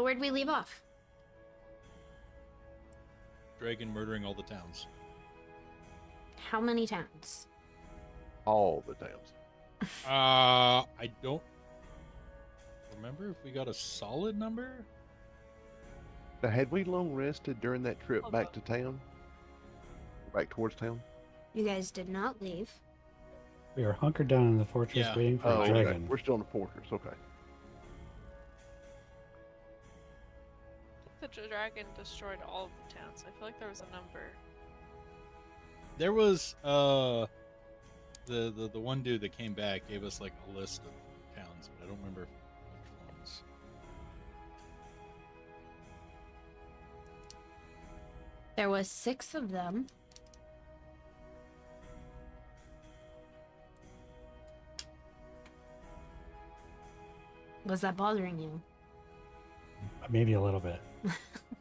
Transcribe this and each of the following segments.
Where'd we leave off? Dragon murdering all the towns. How many towns? All the towns. I don't remember if we got a solid number. Now, had we long rested during that trip back to town? Back towards town? You guys did not leave. We are hunkered down in the fortress Yeah. waiting for Oh, a okay. dragon. We're still in the fortress. Okay. The dragon destroyed all of the towns. I feel like there was a number. There was the one dude that came back gave us like a list of towns, but I don't remember which ones. There was 6 of them. Was that bothering you? Maybe a little bit.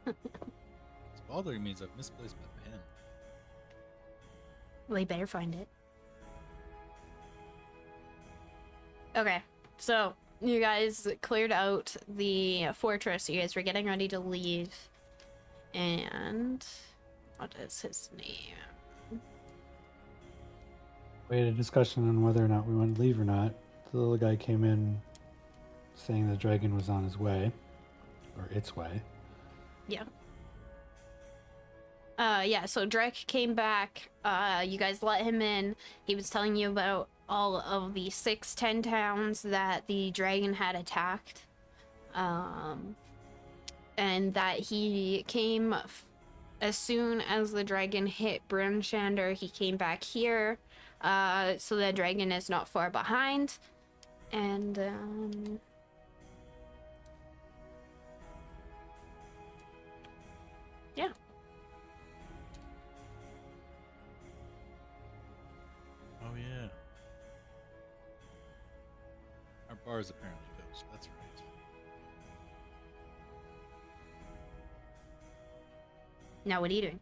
What's bothering me is I've misplaced my pen. Well, you better find it. Okay, so you guys cleared out the fortress. You guys were getting ready to leave. And what is his name? We had a discussion on whether or not we wanted to leave or not. The little guy came in saying the dragon was on his way. Or its way. Yeah. Yeah, so Drek came back. You guys let him in. He was telling you about all of the 10 towns that the dragon had attacked. And that he came as soon as the dragon hit Brimshander, he came back here. So the dragon is not far behind. And, yeah. Oh yeah. Our bar is apparently toast. That's right. Now what are you doing?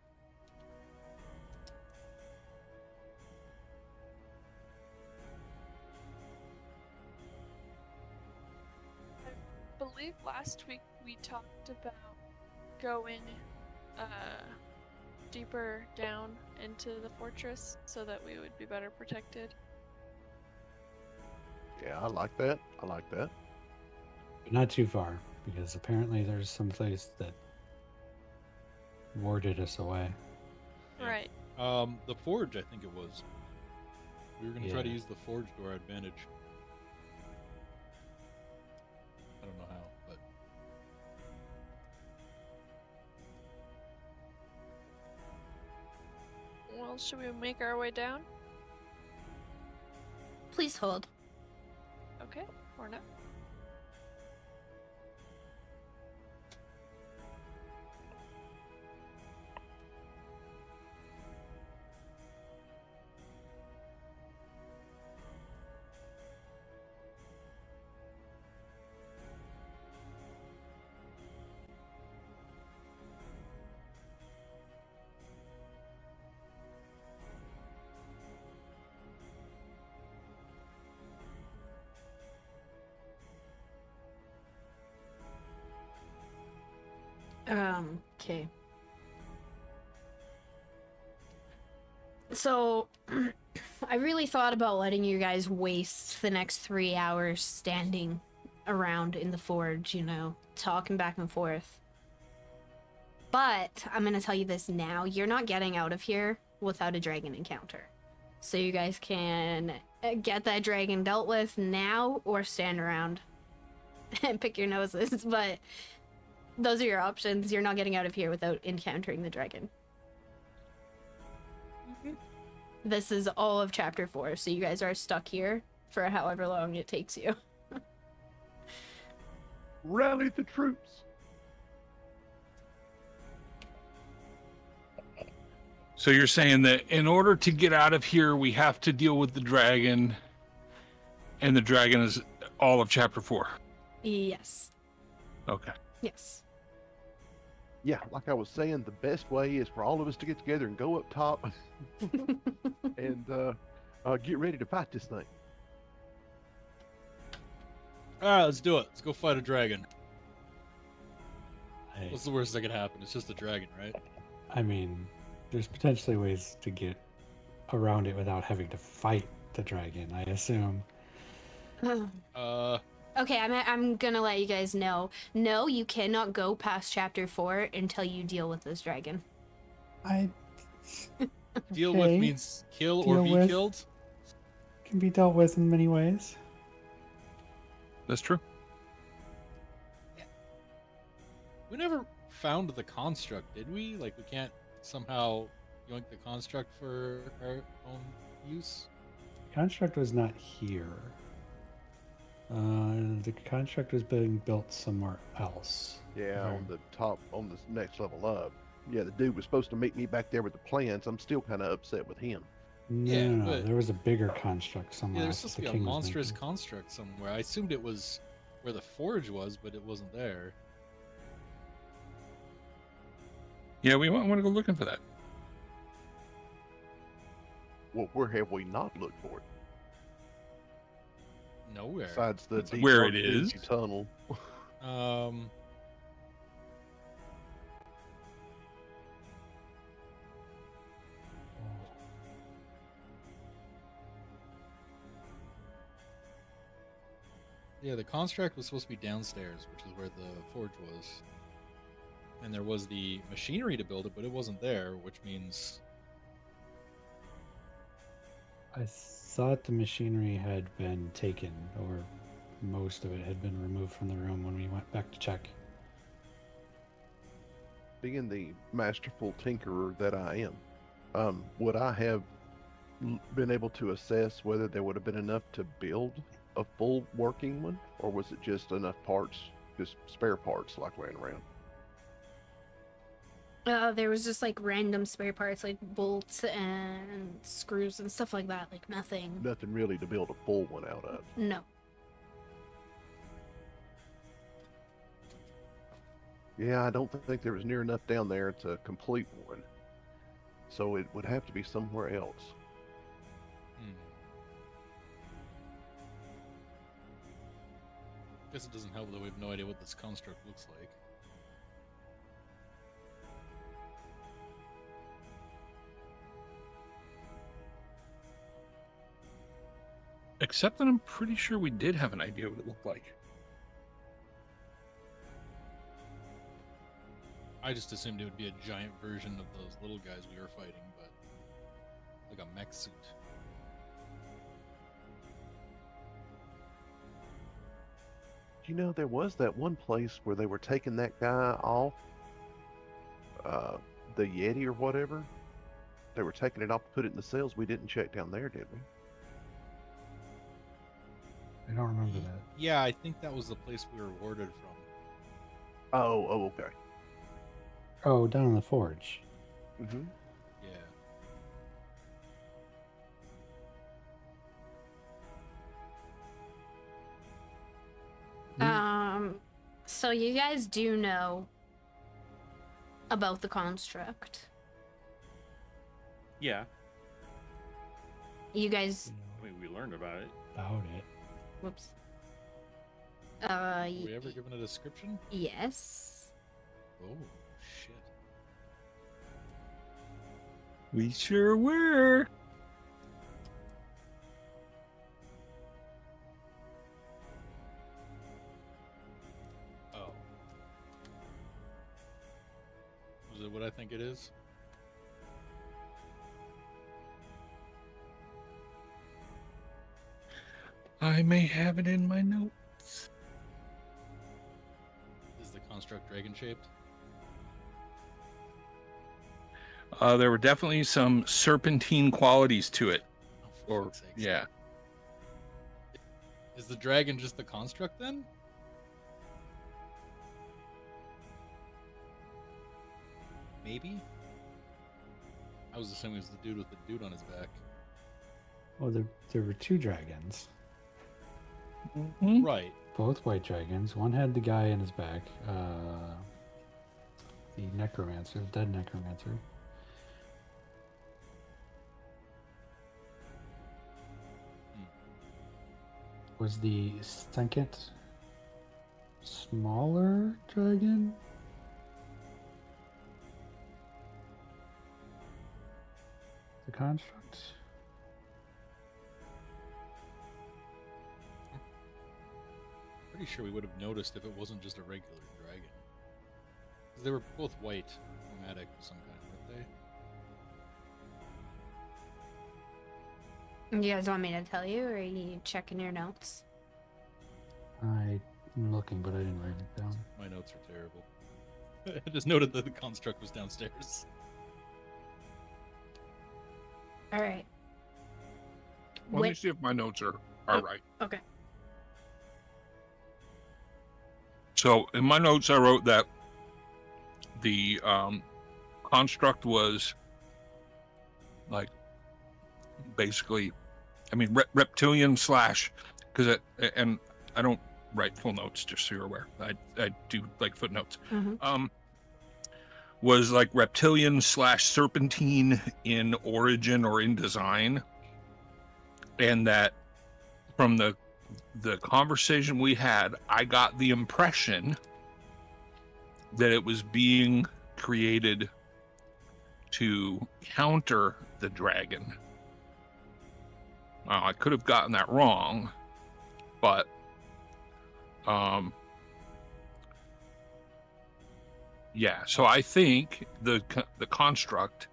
I believe last week we talked about going deeper down into the fortress so that we would be better protected. Yeah, I like that. I like that. But not too far, because apparently there's some place that warded us away. Yeah. Right. The forge, I think it was. We were gonna try to Yeah. use the forge to our advantage. I don't know how, but Well, should we make our way down? Please hold. Okay, or not? Okay. So, I really thought about letting you guys waste the next 3 hours standing around in the forge, you know, talking back and forth. But, I'm gonna tell you this now, you're not getting out of here without a dragon encounter. So you guys can get that dragon dealt with now, or stand around and pick your noses, but those are your options. You're not getting out of here without encountering the dragon. This is all of chapter 4, so you guys are stuck here for however long it takes you. Rally the troops. So you're saying that in order to get out of here, we have to deal with the dragon, and the dragon is all of chapter 4. Yes. Okay. Yes. Yeah, like I was saying, the best way is for all of us to get together and go up top and get ready to fight this thing. Alright, let's do it. Let's go fight a dragon. I, What's the worst that could happen? It's just a dragon, right? I mean, there's potentially ways to get around it without having to fight the dragon, I assume. Okay, I'm gonna let you guys know. No, you cannot go past chapter 4 until you deal with this dragon. Deal with Okay. means kill Deal or be with. killed? Can be dealt with in many ways. That's true. We never found the construct, did we? Like, we can't somehow yoink the construct for our own use? Construct was not here. The construct was being built somewhere else. Yeah, Very- on the top, on the next level up. Yeah, the dude was supposed to meet me back there with the plans. I'm still kind of upset with him. No, Yeah, no, but- there was a bigger construct Yeah, somewhere there's else. supposed that to the be a king was monstrous making. construct somewhere. I assumed it was where the forge was, but it wasn't there. Yeah, we want to go looking for that. Well, where have we not looked for it? Nowhere. Besides the That's deep, where dark, it is. dingy tunnel. Yeah, the construct was supposed to be downstairs, which is where the forge was. And there was the machinery to build it, but it wasn't there, which means I thought the machinery had been taken, or most of it had been removed from the room when we went back to check. Being the masterful tinkerer that I am, would I have been able to assess whether there would have been enough to build a full working one, or was it just enough parts, just spare parts like laying around? There was just like random spare parts, like bolts and screws and stuff like that. Like nothing. Nothing really to build a full one out of. No. Yeah, I don't think there was near enough down there to complete one. So it would have to be somewhere else. guess it doesn't help that we have no idea what this construct looks like. Except that I'm pretty sure we did have an idea what it looked like. I just assumed it would be a giant version of those little guys we were fighting, but like a mech suit. You know, there was that one place where they were taking that guy off, the Yeti or whatever. They were taking it off to put it in the cells. We didn't check down there, did we? I don't remember that. Yeah, I think that was the place we were warded from. Oh, okay. Oh, down in the forge. Mm-hmm. Yeah. So you guys do know about the construct. Yeah, You guys, I mean, we learned about it. About it. whoops. Were we ever given a description? Yes. Oh, shit. We sure were. Oh. Was it what I think it is? I may have it in my notes. Is the construct dragon shaped? There were definitely some serpentine qualities to it. Oh, for Or, fuck's sakes. yeah. Is the dragon just the construct then? Maybe? I was assuming it was the dude with the dude on his back. Oh, there were two dragons. Mhm. Right. Both white dragons. One had the guy in his back. The necromancer, the dead necromancer. Was the second smaller dragon? The construct? Pretty sure we would have noticed if it wasn't just a regular dragon. Because they were both white, nomadic of some kind, weren't they? You guys want me to tell you, or are you checking your notes? I'm looking, but I didn't write it down. My notes are terrible. I just noted that the construct was downstairs. All right. Let me see if my notes are right. Okay. So in my notes, I wrote that the construct was like basically, I mean, reptilian slash, because and I don't write full notes, just so you're aware. I do like footnotes. Mm-hmm. Was like reptilian slash serpentine in origin or in design, and that from the conversation we had, I got the impression that it was being created to counter the dragon. I could have gotten that wrong, but yeah, so I think the construct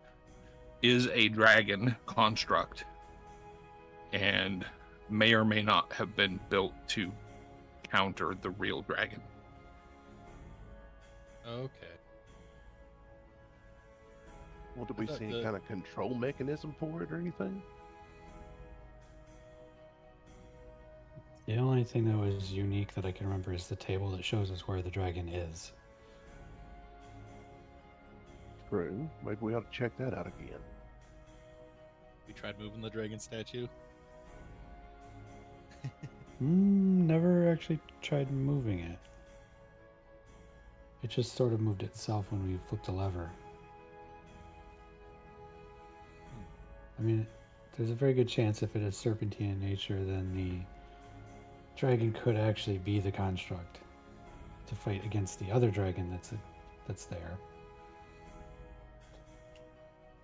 is a dragon construct and may or may not have been built to counter the real dragon. Okay. Well, did we see any kind of control mechanism for it or anything? The only thing that was unique that I can remember is the table that shows us where the dragon is. True. Maybe we ought to check that out again. We tried moving the dragon statue. Never actually tried moving it. It just sort of moved itself when we flipped a lever. I mean, there's a very good chance if it is serpentine in nature, then the dragon could actually be the construct to fight against the other dragon that's there.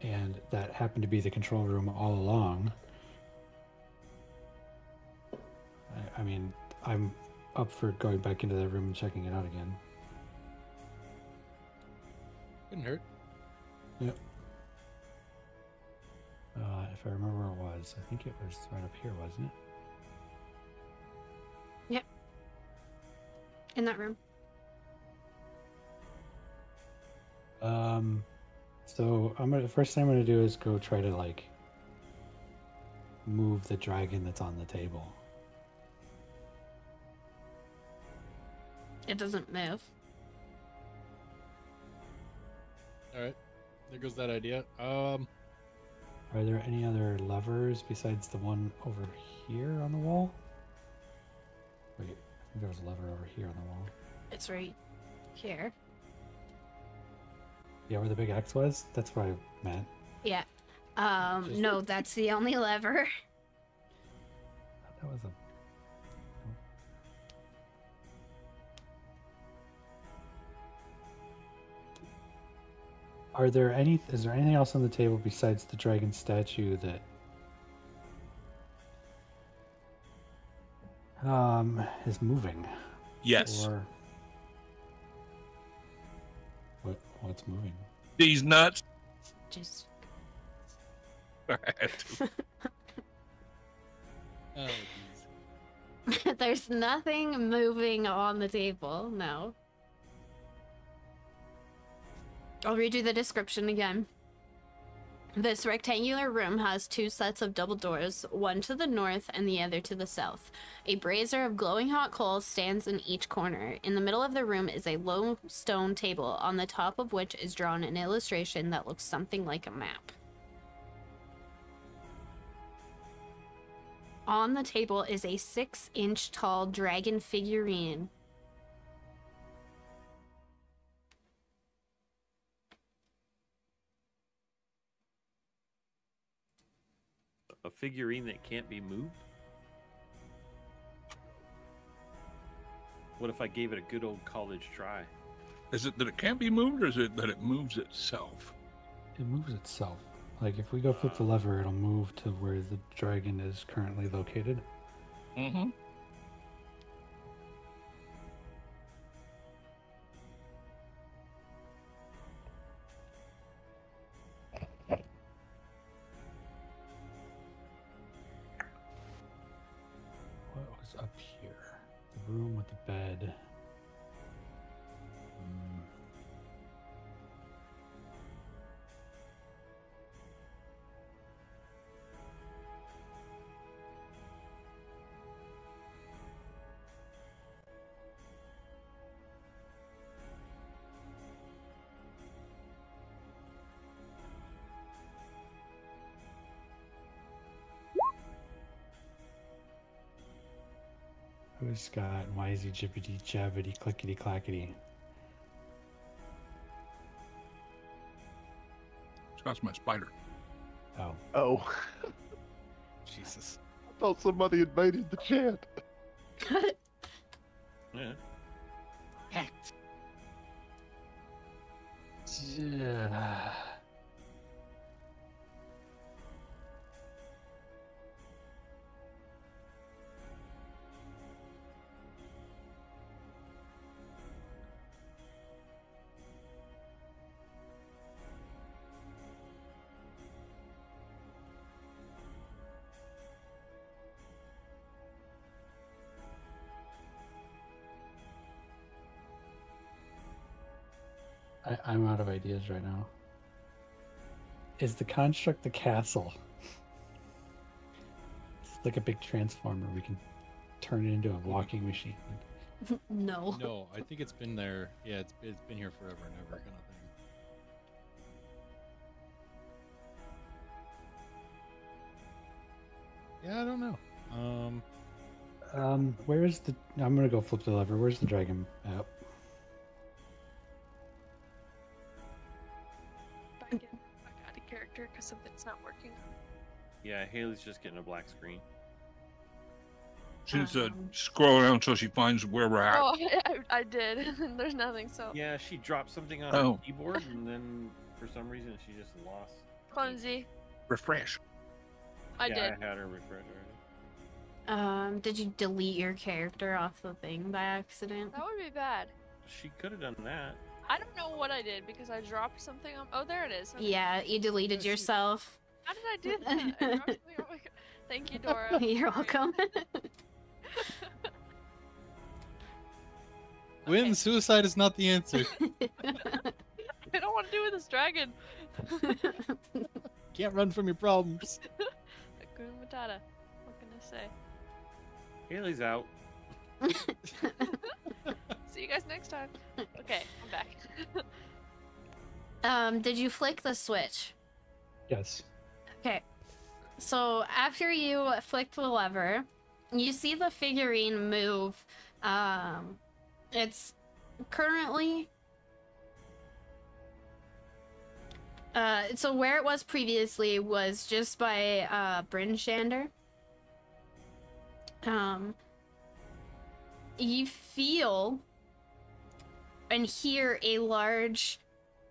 And that happened to be the control room all along. I mean, I'm up for going back into that room and checking it out again. Couldn't hurt. Yep. If I remember where it was, I think it was right up here, wasn't it? Yep. In that room. So first thing I'm gonna do is go try to like move the dragon that's on the table. It doesn't move. Alright. There goes that idea. Are there any other levers besides the one over here on the wall? Wait, I think there was a lever over here on the wall. It's right here. Yeah, where the big X was? That's what I meant. Yeah. No, that's the only lever. That was a... Is there anything else on the table besides the dragon statue that is moving? Yes. Or what's moving? These nuts. Just Oh, jeez. there's nothing moving on the table. No. I'll redo the description again. This rectangular room has two sets of double doors, one to the north and the other to the south. A brazier of glowing hot coals stands in each corner. In the middle of the room is a low stone table, on the top of which is drawn an illustration that looks something like a map. On the table is a 6-inch tall dragon figurine. A figurine that can't be moved? What if I gave it a good old college try? Is it that it can't be moved, or is it that it moves itself? It moves itself. Like if we go flip the lever, it'll move to where the dragon is currently located. Mm-hmm. What was up here? The room with the bed. Who's Scott? And why is he jibbity jabbity clickety clackety? Scott's my spider. Oh. Oh, Jesus. I thought somebody invaded the chat. Yeah. Hacked. Yeah. I'm out of ideas right now. Is the construct the castle? It's like a big transformer. We can turn it into a walking machine. No. No, I think it's been there. Yeah, it's been here forever and ever, kind of thing. Yeah, I don't know. Where's the? I'm gonna go flip the lever. Where's the dragon app? Back in. I got a character because something's not working. Yeah, Haley's just getting a black screen. She's scrolling around until she finds where we're at. Oh, I did. There's nothing, so. Yeah, she dropped something on Oh. her keyboard, and then for some reason she just lost. Clumsy. Refresh. I yeah, did. I had her refresh already. Did you delete your character off the thing by accident? That would be bad. She could have done that. I don't know what I did because I dropped something on. Oh, there it is. Okay. Yeah, you deleted Yeah, she- yourself. How did I do that? I dropped something on my... Thank you, Dora. You're Sorry. welcome. Win, suicide is not the answer. I don't want to do with this dragon. Can't run from your problems. Hakuna Matata. What can I say? Haley's out. See you guys next time. Okay, I'm back. Did you flick the switch? Yes. Okay. So after you flick the lever, you see the figurine move. It's currently so where it was previously was just by Bryn Shander. You feel and hear a large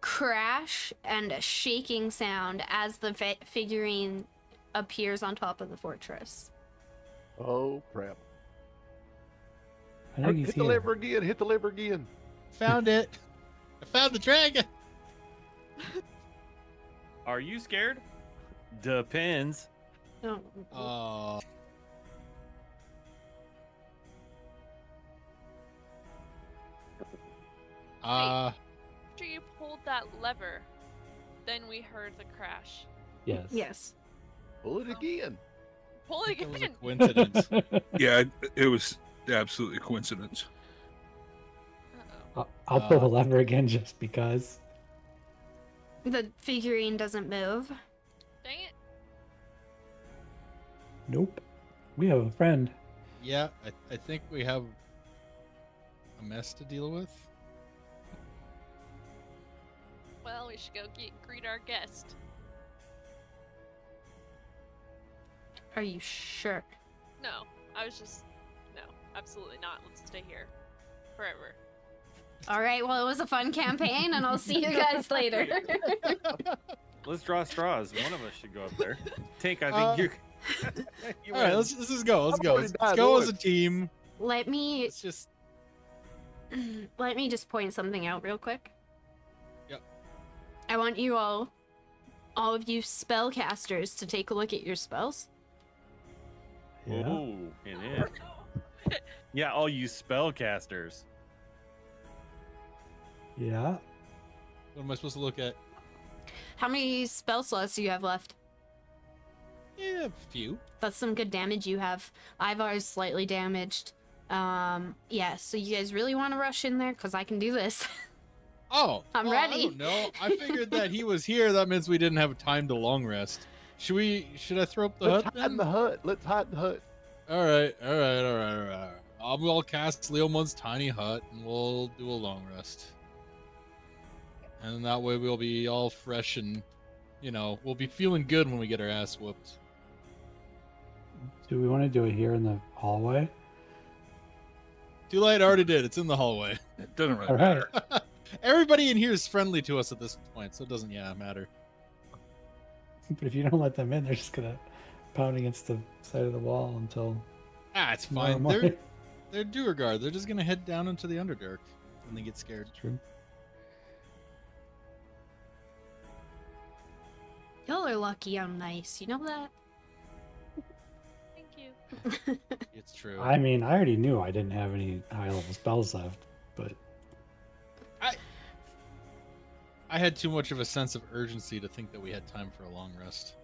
crash and a shaking sound as the figurine appears on top of the fortress. Oh crap! I think he's Hit the here. lever again! Hit the lever again! Found it. I found the dragon. Are you scared? Depends. Oh. After you pulled that lever, then we heard the crash. Yes. Yes. Pull it again! Pull it It was a again. coincidence. Yeah, it was absolutely a coincidence. Uh-oh. I'll pull the lever again just because. The figurine doesn't move. Dang it. Nope. We have a friend. Yeah, I think we have a mess to deal with. Well, we should go greet our guest. Are you sure? No, I was just... No, absolutely not. Let's stay here. forever. All right, well, it was a fun campaign, and I'll see you guys later. Let's draw straws. One of us should go up there. Tink, I think you. All right, let's just go. Let's I've go. already Let's died go as a once. team. Let me Let's just. just point something out real quick. Yep. I want you all of you spellcasters, to take a look at your spells. Yeah. Oh, it is. Yeah, all you spellcasters. Yeah. What am I supposed to look at? How many spell slots do you have left? Yeah, a few. That's some good damage you have. Ivar's slightly damaged. Yeah, so you guys really want to rush in there? Because I can do this. Oh, I'm I ready. don't know. I figured that he was here. That means we didn't have time to long rest. Should I throw up the Let's hut hide in then? the hut. Let's hide in the hut. All right. I'll cast Leomon's tiny hut, and we'll do a long rest. And that way we'll be all fresh and, we'll be feeling good when we get our ass whooped. Do we want to do it here in the hallway? Too late, I already did. It's in the hallway. It doesn't really All right. matter. Everybody in here is friendly to us at this point, so it doesn't matter. But if you don't let them in, they're just gonna pound against the side of the wall until It's tomorrow fine. morning. They're Duergar. They're just gonna head down into the Underdark when they get scared. True. Y'all are lucky I'm nice. You know that? Thank you. It's true. I mean, I already knew I didn't have any high level spells left, but I had too much of a sense of urgency to think that we had time for a long rest.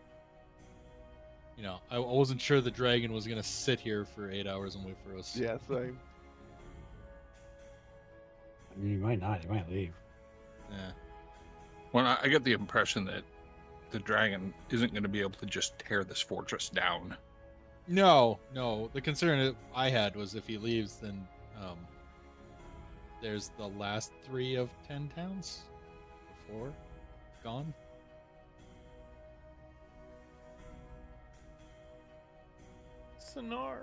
I wasn't sure the dragon was gonna sit here for 8 hours and wait for us. Yeah, same. I mean, you might not. You might leave. Yeah. Well, I get the impression that the dragon isn't going to be able to just tear this fortress down. No. The concern that I had was if he leaves, then there's the last 3 of 10 towns. 4 gone. Sonar.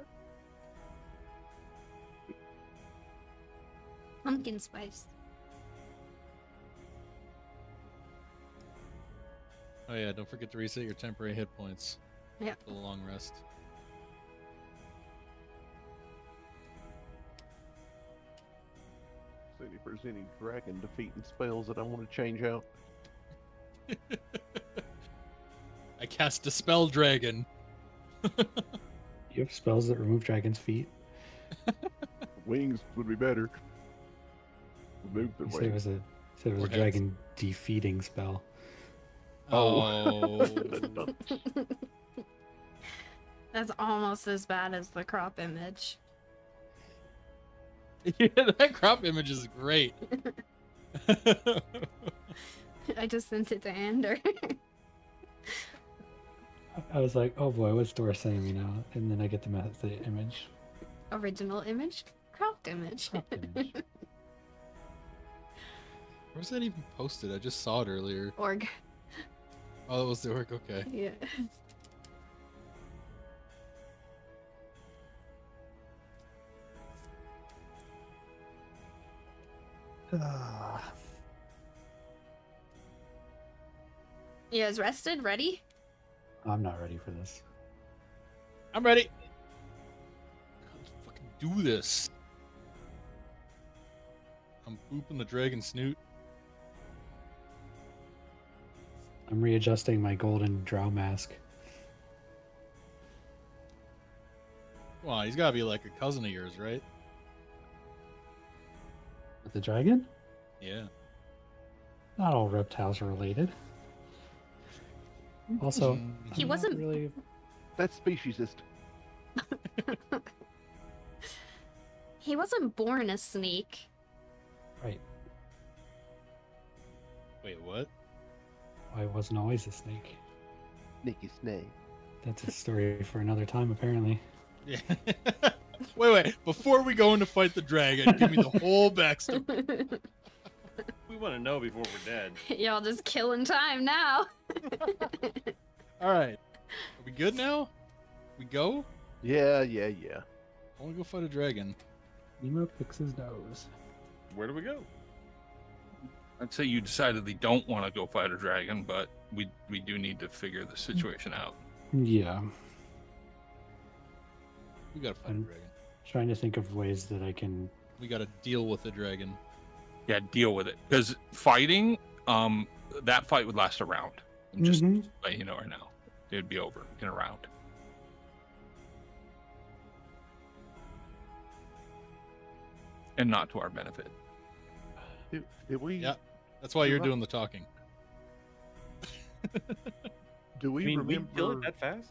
Pumpkin spice. Oh yeah, don't forget to reset your temporary hit points. Yep. For the long rest. See if there's any dragon defeating spells that I want to change out. I cast Dispel Dragon. You have spells that remove dragon's feet. Wings would be better. Remove their You said it wings. was Or a heads. dragon defeating spell. Oh. That's almost as bad as the crop image. Yeah, that crop image is great. I just sent it to Ander. I was like, oh boy, what's Dora sending me now? And then I get the image. Original image, cropped image. Cropped image. Where was that even posted? I just saw it earlier. Org. Oh, that was the orc. Okay. Yeah. Ah, You guys rested? Ready? I'm not ready for this. I'm ready. Let's fucking do this. I'm booping the dragon snoot. I'm readjusting my golden drow mask. Come on, he's gotta be like a cousin of yours, right? With the dragon? Yeah. Not all reptiles are related. Also, He I'm not wasn't- really. That's speciesist. He wasn't born a sneak. Right. Wait, what? I wasn't always a snake. Nicky Snake. That's a story for another time, apparently. Yeah. wait. Before we go in to fight the dragon, give me the whole backstory. We want to know before we're dead. Y'all just killing time now. All right. Are we good now? We go? Yeah. I want to go fight a dragon. Nemo picks his nose. Where do we go? I'd say you decidedly don't want to go fight a dragon, but we do need to figure the situation out. Yeah, We gotta fight a I'm- dragon. trying to think of ways that I can. We gotta deal with the dragon. Yeah, deal with it. Because fighting, that fight would last a round. I'm just Mhm. letting you know right now. It'd be over in a round. And not to our benefit. Did we? Yeah. That's why you're doing the talking. Do we I mean, we remember? kill it that fast?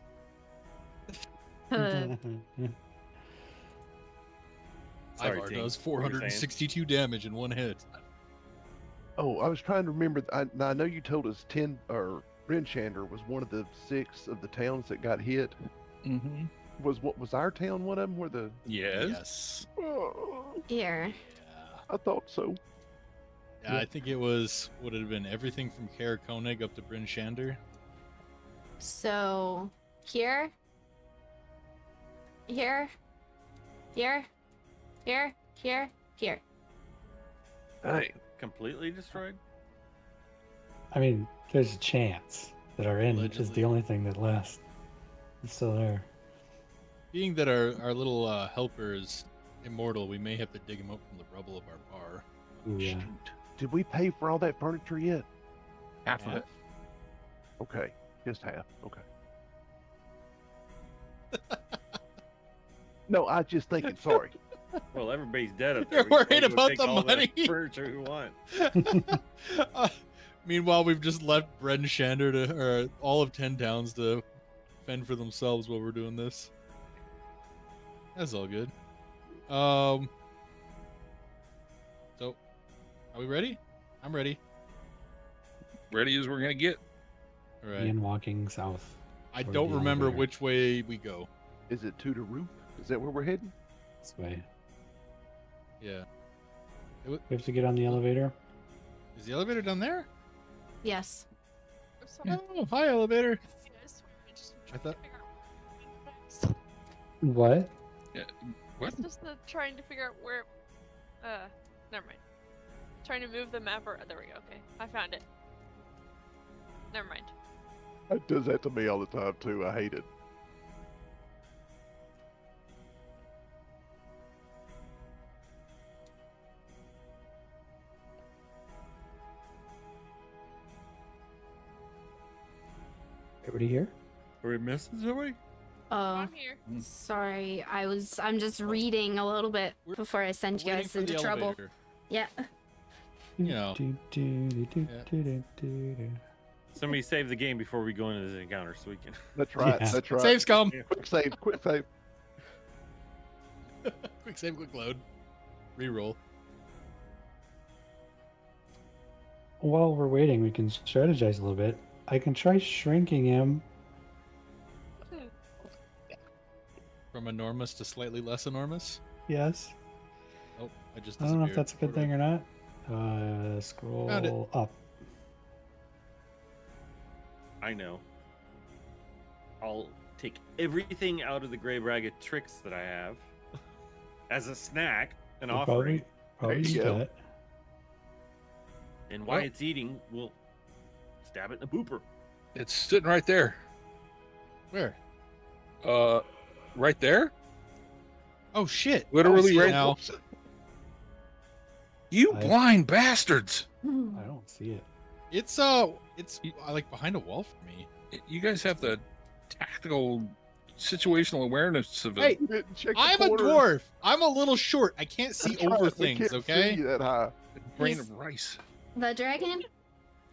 Sorry, Ivar Tink, does what were you saying? 462 damage in one hit. Oh, I was trying to remember. I know you told us Brenshander was one of the 6 of the towns that got hit. Mm-hmm. Was our town one of them? Where the? Yes. Yes. Oh, Here. Yeah. I thought so. Yeah, I think it was, would it have been everything from Kaer Koenig up to Bryn Shander? So, here. Here. Here. Here. Here. Here. Hey, Completely destroyed? I mean, there's a chance that our end is Allegedly. the only thing that lasts. It's still there. Being that our little helper is immortal, we may have to dig him up from the rubble of our bar. Ooh, yeah. shoot. Did we pay for all that furniture yet? Half of it. Okay, just half. Okay. No, I was just thinking. Sorry. Well, everybody's dead up You're there. We can worried go about take the all the money. furniture we want. Meanwhile, we've just left Bryn Shander to, or all of 10 towns to fend for themselves while we're doing this. That's all good. So, are we ready? I'm ready. Ready as we're going to get. All right. Ian walking south. I toward don't the remember elevator. which way we go. Is it to the roof? Is that where we're heading? This way. Yeah. We have to get on the elevator. Is the elevator down there? Yes. I'm sorry. Oh, hi, elevator. I swear, I just I thought- trying to figure out What? What? It's just the trying to figure out where. Never mind. Trying to move the map or there we go. Okay, I found it. Never mind. It does that to me all the time too. I hate it. Everybody here? Are we missing somebody? Oh, I'm here. sorry. I'm just reading a little bit We're- before I send you Waiting guys for into the trouble. elevator. Yeah. You know. Somebody save the game before we go into this encounter so we can. That's right. Yeah. That's right. Saves come. Quick save. Quick save. Quick save, quick load. Reroll. While we're waiting, we can strategize a little bit. I can try shrinking him. From enormous to slightly less enormous. Yes. Oh, I just I don't know if disappeared. that's a good thing or not. Scroll up. I know. I'll take everything out of the gray bag of tricks that I have as a snack, an We'll offering. Probably There you use go. that. And while Well- it's eating, we'll stab it in the pooper. It's sitting right there. Where? Right there? Oh shit! Literally I see it right now. You I- blind bastards! I don't see it. It's like behind a wall for me. You guys have the tactical situational awareness of it. Hey, You didn't check the I'm a corners. dwarf. I'm a little short. I can't see That's right, over we things. can't Okay. see that high. Brain He's- of rice. The dragon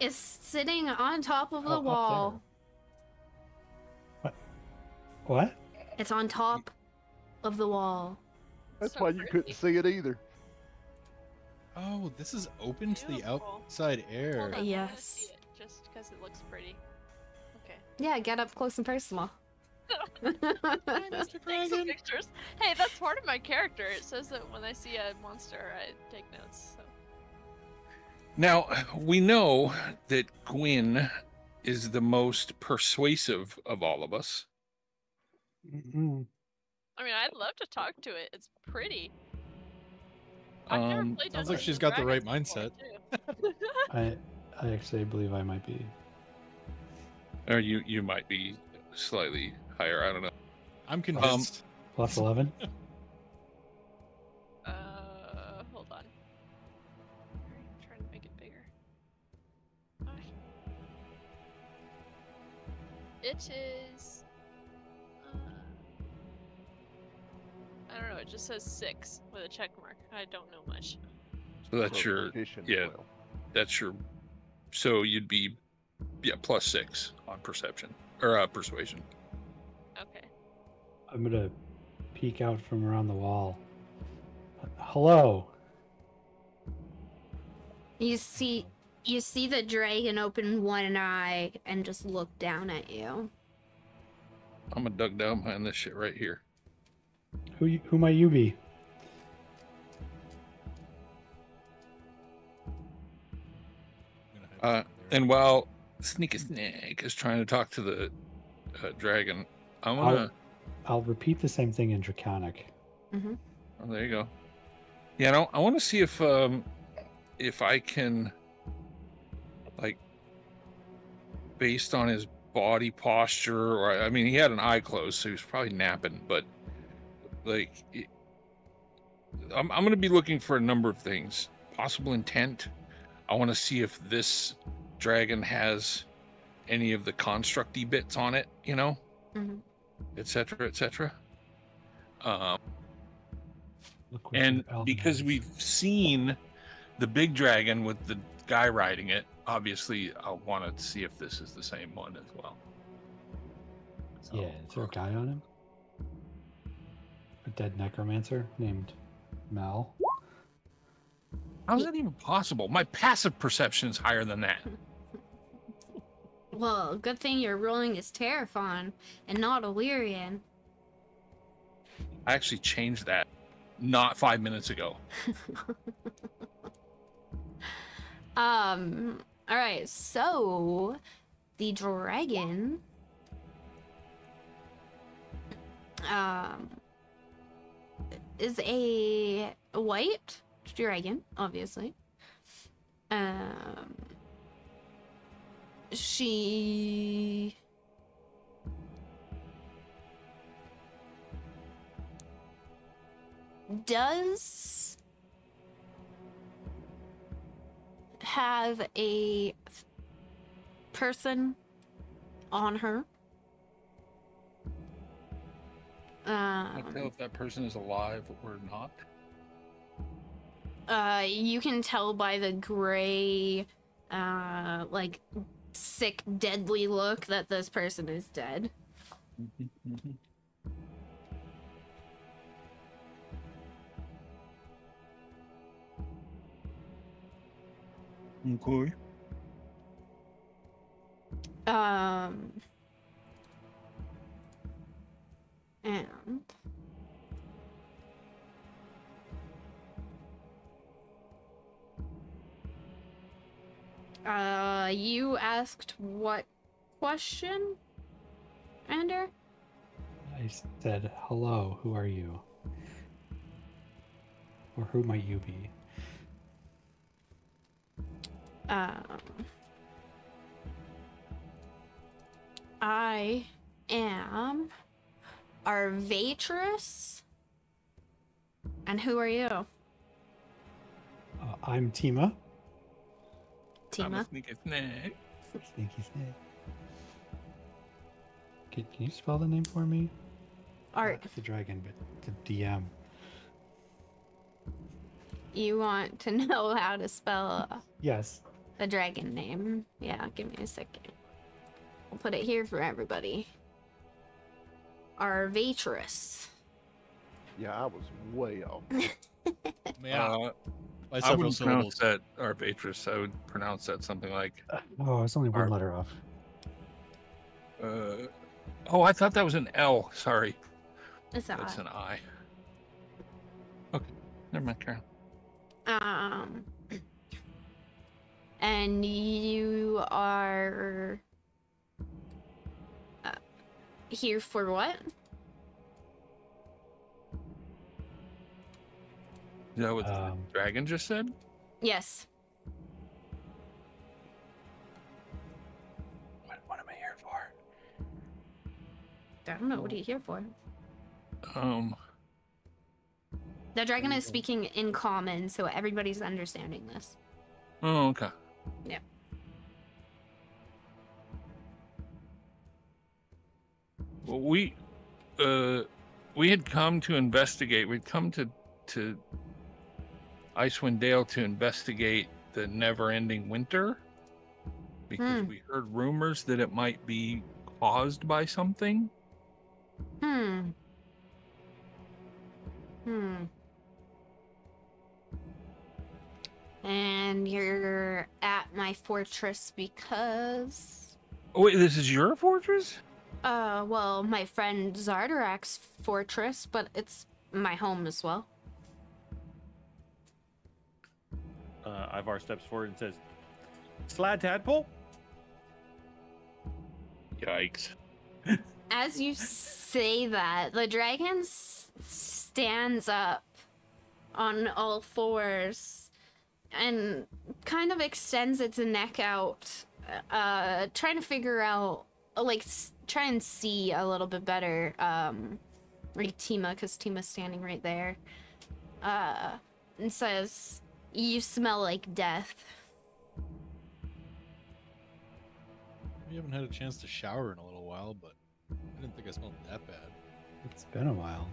is sitting on top of Oh, the up wall. What? It's on top of the wall. That's So why you pretty. couldn't see it either. Oh, this is open to the Beautiful. outside air. Hold on, I wanna Yes. see it, just because it looks pretty. Okay. Yeah, get up close and personal. Mr. Take some Dragon. pictures. Hey, that's part of my character. It says that when I see a monster, I take notes. So. Now, we know that Gwyn is the most persuasive of all of us. Mm-mm. I mean, I'd love to talk to it. It's pretty. I've never played Sounds like Dungeons she's and got the right Dragons before, mindset. too. I actually believe I might be. Or you might be slightly higher. I don't know. I'm convinced. Plus 11? Hold on. I'm trying to make it bigger. Gosh. It is. I don't know. It just says 6 with a check mark. I don't know much. So that's your Proficiency as yeah. well. That's your. So you'd be plus 6 on perception or persuasion. Okay. I'm gonna peek out from around the wall. Hello. You see the dragon open one eye and just look down at you. I'm gonna duck down behind this shit right here. Who might you be? And while Sneaky Snake is trying to talk to the dragon, I'm gonna. I'll repeat the same thing in Draconic. Mm-hmm. Oh, there you go. Yeah, no, I want to see if I can, like, based on his body posture, or I mean, he had an eye closed, so he was probably napping. But like, I'm going to be looking for a number of things. Possible intent. I want to see if this dragon has any of the constructy bits on it, you know, etc., etc. And because we've seen the big dragon with the guy riding it, obviously I want to see if this is the same one as well. So, Yeah, is there a guy on him? A dead necromancer named Mal? how's that even possible? My passive perception is higher than that. Well, good thing you're rolling as Terraphon and not Illyrian. I actually changed that not 5 minutes ago. All right, so the dragon is a white dragon, obviously. She does have a person on her. I don't know if that person is alive or not. You can tell by the gray, like, sick, deadly look that this person is dead. Okay. And you asked what question, Ander? I said, hello, who are you? Or who might you be? I am Arvatris. And who are you? I'm Tima. I'm a Tima? sneaky snake. Sneaky snake. Can you spell the name for me? Art. Not the dragon, but the DM. You want to know how to spell Yes. the dragon name? Yeah, give me a second. I'll put it here for everybody. Arvatris. Yeah, I was way off. Yeah. By I several wouldn't syllables. pronounce that Arvatris. I would pronounce that something like. Oh, it's only one letter off. Oh, I thought that was an L. Sorry, It's that's not. an I. Okay, never mind, Karen. And you are here for what? Is that what the dragon just said? Yes. What am I here for? I don't know. What are you here for? Um, The dragon is speaking in common, so everybody's understanding this. oh, okay. Yeah. Well, we had come to investigate. We'd come to IceWind Dale to investigate the never-ending winter because we heard rumors that it might be caused by something. And you're at my fortress because... Oh, wait, this is your fortress? Well, my friend Zardarak's fortress, but it's my home as well. Ivar steps forward and says, Slad Tadpole? Yikes. As you say that, the dragon stands up on all fours and kind of extends its neck out, trying to figure out, like, try and see a little bit better, like Tima, because Tima's standing right there, and says, "You smell like death." We haven't had a chance to shower in a little while, but I didn't think I smelled that bad. It's been a while.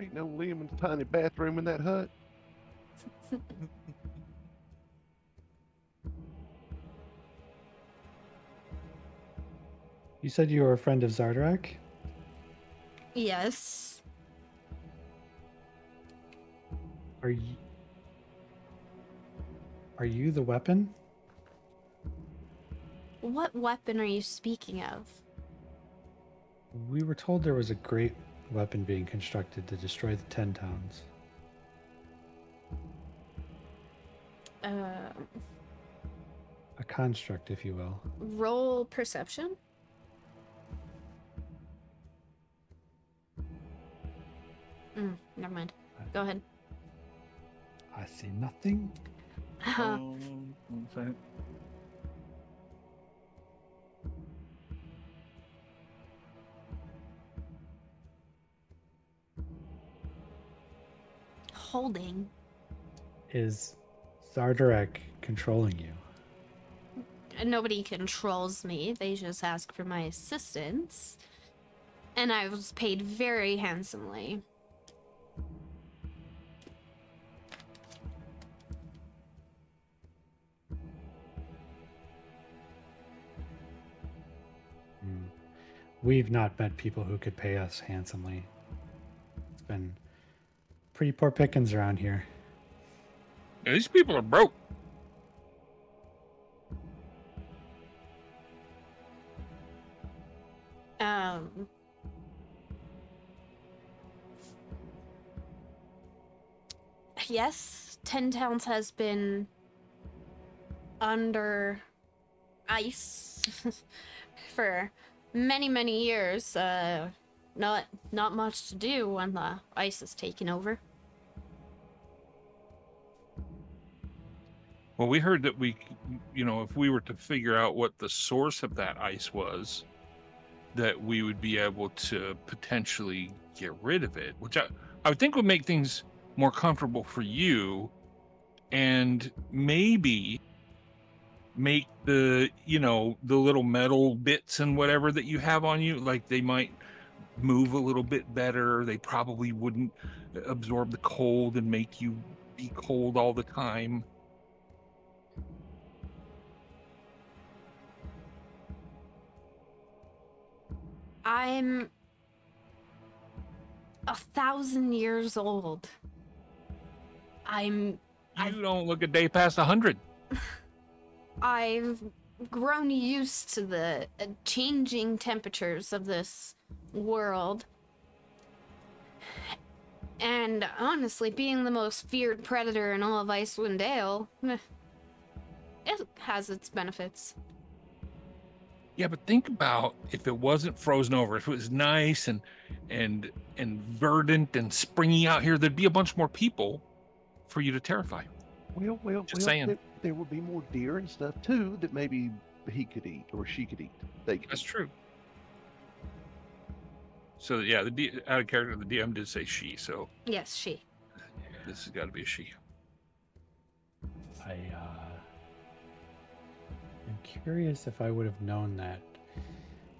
Ain't no Liam's tiny bathroom in that hut. You said you were a friend of Zardarak? Yes. Are you the weapon? What weapon are you speaking of? We were told there was a great weapon being constructed to destroy the 10 towns. A construct, if you will. Roll perception. Never mind. Go ahead. I see nothing. One second. Holding. Is Zardarak controlling you? Nobody controls me. They just ask for my assistance. And I was paid very handsomely. We've not met people who could pay us handsomely. It's been pretty poor pickings around here. Yeah, these people are broke. Yes, 10 Towns has been under ice for many, many years. Not much to do when the ice is taking over. Well, we heard that we, if we were to figure out what the source of that ice was, that we would be able to potentially get rid of it, which I would think would make things more comfortable for you, and maybe make the little metal bits and whatever that you have on you, like they might move a little bit better. They probably wouldn't absorb the cold and make you be cold all the time. I'm 1,000 years old. You don't look a day past 100. I've grown used to the changing temperatures of this world. And honestly, being the most feared predator in all of IceWind Dale, it has its benefits. Yeah, but think about if it wasn't frozen over, if it was nice and verdant and springy out here, there'd be a bunch more people for you to terrify. Well, Just saying. there would be more deer and stuff too that maybe he could eat or she could eat. That's true. So yeah, out of character, the DM did say she. So Yes, she. this has got to be a she. I'm curious if I would have known that.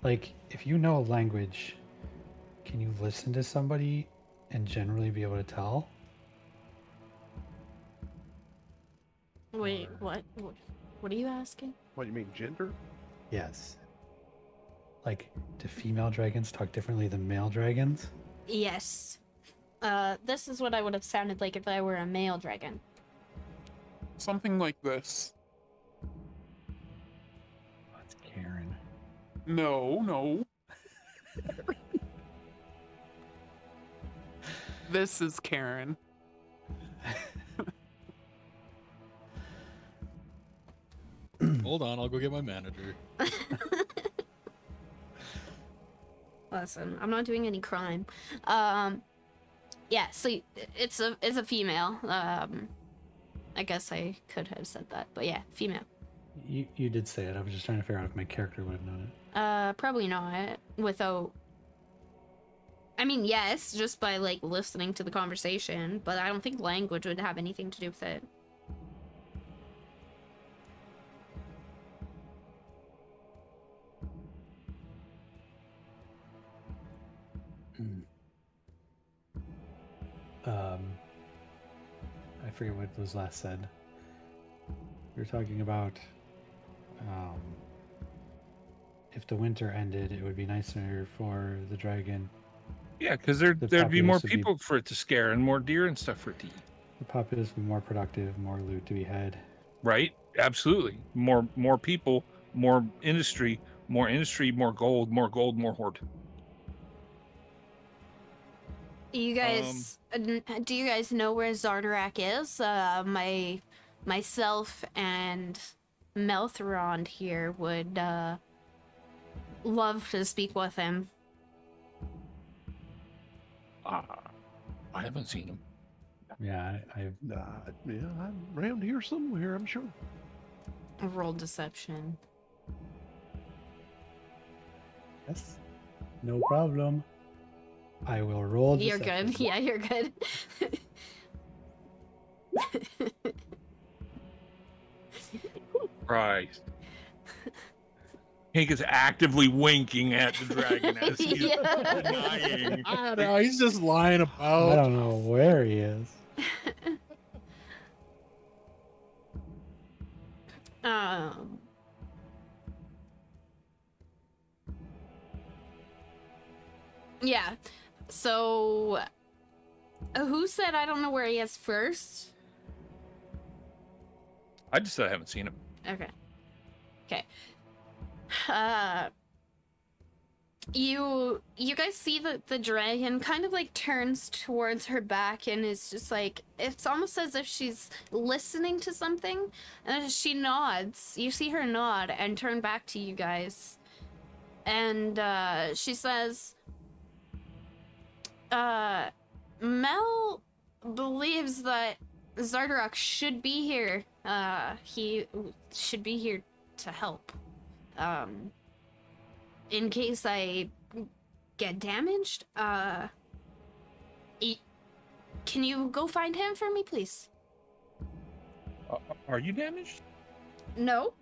Like, if you know a language, can you listen to somebody and generally be able to tell? Wait, what? What are you asking? What do you mean, gender? Yes. Like, do female dragons talk differently than male dragons? Yes. This is what I would have sounded like if I were a male dragon. Something like this. That's Karen. No. This is Karen. Hold on, I'll go get my manager. Listen, I'm not doing any crime. Yeah, so it's a female. I guess I could have said that, but yeah, female. You did say it. I was just trying to figure out if my character would have known it. Probably not without. I mean, yes, just by like listening to the conversation, but I don't think language would have anything to do with it. I forget what was last said. We were talking about if the winter ended, it would be nicer for the dragon. Yeah, because there'd be more people for it to scare and more deer and stuff for it to eat. The populace would be more productive, more loot to be had. Right? Absolutely. More people, more industry, more gold, more hoard. You guys, do you guys know where Zardarak is? Myself and Melthorond here would love to speak with him. I haven't seen him. Yeah, I'm around here somewhere, I'm sure. Roll deception. Yes. No problem. I will roll. You're good. Yeah, you're good. Christ. Hank is actively winking at the dragon as he's denying. I don't know, he's just lying about. I don't know where he is. Yeah. So, who said I don't know where he is first? I just said I haven't seen him. Okay. You guys see the dragon kind of like turns towards her back and is just like, it's almost as if she's listening to something, and she nods. You see her nod and turn back to you guys, and she says, Mel believes that Zardarak should be here. He should be here to help. In case I get damaged, can you go find him for me, please? Are you damaged? No.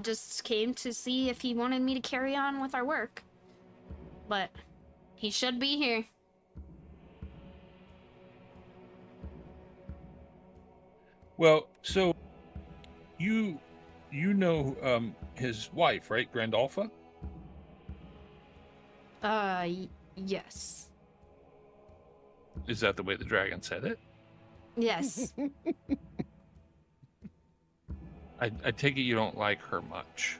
Just came to see if he wanted me to carry on with our work. But he should be here. Well, so you know his wife, right? Grandolpha? Yes. Is that the way the dragon said it? Yes. I take it you don't like her much.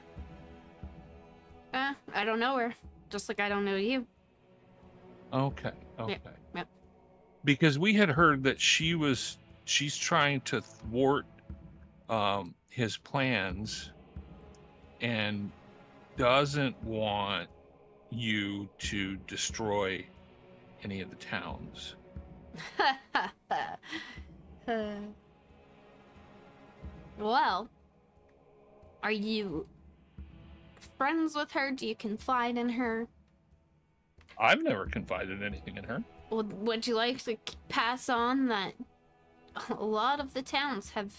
I don't know her. Just like I don't know you. Okay. Yeah. Because we had heard that she's trying to thwart his plans and doesn't want you to destroy any of the towns. Well, are you friends with her? Do you confide in her? I've never confided anything in her. Would you like to pass on that a lot of the towns have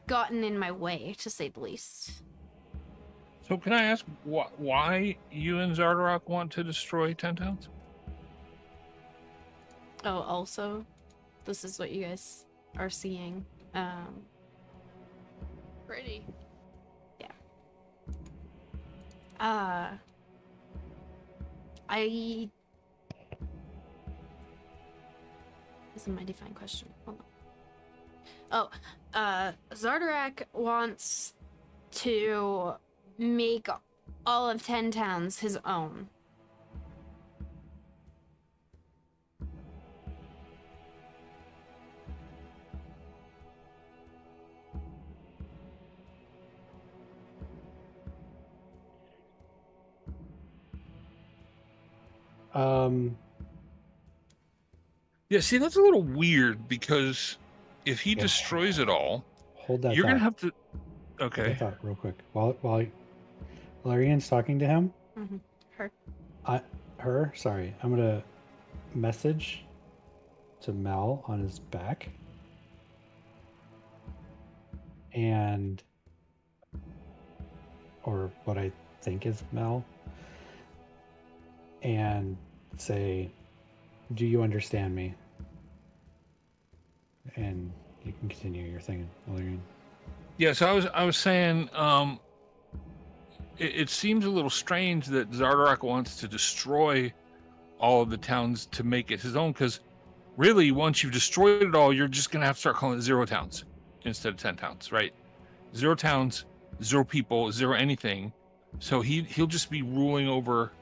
gotten in my way, to say the least? So can I ask why you and Zardarok want to destroy 10 towns? Oh, also, this is what you guys are seeing. Pretty. This is my defined question. Hold on. Oh, Zardarak wants to make all of 10 towns his own. Yeah, see, that's a little weird because if he destroys it all, Hold that you're thought. gonna have to. Hold Okay. that thought real quick. While Ian's talking to him, Her. Sorry, I'm gonna message to Mel on his back, or what I think is Mel, and say, "Do you understand me?" And you can continue your thing, Illyrian. Yeah, so I was saying, it seems a little strange that Zardarok wants to destroy all of the towns to make it his own, because really, once you've destroyed it all, you're just gonna have to start calling it 0 towns instead of 10 towns, right? 0 towns, 0 people, 0 anything. So he'll just be ruling over,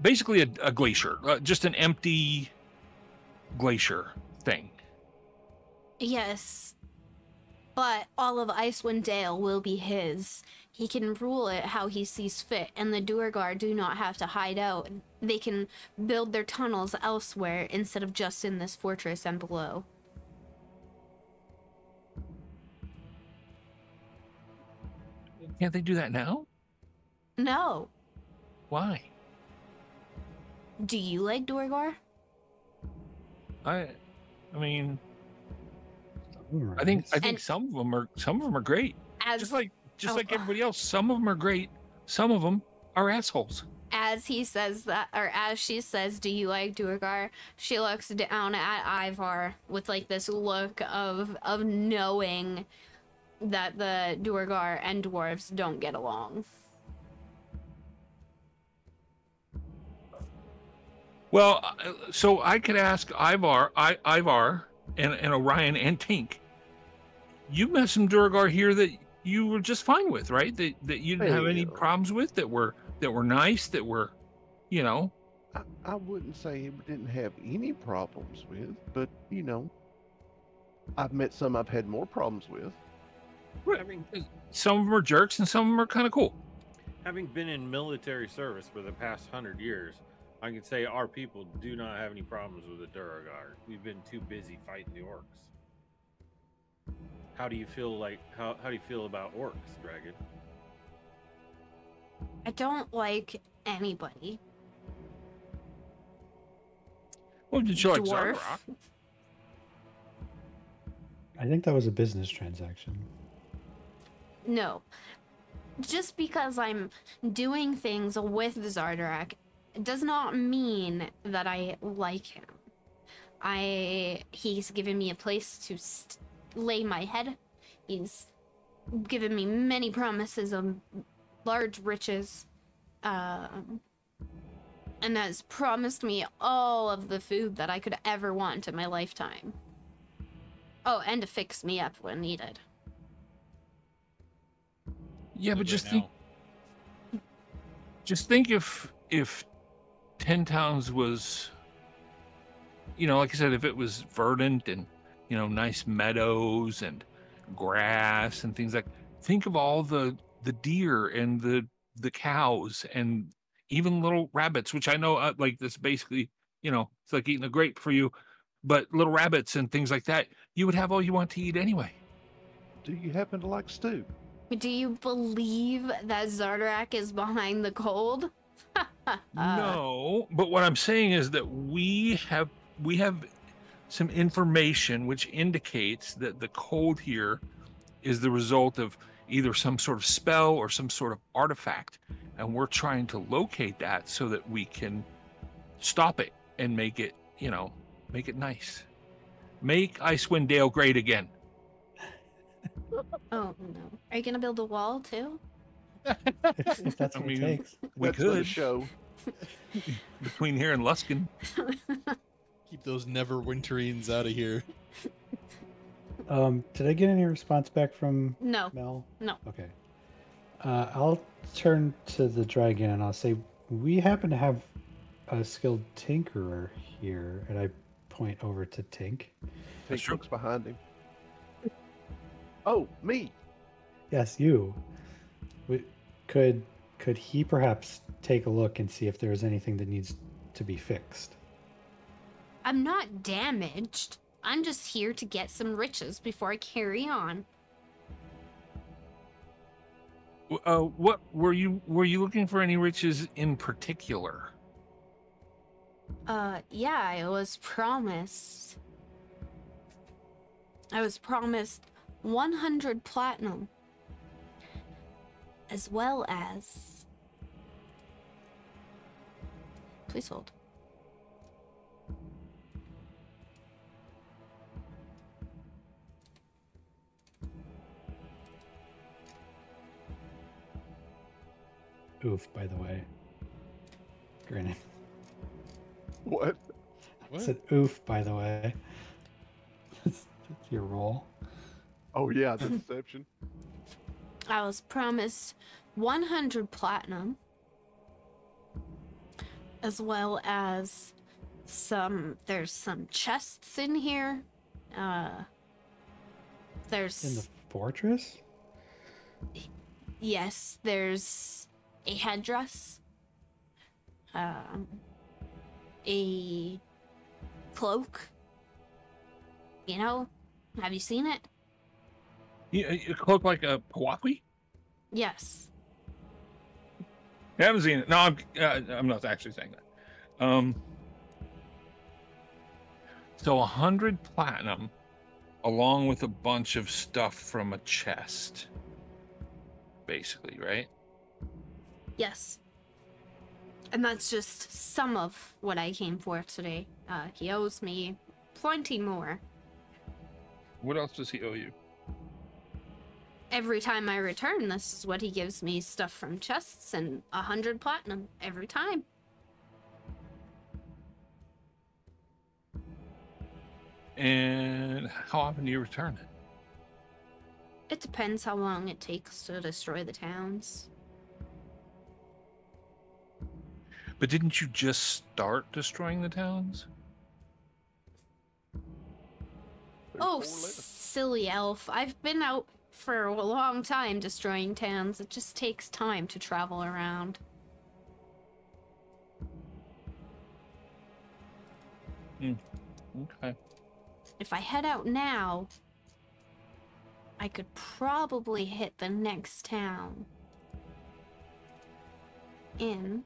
basically a glacier, just an empty glacier thing. Yes. But all of IceWind Dale will be his. He can rule it how he sees fit, and the Duergar do not have to hide out. They can build their tunnels elsewhere instead of just in this fortress and below. Can't they do that now? No. Why? Do you like Duergar? I mean, Ooh, I think And- some of them are great. As Just like Oh. like everybody else, some of them are great. Some of them are assholes. as he says that, or as she says, "Do you like Duergar?" She looks down at Ivar with like this look of knowing that the Duergar and dwarves don't get along. Well, so I could ask Ivar and Orion and Tink. You met some Duergar here that you were just fine with, right? That you didn't have any Hell. problems with, that were nice, that were, I wouldn't say it didn't have any problems with, but I've met some I've had more problems with. Having some of them are jerks and some of them are kind of cool. having been in military service for the past 100 years, I can say our people do not have any problems with the Duergar. We've been too busy fighting the orcs. How do you feel how do you feel about orcs, Dragon? I don't like anybody. Well, did you like Dwarf. Zardarok? I think that was a business transaction. No. Just because I'm doing things with Zardarak does not mean that I like him. He's given me a place to lay my head. He's given me many promises of large riches. And has promised me all of the food that I could ever want in my lifetime. Oh, and to fix me up when needed. Yeah, but Like just right think if 10 towns was, like I said, if it was verdant and nice meadows and grass and things like, think of all the deer and the cows and even little rabbits, which I know like this basically, it's like eating a grape for you, but little rabbits and things like that, you would have all you want to eat anyway. Do you happen to like stew? Do you believe that Zardarak is behind the cold? No, but what I'm saying is that we have some information which indicates that the cold here is the result of either some sort of spell or some sort of artifact, and we're trying to locate that so that we can stop it and make it nice. Make Icewind Dale great again. Oh no. Are you gonna build a wall too? If that's what it takes. We That's for the could show. between here and Luskin. Keep those Neverwinterines out of here. Did I get any response back from No. Mel? No. Okay. I'll turn to the dragon and I'll say, we happen to have a skilled tinkerer here, and I point over to Tink. Tink looks behind him. Oh, me. Yes, you. Could he perhaps take a look and see if there's anything that needs to be fixed? I'm not damaged. I'm just here to get some riches before I carry on. What were you looking for? Any riches in particular? Yeah, I was promised 100 platinum, as well as... Please hold. Oof, by the way. Granted. What? I said oof, by the way. That's your roll. Oh yeah, the deception. I was promised 100 platinum, as well as there's some chests in here. There's... In the fortress? Yes, there's a headdress, a cloak. Have you seen it? You cloak like a Pawaki? Yes. I haven't seen it. No, I'm not actually saying that. So 100 platinum, along with a bunch of stuff from a chest, basically, right? Yes. And that's just some of what I came for today. He owes me plenty more. What else does he owe you? Every time I return, this is what he gives me: stuff from chests and 100 platinum every time. And how often do you return it? It depends how long it takes to destroy the towns. But didn't you just start destroying the towns? Oh, silly elf. I've been out for a long time destroying towns. It just takes time to travel around. Okay. If I head out now, I could probably hit the next town in...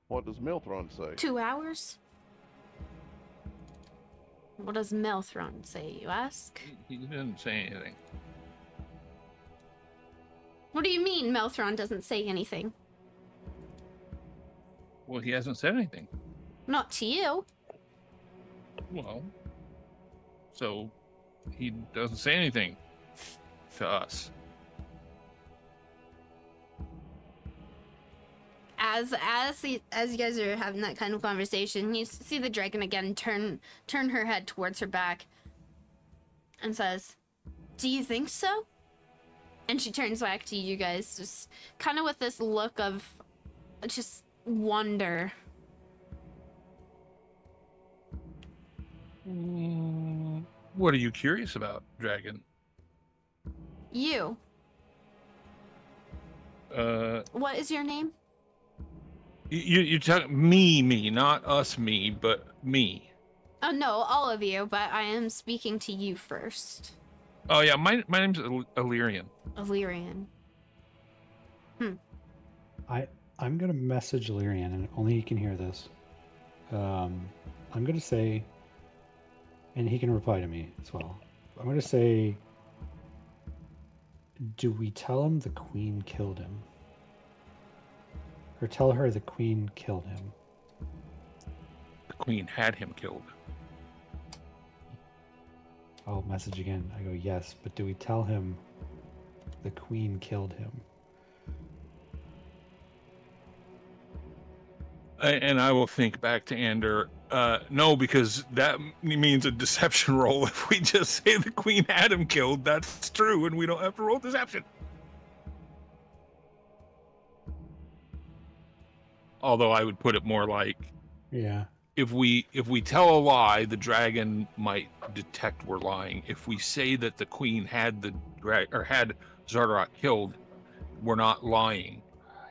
What does Milthron say? 2 hours? What does Melthron say, you ask? He didn't say anything. What do you mean Melthron doesn't say anything? Well, he hasn't said anything. Not to you. Well, so he doesn't say anything to us. As you guys are having that kind of conversation, you see the dragon again turn her head towards her back and says, "Do you think so?" And she turns back to you guys, just kind of with this look of just wonder. What are you curious about, Dragon? You. What is your name? You tell me, not us, me, but me. Oh no, all of you, but I am speaking to you first. Oh yeah, my name's Illyrian. Illyrian. I'm gonna message Lyrian, and only he can hear this. I'm gonna say, and he can reply to me as well. I'm gonna say, do we tell him the queen killed him? Or tell her the queen killed him? The queen had him killed. I'll message again. I go, yes, but do we tell him the queen killed him? And I will think back to Ander. No, because that means a deception roll. If we just say the queen had him killed, that's true, and we don't have to roll deception. Although I would put it more like, Yeah. if we tell a lie, the dragon might detect we're lying. If we say that the queen had had Zardarok killed, we're not lying.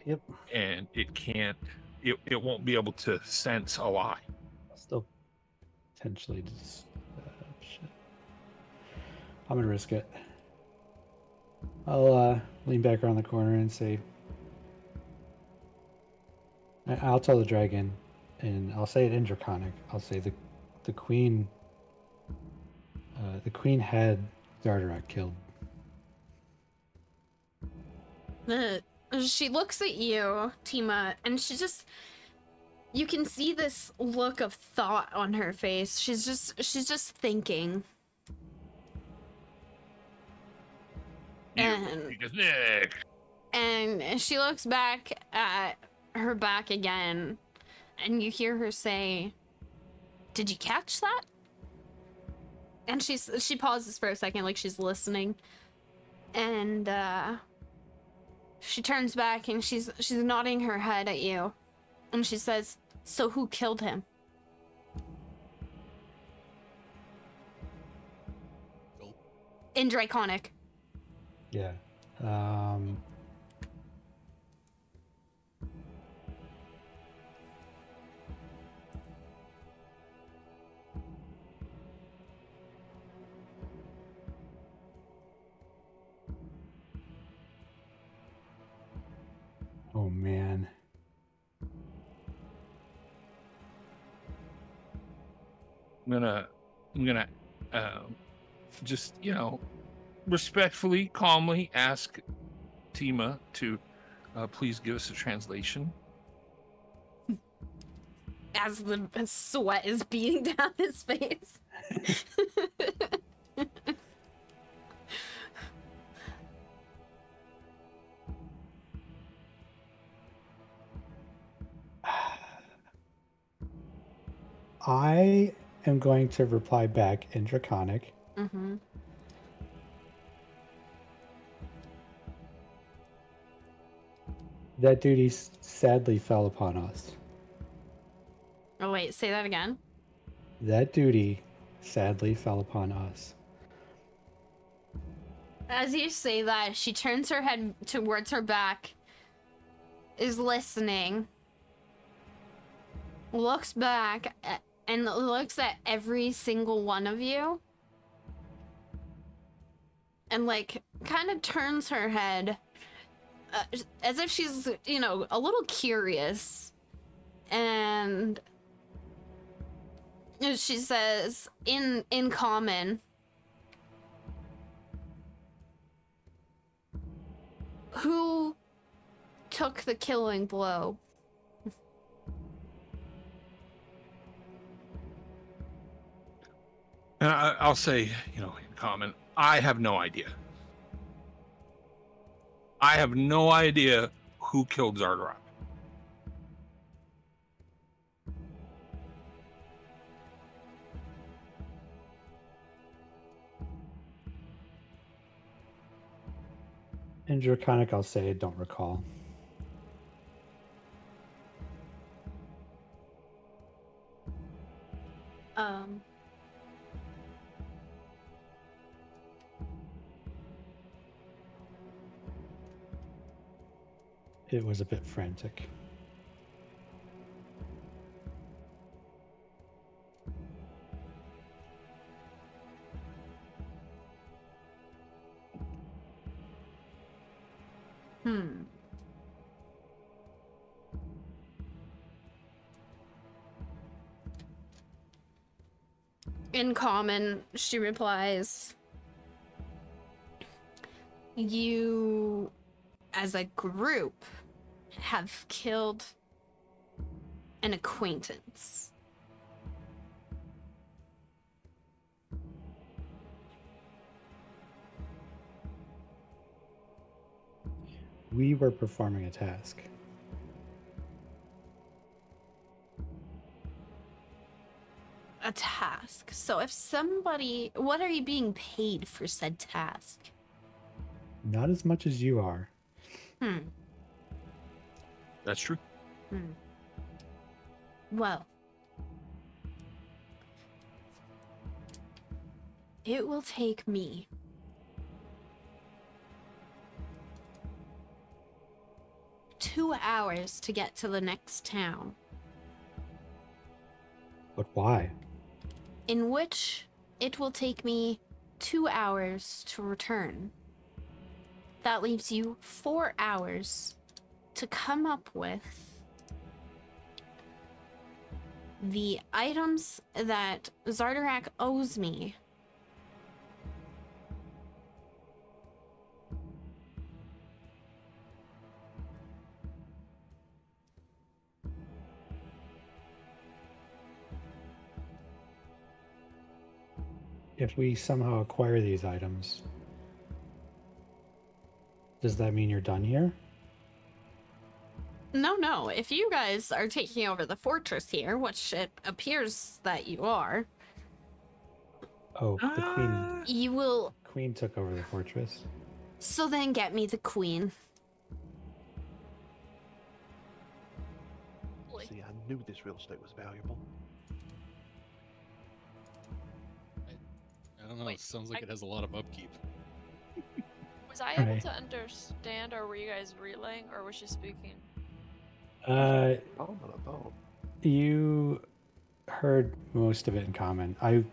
Yep. And it won't be able to sense a lie. Still potentially just shit. I'm gonna risk it. I'll lean back around the corner and say, I'll tell the dragon, and I'll say it in Draconic. I'll say the queen had Zardarok killed. She looks at you, Tima, and you can see this look of thought on her face. She's just thinking. And she looks back at her back again, and you hear her say, "Did you catch that?" And she pauses for a second, like she's listening, and she turns back and she's nodding her head at you, and she says, "So who killed him?" In Draconic. Yeah. Oh man. I'm gonna just, respectfully, calmly ask Tima to please give us a translation. As the sweat is beating down his face. I am going to reply back in Draconic. Mm-hmm. That duty sadly fell upon us. Oh wait, say that again. That duty sadly fell upon us. As you say that, she turns her head towards her back, is listening, looks back, and looks at every single one of you, and like kind of turns her head as if she's, a little curious, and she says in common, "Who took the killing blow?" And I'll say, in common, I have no idea. I have no idea who killed Zardarok. In Draconic, I'll say I don't recall. It was a bit frantic. In common, she replies, you, as a group, have killed an acquaintance. We were performing a task. A task. So if somebody... What are you being paid for said task? Not as much as you are. That's true. Well, it will take me 2 hours to get to the next town. But why? In which it will take me 2 hours to return. That leaves you 4 hours to come up with the items that Zardarak owes me. If we somehow acquire these items, does that mean you're done here? No. If you guys are taking over the fortress here, which it appears that you are, Oh, the queen. you will... Queen took over the fortress. So then get me the queen. See, I knew this real estate was valuable. I don't know. It sounds like it has a lot of upkeep. Was I able Right. to understand, or were you guys relaying, or was she speaking? Oh, but I thought. You heard most of it in common. I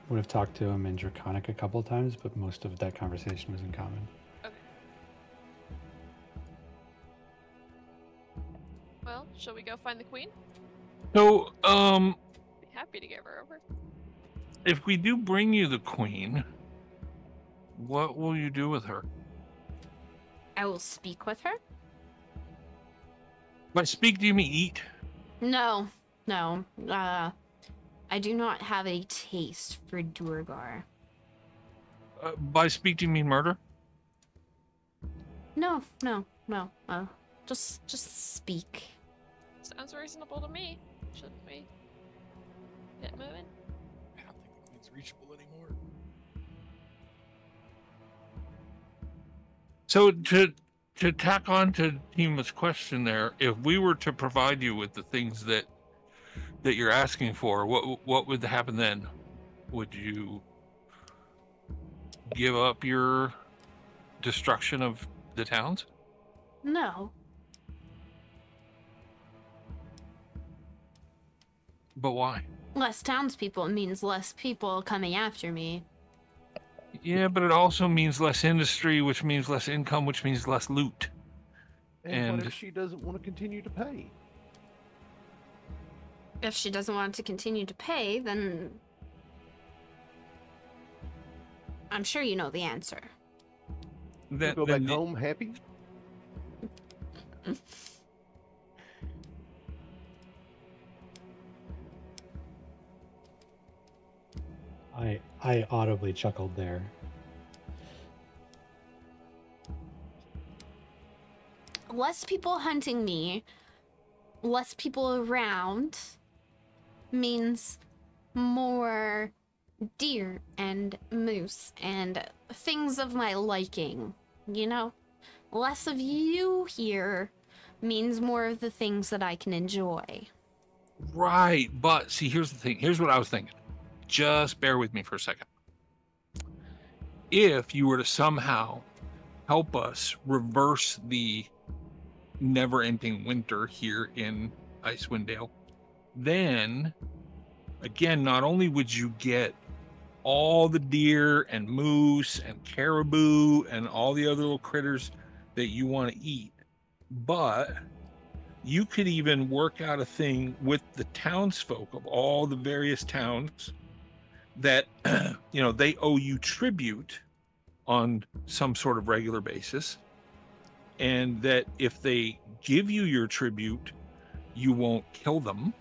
would have talked to him in Draconic a couple of times, but most of that conversation was in common. Okay. Well, shall we go find the queen? So, Be happy to give her over. if we do bring you the queen, what will you do with her? I will speak with her. By speak, do you mean eat? No. I do not have a taste for Durgar. By speak, do you mean murder? No. Just speak. Sounds reasonable to me. Shouldn't we get moving? I don't think the queen's reachable anymore. So to tack on to Tima's question there, if we were to provide you with the things that you're asking for, what would happen then? Would you give up your destruction of the towns? No. But why? Less townspeople means less people coming after me. Yeah, but it also means less industry, which means less income, which means less loot. And what And- if she doesn't want to continue to pay? If she doesn't want to continue to pay, then I'm sure you know the answer. You That, go back then- home happy? I audibly chuckled there. Less people hunting me, less people around, means more deer and moose and things of my liking, you know? Less of you here means more of the things that I can enjoy. Right, but see, here's the thing. Here's what I was thinking. Just bear with me for a second. If you were to somehow help us reverse the never-ending winter here in Icewind Dale, then again, not only would you get all the deer and moose and caribou and all the other little critters that you want to eat, but you could even work out a thing with the townsfolk of all the various towns that they owe you tribute on some sort of regular basis, and that if they give you your tribute, you won't kill them,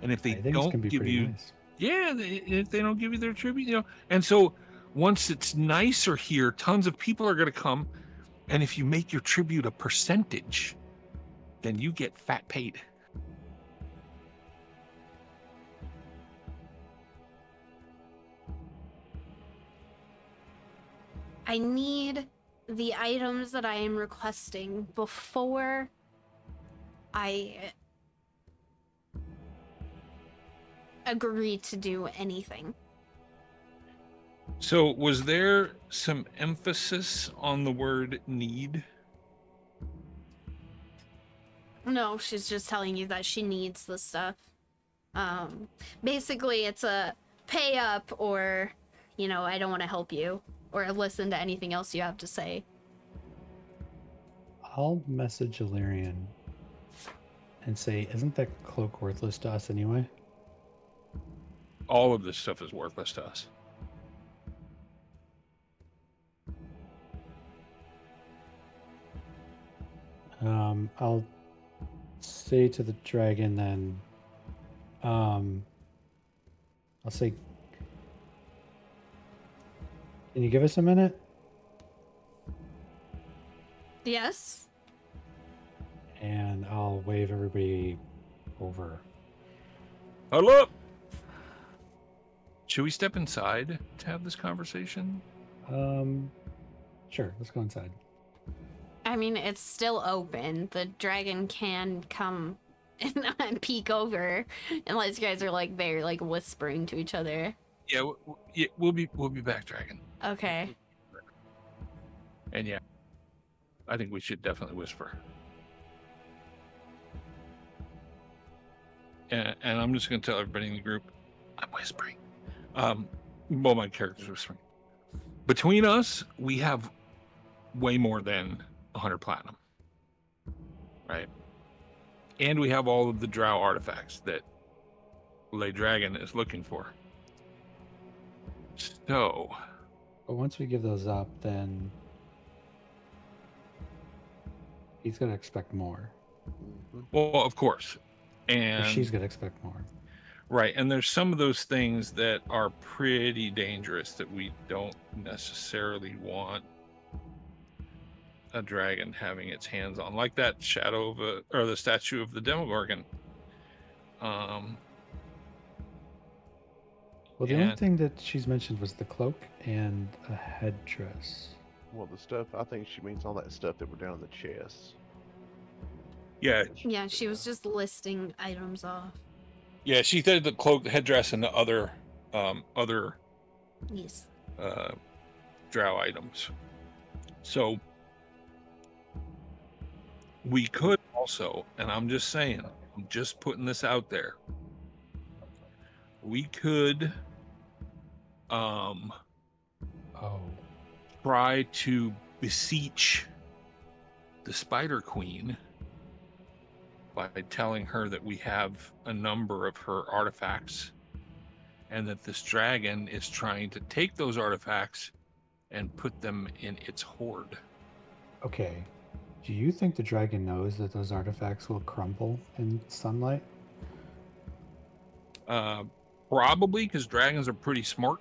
and if they don't give you nice. if they don't give you their tribute, and so once it's nicer here, tons of people are going to come, and if you make your tribute a percentage, then you get fat paid. I need the items that I am requesting before I agree to do anything. So was there some emphasis on the word need? No, she's just telling you that she needs the stuff. Basically, it's a pay up or, I don't want to help you or listen to anything else you have to say. I'll message Illyrian and say, isn't that cloak worthless to us anyway? All of this stuff is worthless to us. I'll say to the dragon then, I'll say, can you give us a minute? Yes? And I'll wave everybody over. Hello. Should we step inside to have this conversation? Sure, let's go inside. I mean, it's still open. The dragon can come and peek over, unless you guys are very whispering to each other. Yeah, we'll be back, dragon. Okay. And yeah, I think we should definitely whisper. And I'm just going to tell everybody in the group, I'm whispering. Well, my character's whispering. Between us, we have way more than 100 platinum, right? And we have all of the drow artifacts that Lay Dragon is looking for. So, but once we give those up, then he's gonna expect more. Well, of course, and or she's gonna expect more. Right, and there's some of those things that are pretty dangerous that we don't necessarily want a dragon having its hands on, like that shadow of or the statue of the Demogorgon. Well, the only thing that she's mentioned was the cloak and a headdress. Well, the stuff, I think she means all that stuff that were down in the chest. Yeah. Yeah, she was just listing items off. Yeah, she said the cloak, the headdress, and the other Yes. drow items. So we could also, and I'm just saying, I'm just putting this out there. We could try to beseech the Spider Queen by telling her that we have a number of her artifacts and that this dragon is trying to take those artifacts and put them in its hoard. Okay. Do you think the dragon knows that those artifacts will crumble in sunlight? Probably, because dragons are pretty smart.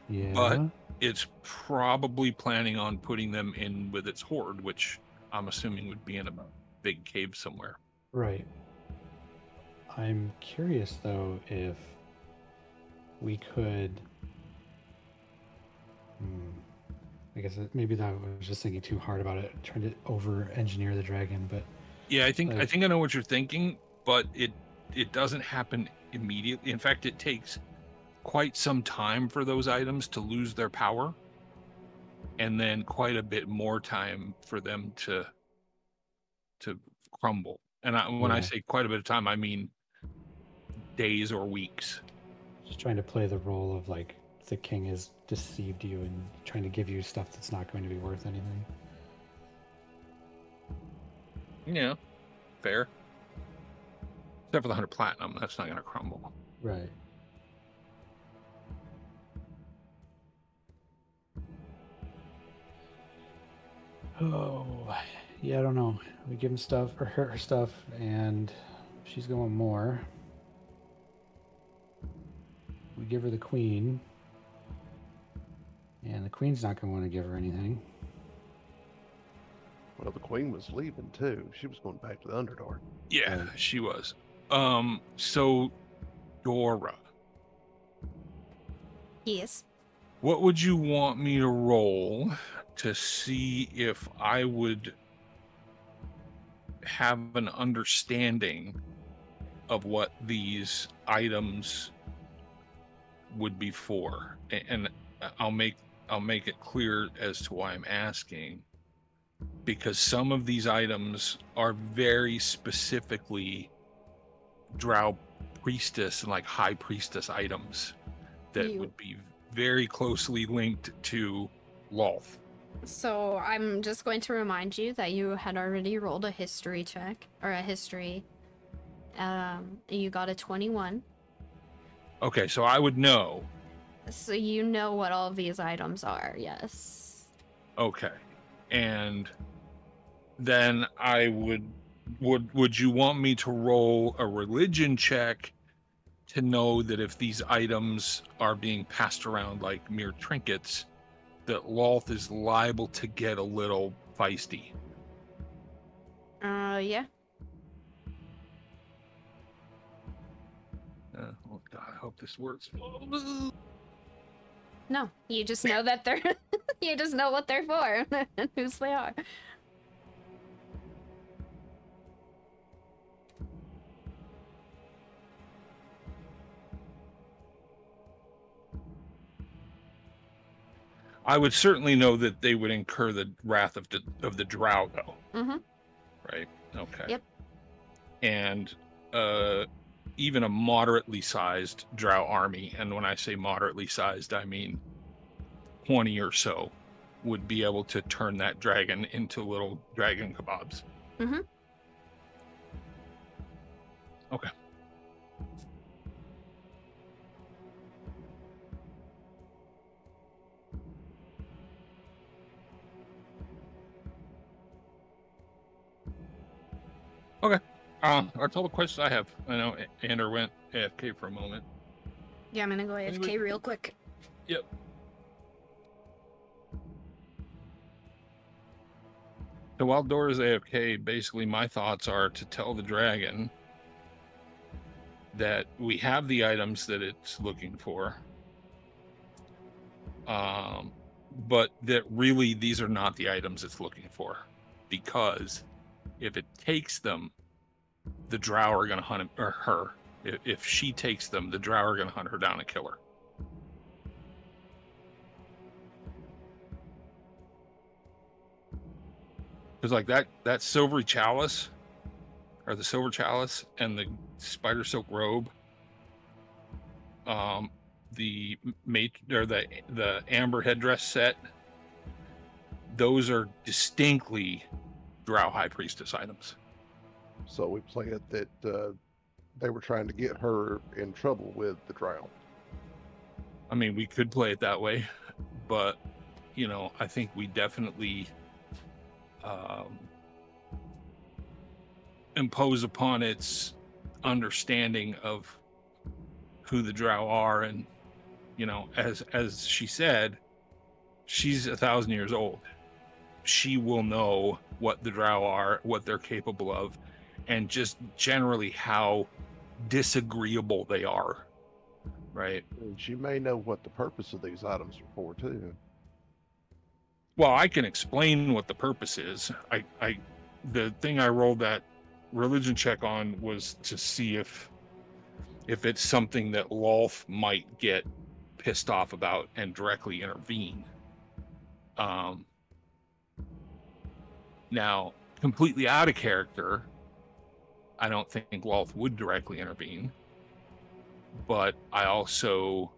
Yeah. But it's probably planning on putting them in with its hoard, which I'm assuming would be in a big cave somewhere. Right. I'm curious, though, if we could... I guess maybe that was just thinking too hard about it, trying to over-engineer the dragon, but... Yeah, I think I know what you're thinking, but it doesn't happen immediately. In fact, it takes quite some time for those items to lose their power, and then quite a bit more time for them to to crumble. And when I Yeah. say quite a bit of time, I mean days or weeks. Just trying to play the role of like the king has deceived you and trying to give you stuff that's not going to be worth anything. Yeah, fair. Except for the 100 platinum, that's not going to crumble. Right. Oh, yeah, I don't know. We give him stuff, or her stuff, and she's going more. We give her the queen, and the queen's not going to want to give her anything. Well, the queen was leaving too. She was going back to the Underdark. Yeah, Right. she was. So Dora, Yes. what would you want me to roll to see if I would have an understanding of what these items would be for? And I'll make it clear as to why I'm asking, because some of these items are very specifically drow priestess and like high priestess items that would be very closely linked to Lolth. So I'm just going to remind you that you had already rolled a history check, or a history. You got a 21. Okay, so I would know. So you know what all of these items are, yes. Okay. And then I would you want me to roll a religion check to know that if these items are being passed around like mere trinkets, that Lolth is liable to get a little feisty? Yeah. Oh God, I hope this works. No, you just know that they're you just know what they're for and whose they are. I would certainly know that they would incur the wrath of the drow, though. Mm-hmm. Right. Okay. Yep. And even a moderately sized drow army, and when I say moderately sized, I mean 20 or so, would be able to turn that dragon into little dragon kebabs. Mm-hmm. Okay. Okay. That's all the questions I have. I know Ander went AFK for a moment. Yeah, I'm gonna go AFK real quick. Yep. So while Dora's AFK, basically my thoughts are to tell the dragon that we have the items that it's looking for, but that really these are not the items it's looking for, because if it takes them, the drow are going to hunt him, or her. If she takes them, the drow are going to hunt her down and kill her. Because like that silvery chalice, or the silver chalice, and the spider silk robe, the amber headdress set, those are distinctly drow high priestess items. So we play it that they were trying to get her in trouble with the drow. I mean, we could play it that way, but you know, I think we definitely impose upon its understanding of who the drow are, and you know, as she said, she's 1,000 years old. She will know what the drow are, what they're capable of, and just generally how disagreeable they are, right? And she may know what the purpose of these items are for too. Well, I can explain what the purpose is. The thing I rolled that religion check on was to see if it's something that Lolth might get pissed off about and directly intervene. Now, completely out of character, I don't think Lolth would directly intervene. But I also,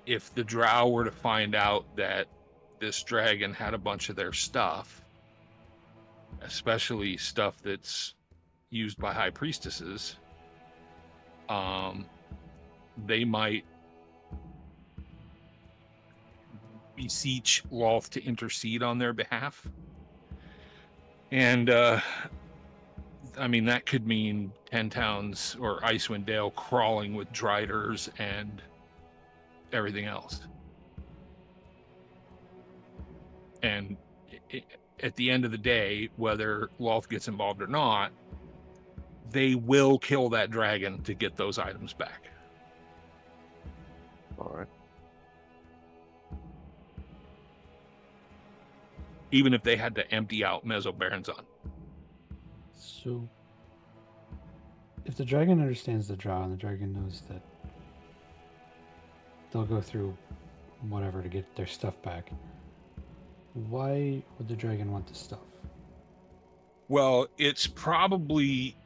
if the drow were to find out that this dragon had a bunch of their stuff, especially stuff that's used by high priestesses, they might beseech Lolth to intercede on their behalf. And I mean, that could mean 10 towns or Icewind Dale crawling with driders and everything else. And at the end of the day, whether Lolth gets involved or not, they will kill that dragon to get those items back. All right. Even if they had to empty out Mesobaranzan. So, if the dragon understands the drow and the dragon knows that they'll go through whatever to get their stuff back, why would the dragon want the stuff? Well, it's probably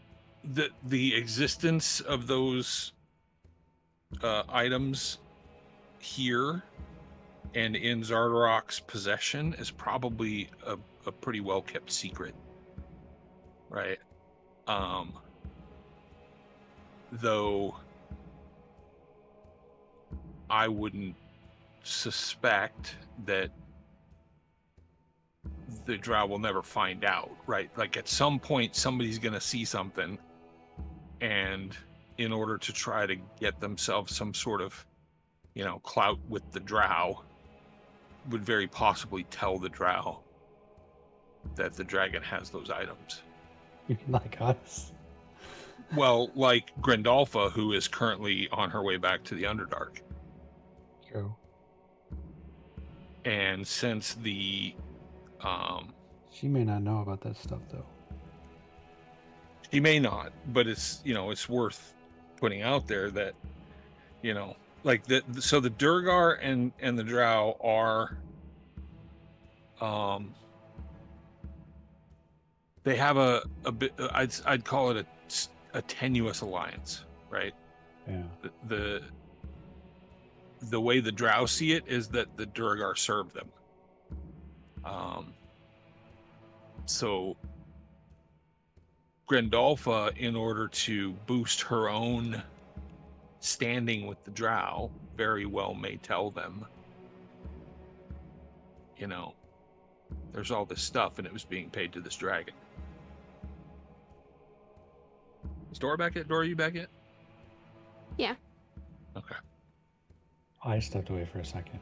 the existence of those items here and in Zardarok's possession is probably a pretty well kept secret, right? Though I wouldn't suspect that the drow will never find out, right? Like at some point somebody's going to see something, and in order to try to get themselves some sort of, you know, clout with the drow, would very possibly tell the drow that the dragon has those items. Like us? Well, like Grandolpha, who is currently on her way back to the Underdark. True. And since the she may not know about that stuff though. She may not, but it's, you know, it's worth putting out there that, you know, like so the Durgar and the drow are they have a bit, I'd call it a tenuous alliance, right? Yeah. The way the drow see it is that the Durgar serve them. So Grandolpha, in order to boost her own standing with the drow, very well may tell them, you know, there's all this stuff and it was being paid to this dragon. Is Dora back yet? Dora, are you back yet? Yeah. Okay. I stepped away for a second.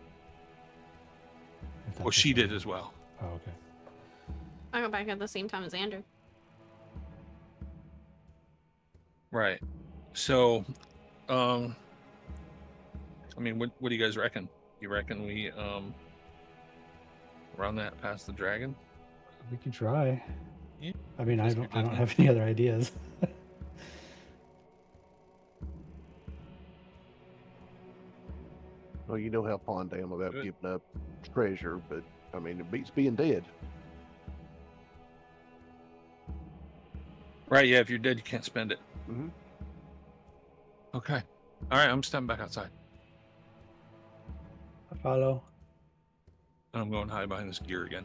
Well, she did as well. Oh, okay. I go back at the same time as Andrew. Right. So, I mean, what do you guys reckon? You reckon we run that past the dragon? We can try. Yeah. I mean, I don't have any other ideas. Well, you know how fond I am about Good. giving up treasure, but I mean, it beats being dead. Right, yeah, if you're dead, you can't spend it. Mm-hmm. Okay. All right, I'm stepping back outside. I follow. And I'm going to hide behind this gear again.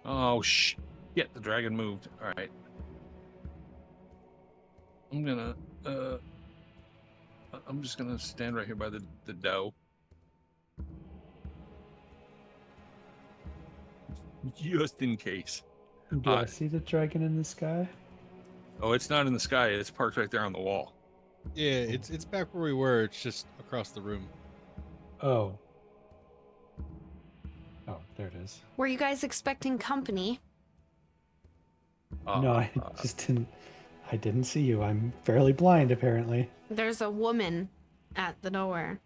Oh, shit. The dragon moved. All right. I'm just gonna stand right here by the doe. Just in case. Do I see the dragon in the sky? Oh, it's not in the sky. It's parked right there on the wall. Yeah, it's back where we were. It's just across the room. Oh. Oh, there it is. Were you guys expecting company? No, I just didn't. I didn't see you. I'm fairly blind, apparently. There's a woman at the door.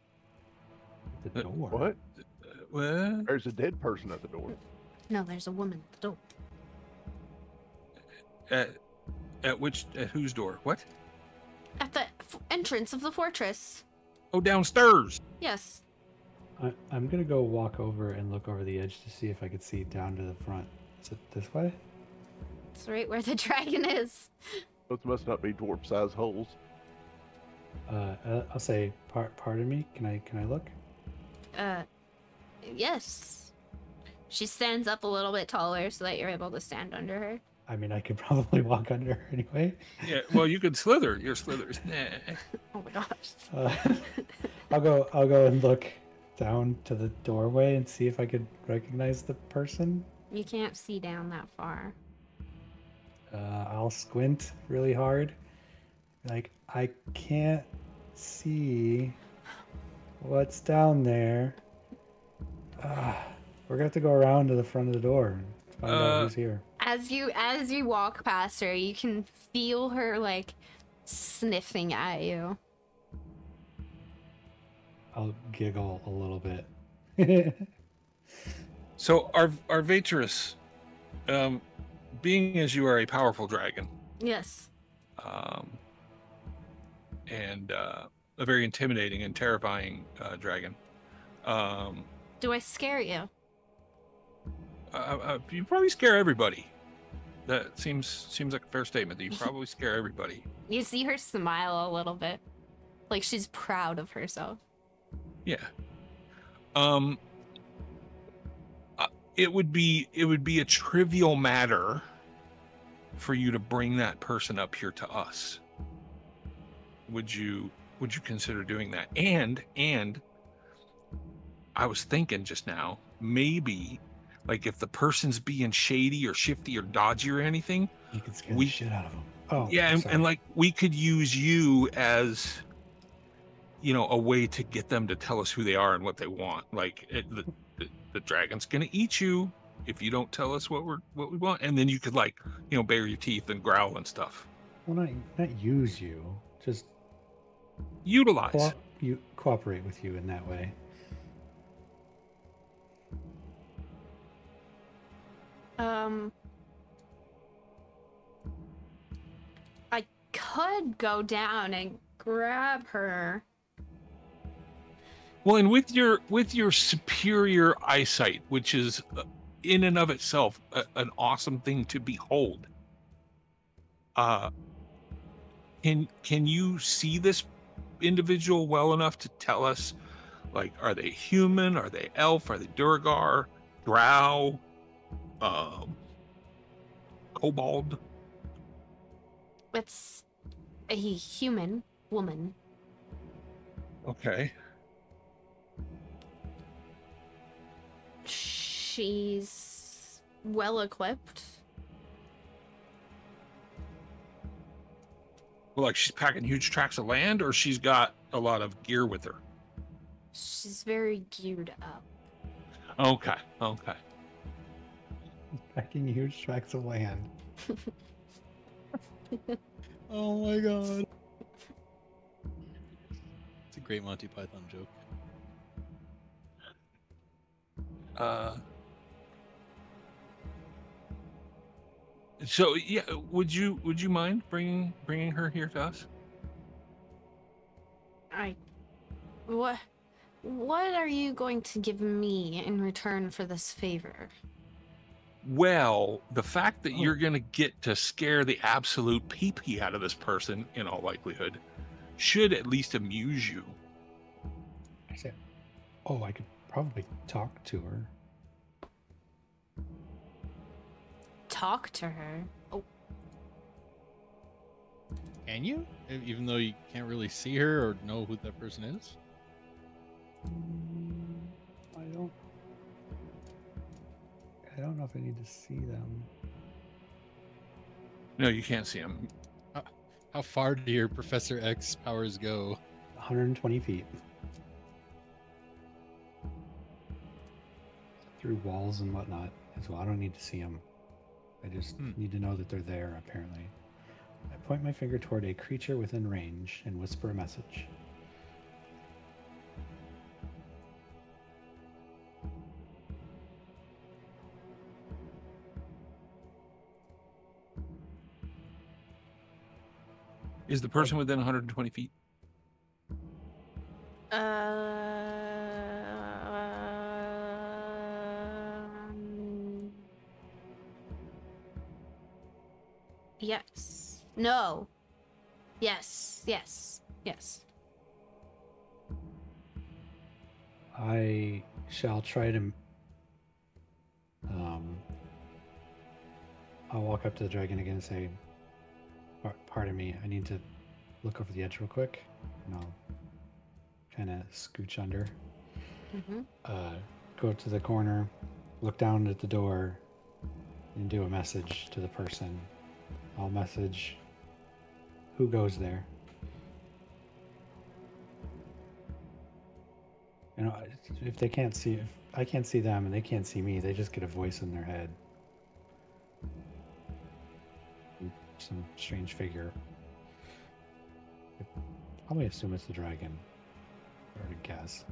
The door. What? What? There's a dead person at the door. No, there's a woman at the door. At whose door? What? At the entrance of the fortress. Oh, downstairs. Yes. I'm gonna go walk over and look over the edge to see if I could see down to the front. Is it this way? It's right where the dragon is. Those must not be dwarf-sized holes. I'll say, pardon me. Can I look? Yes. She stands up a little bit taller so that you're able to stand under her. I mean, I could probably walk under her anyway. Yeah, well, you could slither. Your slithers. Nah. Oh my gosh. I'll go and look down to the doorway and see if I could recognize the person. You can't see down that far. I'll squint really hard. Like, I can't see what's down there. We're gonna have to go around to the front of the door and find out who's here. As you walk past her, you can feel her like sniffing at you. I'll giggle a little bit. So, Arvatrus, being as you are a powerful dragon, Yes. and a very intimidating and terrifying dragon, Do I scare you? you probably scare everybody. That seems like a fair statement. That you probably scare everybody. You see her smile a little bit, like she's proud of herself. Yeah. It would be a trivial matter for you to bring that person up here to us. Would you consider doing that? And I was thinking just now, maybe like if the person's being shady or shifty or dodgy or anything, You can scare the shit out of them. Oh, yeah, and like we could use you as, you know, a way to get them to tell us who they are and what they want. Like the dragon's gonna eat you if you don't tell us what we want, and then you could, like, you know, bare your teeth and growl and stuff. Well, not use you, just Utilize. cooperate with you in that way. I could go down and grab her. Well, and with your superior eyesight, which is in and of itself an awesome thing to behold, can you see this individual well enough to tell us, like, are they human? Are they elf? Are they Durgar? Drow? Kobold? It's a human woman. Okay. She's well equipped. Well, like she's packing huge tracts of land, or she's got a lot of gear with her? She's very geared up. Okay. Packing huge tracts of land. Oh my god. It's a great Monty Python joke. So yeah, would you mind bringing her here to us? What are you going to give me in return for this favor? Well, the fact that you're gonna get to scare the absolute pee-pee out of this person, in all likelihood, should at least amuse you. I said, oh, I could probably talk to her. Talk to her? Oh, Can you? Even though you can't really see her or know who that person is? I don't know if I need to see them. No, you can't see him. How far do your Professor X powers go? 120 feet. Through walls and whatnot as well. I don't need to see them. I just need to know that they're there, apparently. I point my finger toward a creature within range and whisper a message. Is the person within 120 feet? Yes. No. Yes. Yes. Yes. I shall try to. I'll walk up to the dragon again and say, "Pardon me, I need to look over the edge real quick." And I'll kind of scooch under. Mm-hmm. Go to the corner, look down at the door, and do a message to the person. I'll message who goes there. You know, if they can't see, if I can't see them and they can't see me, they just get a voice in their head. Some strange figure. I probably assume it's the dragon. Or to guess.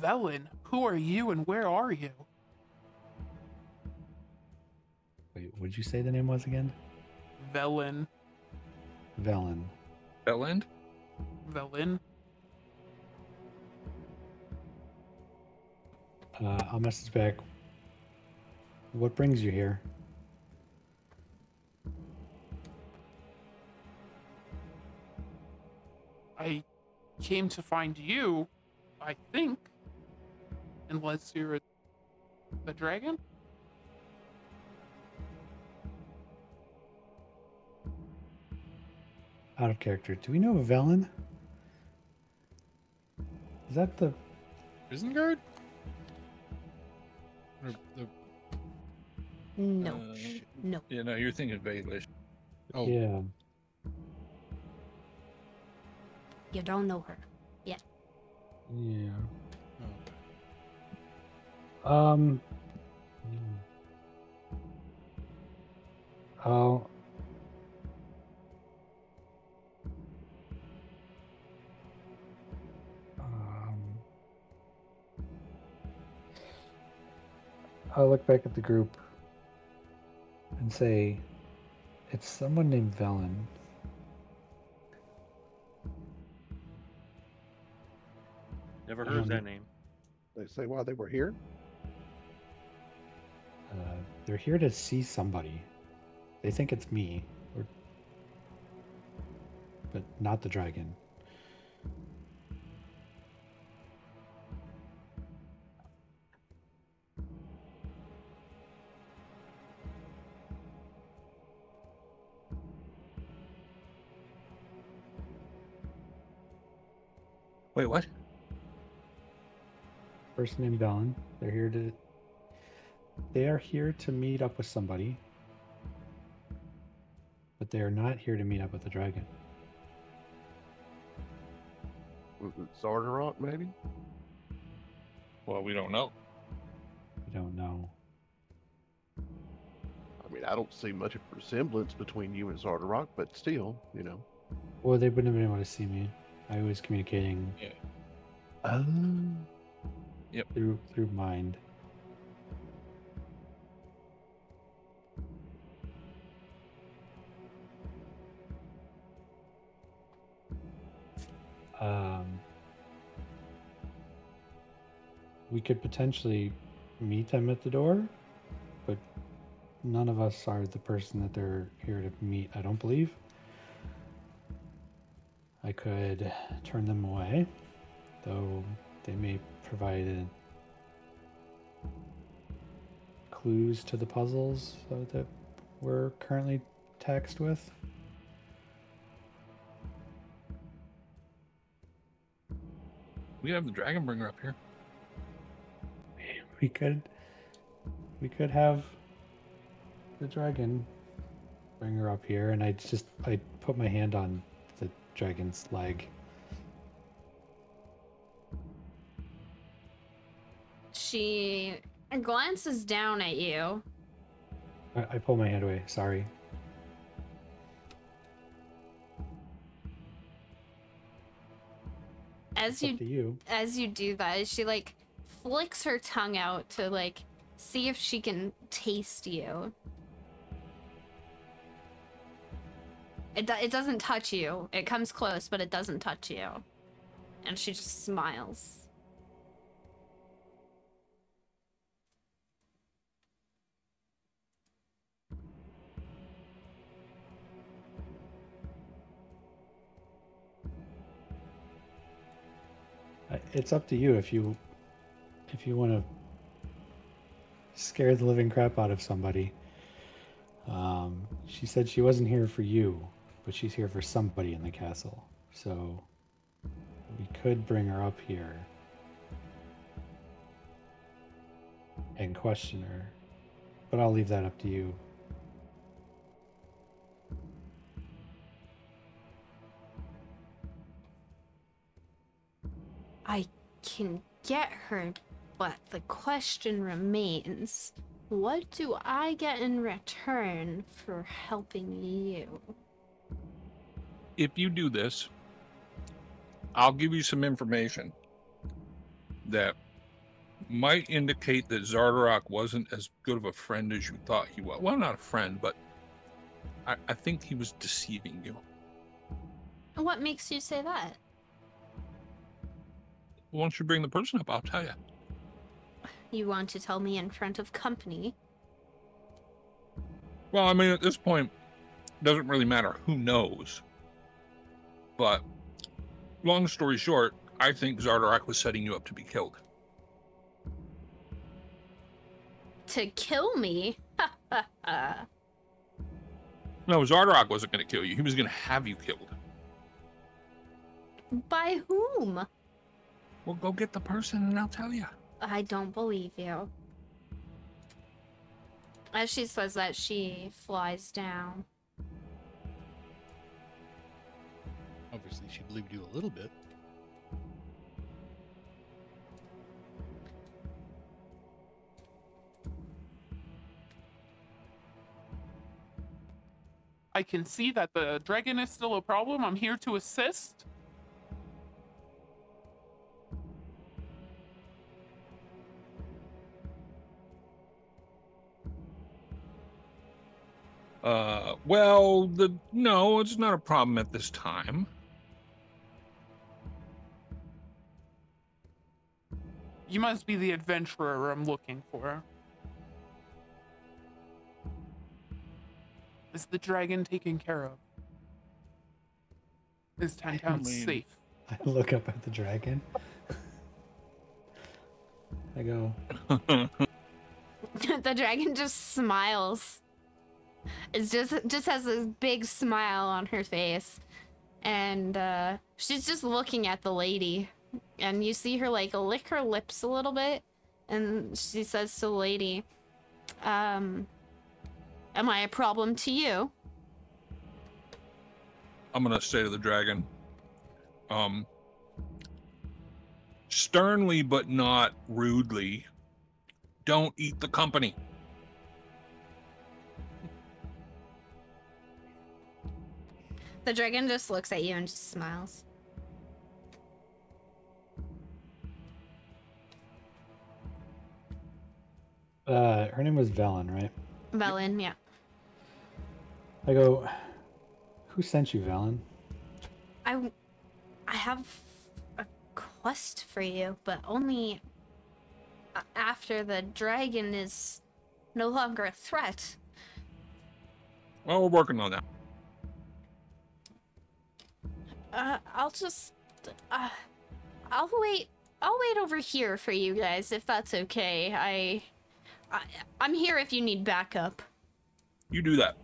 Velen, who are you and where are you? Wait, what did you say the name was again? Velen. Velen. Bellend? Velen? I'll message back. What brings you here? I came to find you, I think. Unless you're a dragon? Out of character. Do we know Velen? Is that the... Prison guard? Or the, No. Shit. No. Yeah, no, you're thinking Baelish. oh, Yeah. You don't know her. Yeah. okay. Oh. I'll look back at the group and say, it's someone named Velen. Never heard that name. They say why they were here. They're here to see somebody. They think it's me, but not the dragon. Wait, what? Person named Velen. They are here to meet up with somebody, but they are not here to meet up with the dragon. Was it Zardarok, maybe? Well, we don't know. We don't know. I mean, I don't see much of a resemblance between you and Zardarok, but still, you know. Well, they wouldn't have been able to see me. I was communicating through mind. We could potentially meet them at the door, but none of us are the person that they're here to meet, I don't believe. I could turn them away, though they may provide clues to the puzzles that we're currently taxed with. We have the Dragonbringer up here. We could have the dragon bring her up here, and I put my hand on the dragon's leg. She glances down at you. I pull my hand away. Sorry. As It's up to you. as you do that, she like flicks her tongue out to like see if she can taste you. It doesn't touch you. It comes close, but it doesn't touch you. And she just smiles. it's up to you if you want to scare the living crap out of somebody. She said she wasn't here for you, but she's here for somebody in the castle. So we could bring her up here and question her, but I'll leave that up to you. I can get her, but the question remains, what do I get in return for helping you? If you do this, I'll give you some information that might indicate that Zardarok wasn't as good of a friend as you thought he was. Well, not a friend, but I think he was deceiving you. What makes you say that? Once you bring the person up, I'll tell you. You want to tell me in front of company? Well, I mean, at this point, it doesn't really matter who knows. But, long story short, I think Zardarok was setting you up to be killed. To kill me? No, Zardarok wasn't going to kill you. He was going to have you killed. By whom? Well, go get the person and I'll tell you. I don't believe you. As she says that, she flies down. Obviously, she believed you a little bit. I can see that the dragon is still a problem. I'm here to assist. Well, no, it's not a problem at this time. You must be the adventurer I'm looking for. Is the dragon taken care of? Is Tantown safe? I look up at the dragon. I go. The dragon just smiles. It's just has this big smile on her face, and she's just looking at the lady, and you see her like lick her lips a little bit, and she says to the lady, "Am I a problem to you?" I'm gonna say to the dragon, sternly but not rudely, don't eat the company. The dragon just looks at you and just smiles. Her name was Velen, right? Velen, yeah. I go, who sent you, Velen? I have a quest for you, but only after the dragon is no longer a threat. Well, we're working on that. I'll wait over here for you guys, if that's okay. I'm here if you need backup. You do that.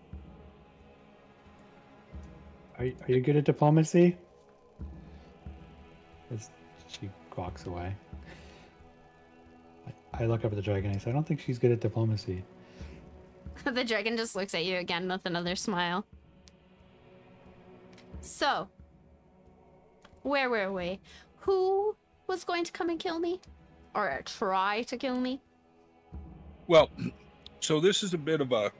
Are you good at diplomacy? She walks away. I look up at the dragon and I say, I don't think she's good at diplomacy. The dragon just looks at you again with another smile. So, where were we? Who was going to come and kill me? Or try to kill me? Well, so this is a bit of a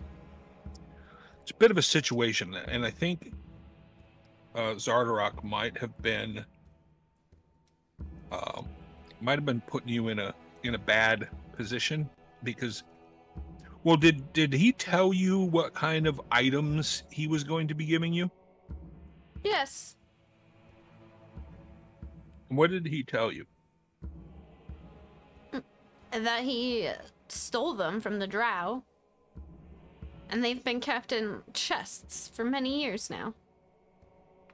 situation, and I think Zardarok might have been putting you in a bad position because, well, did he tell you what kind of items he was going to be giving you? Yes. What did he tell you? That he stole them from the drow. And they've been kept in chests for many years now.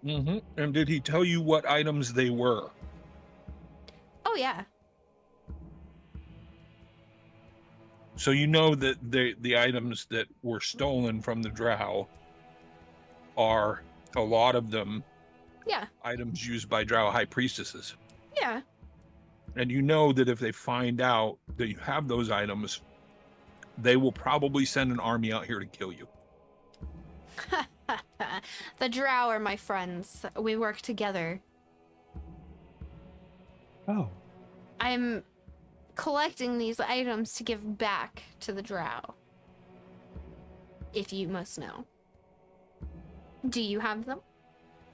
Mm-hmm. And did he tell you what items they were? Oh Oh, yeah. So you know that the items that were stolen from the drow are, a lot of them, Yeah. items used by drow high priestesses. Yeah. And you know that if they find out that you have those items, they will probably send an army out here to kill you. The drow are my friends. We work together. Oh, I'm collecting these items to give back to the drow. If you must know. Do you have them?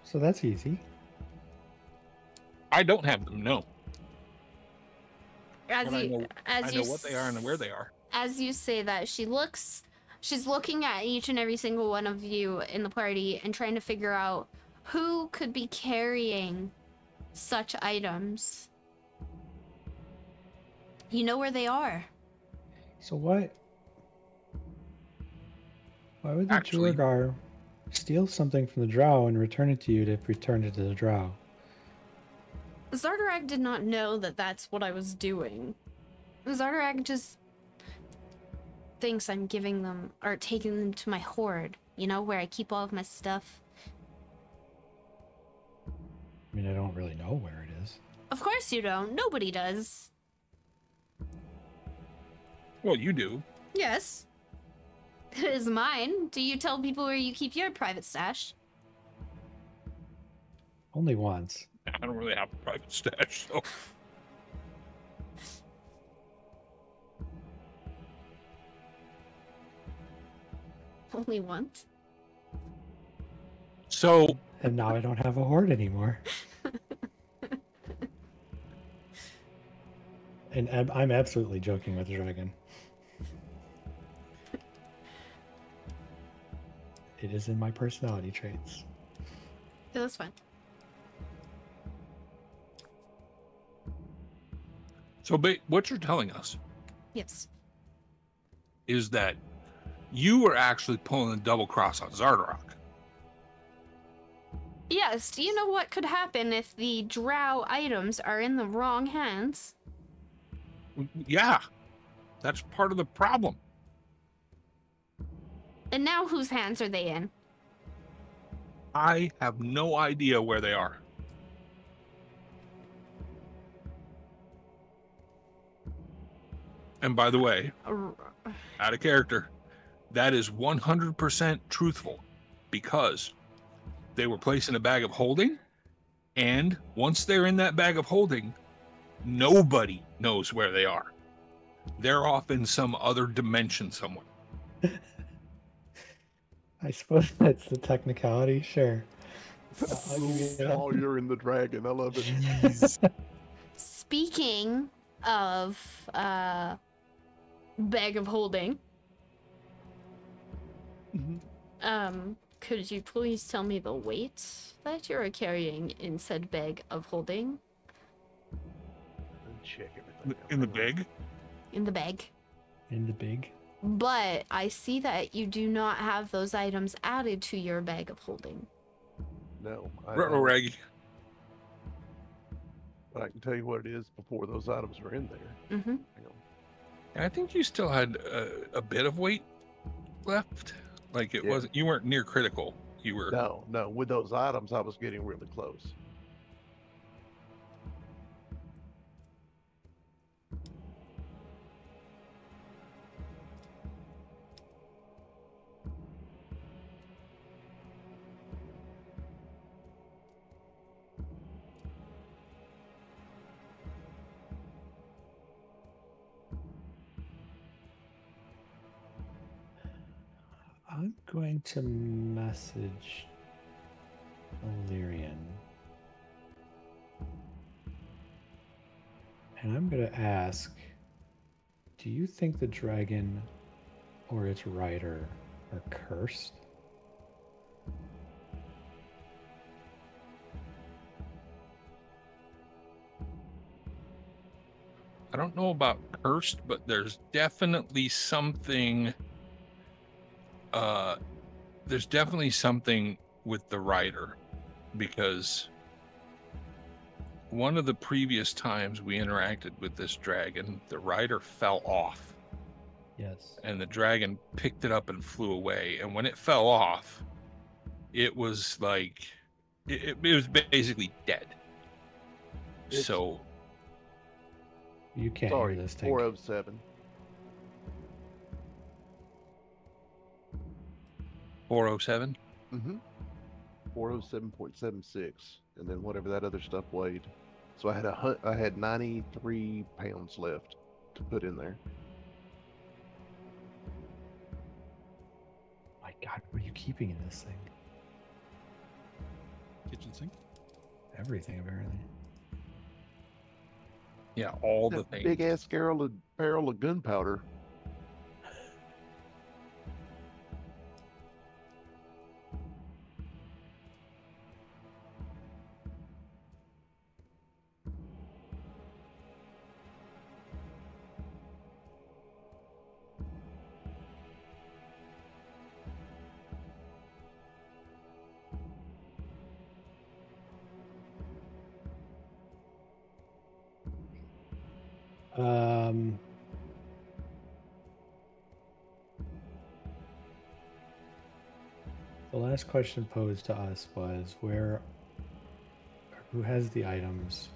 so that's easy. I don't have them, no. As But I you, know, as I you know what they are and where they are. As you say that, she's looking at each and every single one of you in the party and trying to figure out who could be carrying such items. You know where they are. So why would the Actually- Duergar steal something from the drow and return it to you to return it to the drow? Zardarag did not know that that's what I was doing. Zardarag just thinks I'm giving them, or taking them to my hoard, you know, where I keep all of my stuff. I mean, I don't really know where it is. Of course you don't. Nobody does. Well, you do. Yes. It is mine. Do you tell people where you keep your private stash? Only once. I don't really have a private stash, so. Only once? So, And now I don't have a horde anymore. And I'm absolutely joking with the dragon. It is in my personality traits. Yeah, that's fine. what you're telling us Yes. is that you were actually pulling a double cross on Zardarok. Yes, do you know what could happen if the drow items are in the wrong hands? Yeah, that's part of the problem. And now whose hands are they in? I have no idea where they are. And by the way, out of character, that is 100% truthful, because they were placed in a bag of holding, and once they're in that bag of holding, nobody knows where they are. They're off in some other dimension somewhere. I suppose that's the technicality, sure. I'll give you that. Oh, you're in the dragon. I love it. Speaking of bag of holding, could you please tell me the weight that you're carrying in said bag of holding? Check everything out. In the bag? In the bag. In the big. But I see that you do not have those items added to your bag of holding. No, I Ruh-roh don't. raggy. But I can tell you what it is before those items are in there. Mm-hmm. Hang on. And I think you still had a bit of weight left. Like it Yeah. wasn't, you weren't near critical. You were. No, with those items, I was getting really close. I'm going to message Illyrian. And I'm going to ask, do you think the dragon or its rider are cursed? I don't know about cursed, but there's definitely something. There's definitely something with the rider, because one of the previous times we interacted with this dragon, the rider fell off. Yes. And the dragon picked it up and flew away. And when it fell off, it was like it was basically dead. So you can't Sorry, hear this thing. 407. 407. Mm-hmm. 407.76, and then whatever that other stuff weighed. So I had 93 pounds left to put in there. My God, what are you keeping in this thing? Kitchen sink. Everything, apparently. Yeah, all the That things. big ass barrel of gunpowder. The last question posed to us was who has the items?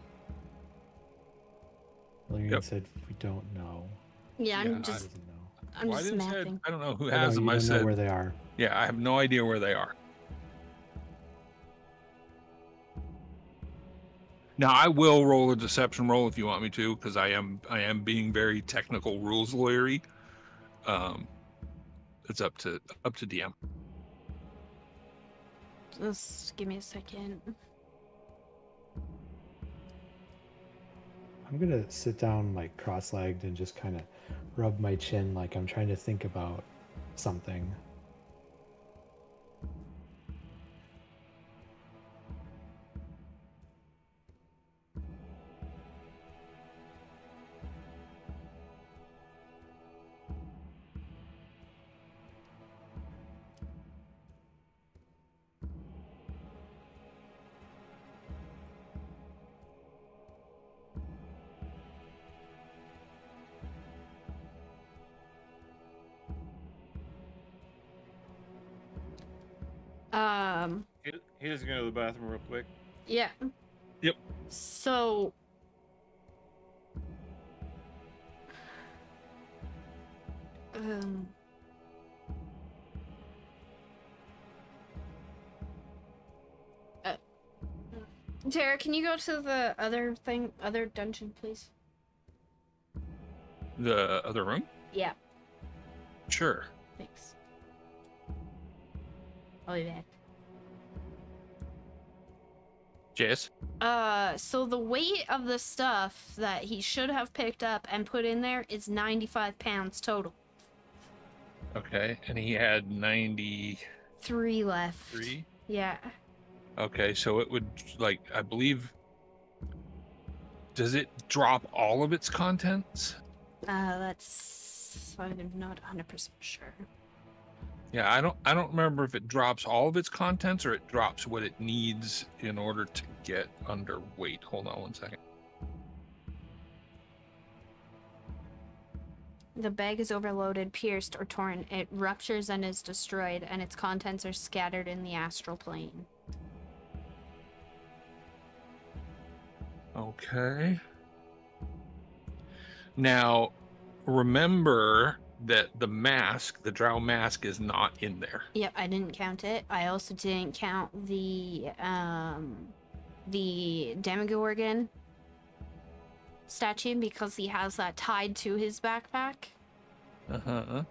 Lillian said we don't know. Yeah, I'm Yeah, just Doesn't know. I'm Well, I just didn't say mapping. I don't know who Oh, no, has them. you I don't know said where they are. yeah, I have no idea where they are. Now I will roll a deception roll if you want me to, because I am being very technical rules lawyery. It's up to DM. Just give me a second. I'm gonna sit down like cross-legged and just kind of rub my chin like I'm trying to think about something. He just go to the bathroom real quick. Yeah. Yep. So Tara, can you go to the other dungeon, please? The other room? Yeah, Sure. thanks. I'll be back. Jess? So the weight of the stuff that he should have picked up and put in there is 95 pounds total. Okay, and he had 93. 3 left. Yeah. Okay, so it would, like, I believe, does it drop all of its contents? I'm not 100% sure. Yeah, I don't remember if it drops all of its contents or it drops what it needs in order to get underweight. Hold on one second. The bag is overloaded, pierced, or torn. It ruptures and is destroyed, and its contents are scattered in the astral plane. Okay. Now, remember that the mask, the drow mask, is not in there. Yep, I didn't count it. I also didn't count the Demogorgon statue because he has that tied to his backpack. Uh-huh.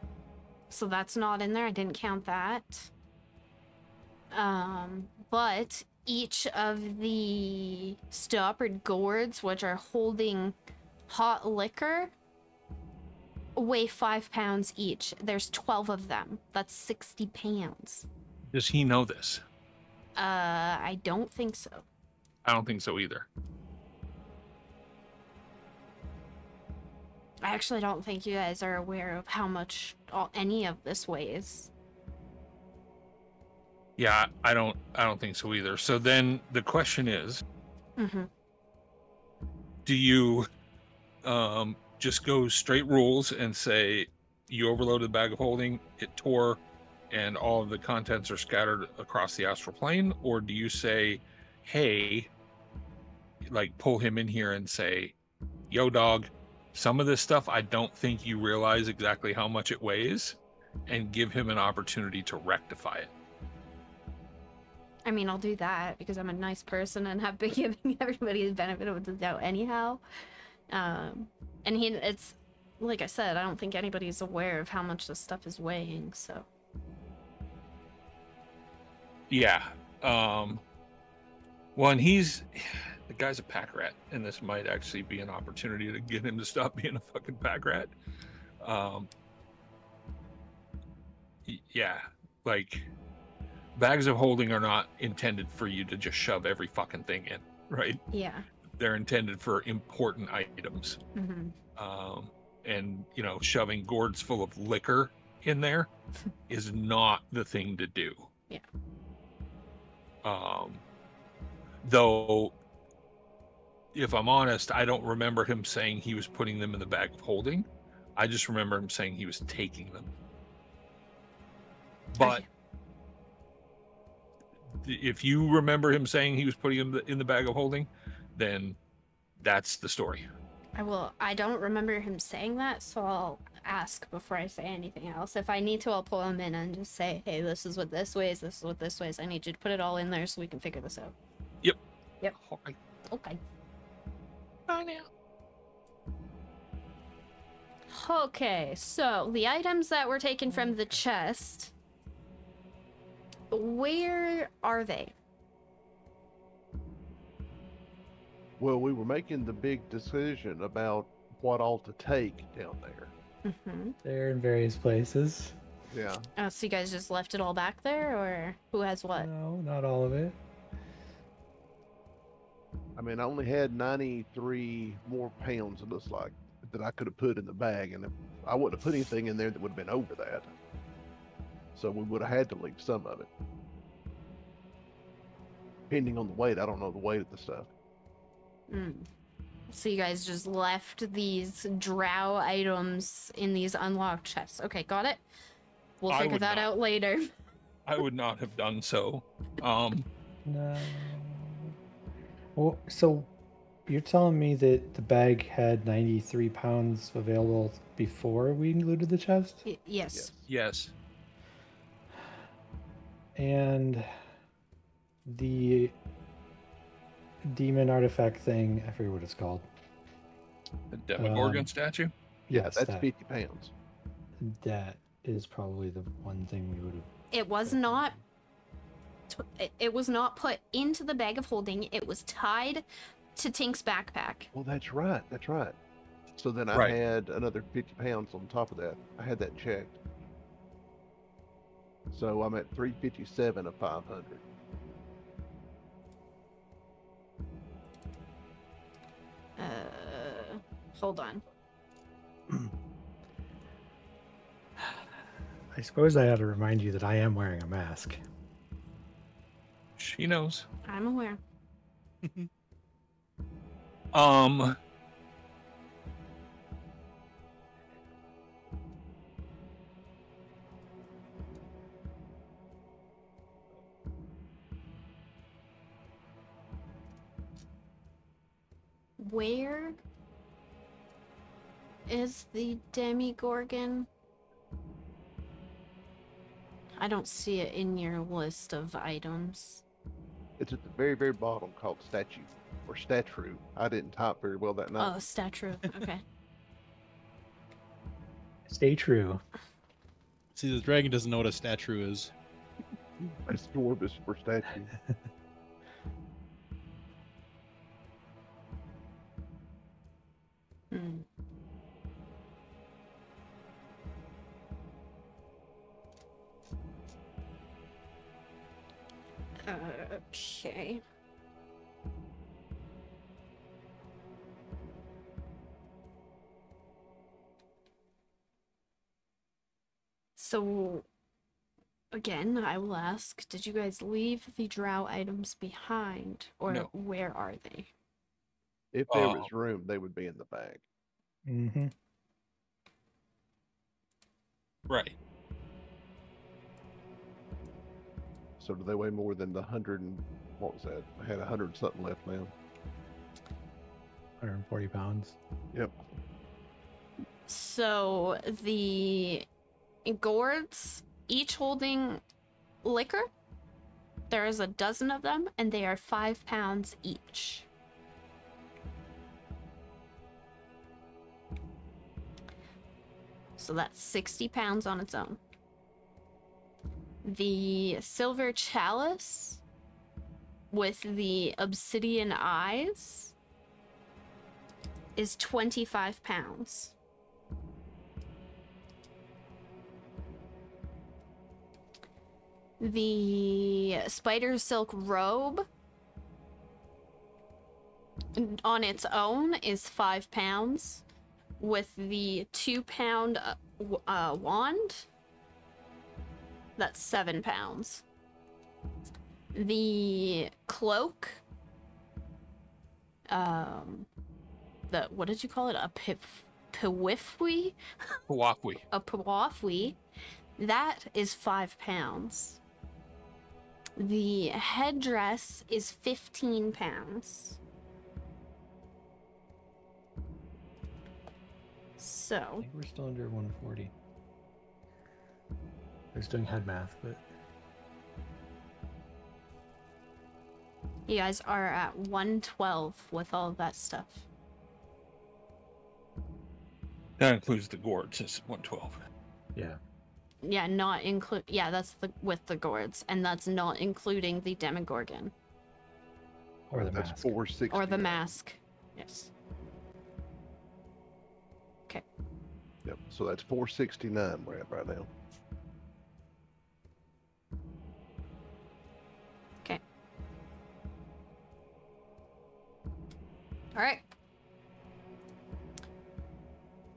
So that's not in there. I didn't count that. But each of the stoppered gourds, which are holding hot liquor, weigh 5 pounds each. There's 12 of them. That's 60 pounds. Does he know this? I don't think so. I don't think so either. I actually don't think you guys are aware of how much any of this weighs. Yeah, I don't think so either. So then the question is, Mm-hmm. Do you just go straight rules and say you overloaded the bag of holding, it tore, and all of the contents are scattered across the astral plane? Or do you say, hey, like pull him in here and say, yo, dog, some of this stuff, I don't think you realize exactly how much it weighs, and give him an opportunity to rectify it? I mean, I'll do that because I'm a nice person and have been giving everybody the benefit of the doubt anyhow. And it's like I said, I don't think anybody's aware of how much this stuff is weighing, so. Yeah. Well, and the guy's a pack rat, and this might actually be an opportunity to get him to stop being a fucking pack rat. Yeah, like bags of holding are not intended for you to just shove every fucking thing in, right? Yeah. They're intended for important items. And shoving gourds full of liquor in there is not the thing to do. Yeah. Though, if I'm honest, I don't remember him saying he was putting them in the bag of holding. I just remember him saying he was taking them. But if you remember him saying he was putting them in the bag of holding, then that's the story. I don't remember him saying that, so I'll ask before I say anything else. If I need to, I'll pull him in and just say, hey, this is what this weighs, this is what this weighs. I need you to put it all in there so we can figure this out. Yep. Okay. Bye now. Okay, so the items that were taken from the chest, where are they? Well, we were making the big decision about what all to take down there. They're in various places. Yeah. So you guys just left it all back there, or who has what? No, not all of it. I mean, I only had 93 more pounds, it looks like, that I could have put in the bag, and if I wouldn't have put anything in there that would have been over that. So we would have had to leave some of it. Depending on the weight, I don't know the weight of the stuff. So you guys just left these drow items in these unlocked chests. Okay, got it. We'll figure that out later. I would not have done so. No. Well, so you're telling me that the bag had 93 pounds available before we included the chest? Yes. Yes. And the demon artifact thing, I forget what it's called. The Demogorgon statue? Yes, that's 50 pounds. That is probably the one thing we would have. It was not. It was not put into the bag of holding. It was tied to Tink's backpack. Well, that's right. That's right. So then I had another 50 pounds on top of that. I had that checked. So I'm at 357 of 500. Hold on. I suppose I ought to remind you that I am wearing a mask. She knows. I'm aware. Where is the Demogorgon? I don't see it in your list of items. It's at the very, very bottom, called statue or statue. I didn't type very well that night. Oh, statue. Okay. Stay true. See, the dragon doesn't know what a statue is. That's Dwarvish for statue. Okay. So, again, I will ask, did you guys leave the drow items behind? Or No. where are they? If there was room, they would be in the back. Mm-hmm. Right. So do they weigh more than the 100 and what was that? I had 100 something left now. 140 pounds. Yep. So the gourds, each holding liquor, there is a dozen of them, and they are 5 pounds each. So that's 60 pounds on its own. The silver chalice with the obsidian eyes is 25 pounds. The spider silk robe on its own is 5 pounds, with the 2-pound wand, that's 7 pounds. The cloak, what did you call it? A pewifwi? Pewafwi. A pewafwi, that is 5 pounds. The headdress is 15 pounds. I So, think we're still under 140. I was doing head math, but you guys are at 112 with all of that stuff. That includes the gourds. It's 112. yeah. Yeah, not include. Yeah, that's the with the gourds, and that's not including the demogorgon Or the That's mask. 460. or the mask. Yes. Okay. Yep. So that's 469 we're at right now. Okay. All right.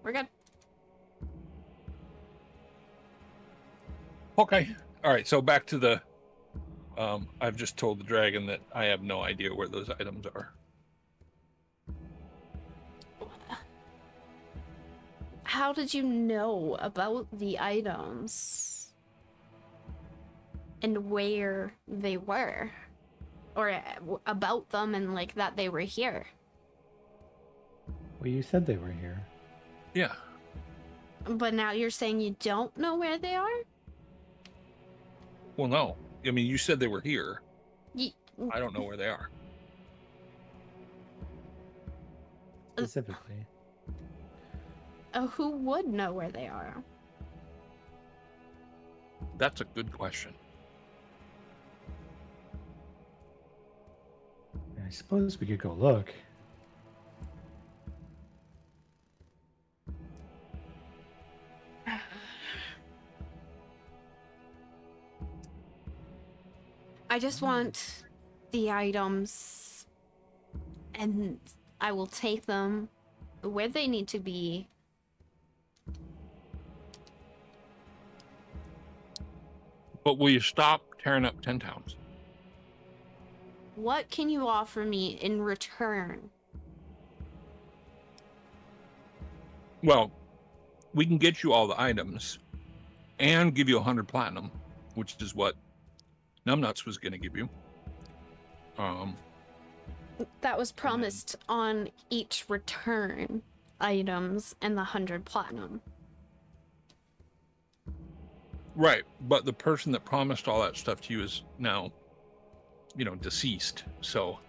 We're good. Okay. All right. So back to the. I've just told the dragon that I have no idea where those items are. How did you know about the items and where they were, or about them and like that they were here? Well, you said they were here. Yeah. But now you're saying you don't know where they are? Well, no. I mean, you said they were here. Ye- I don't know where they are. Specifically. Who would know where they are? That's a good question. I suppose we could go look. I just want the items, and I will take them where they need to be. But will you stop tearing up 10 towns? What can you offer me in return? Well, we can get you all the items and give you 100 platinum, which is what Numbnuts was going to give you. That was promised on each return items and the 100 platinum. Right, but the person that promised all that stuff to you is now, deceased. So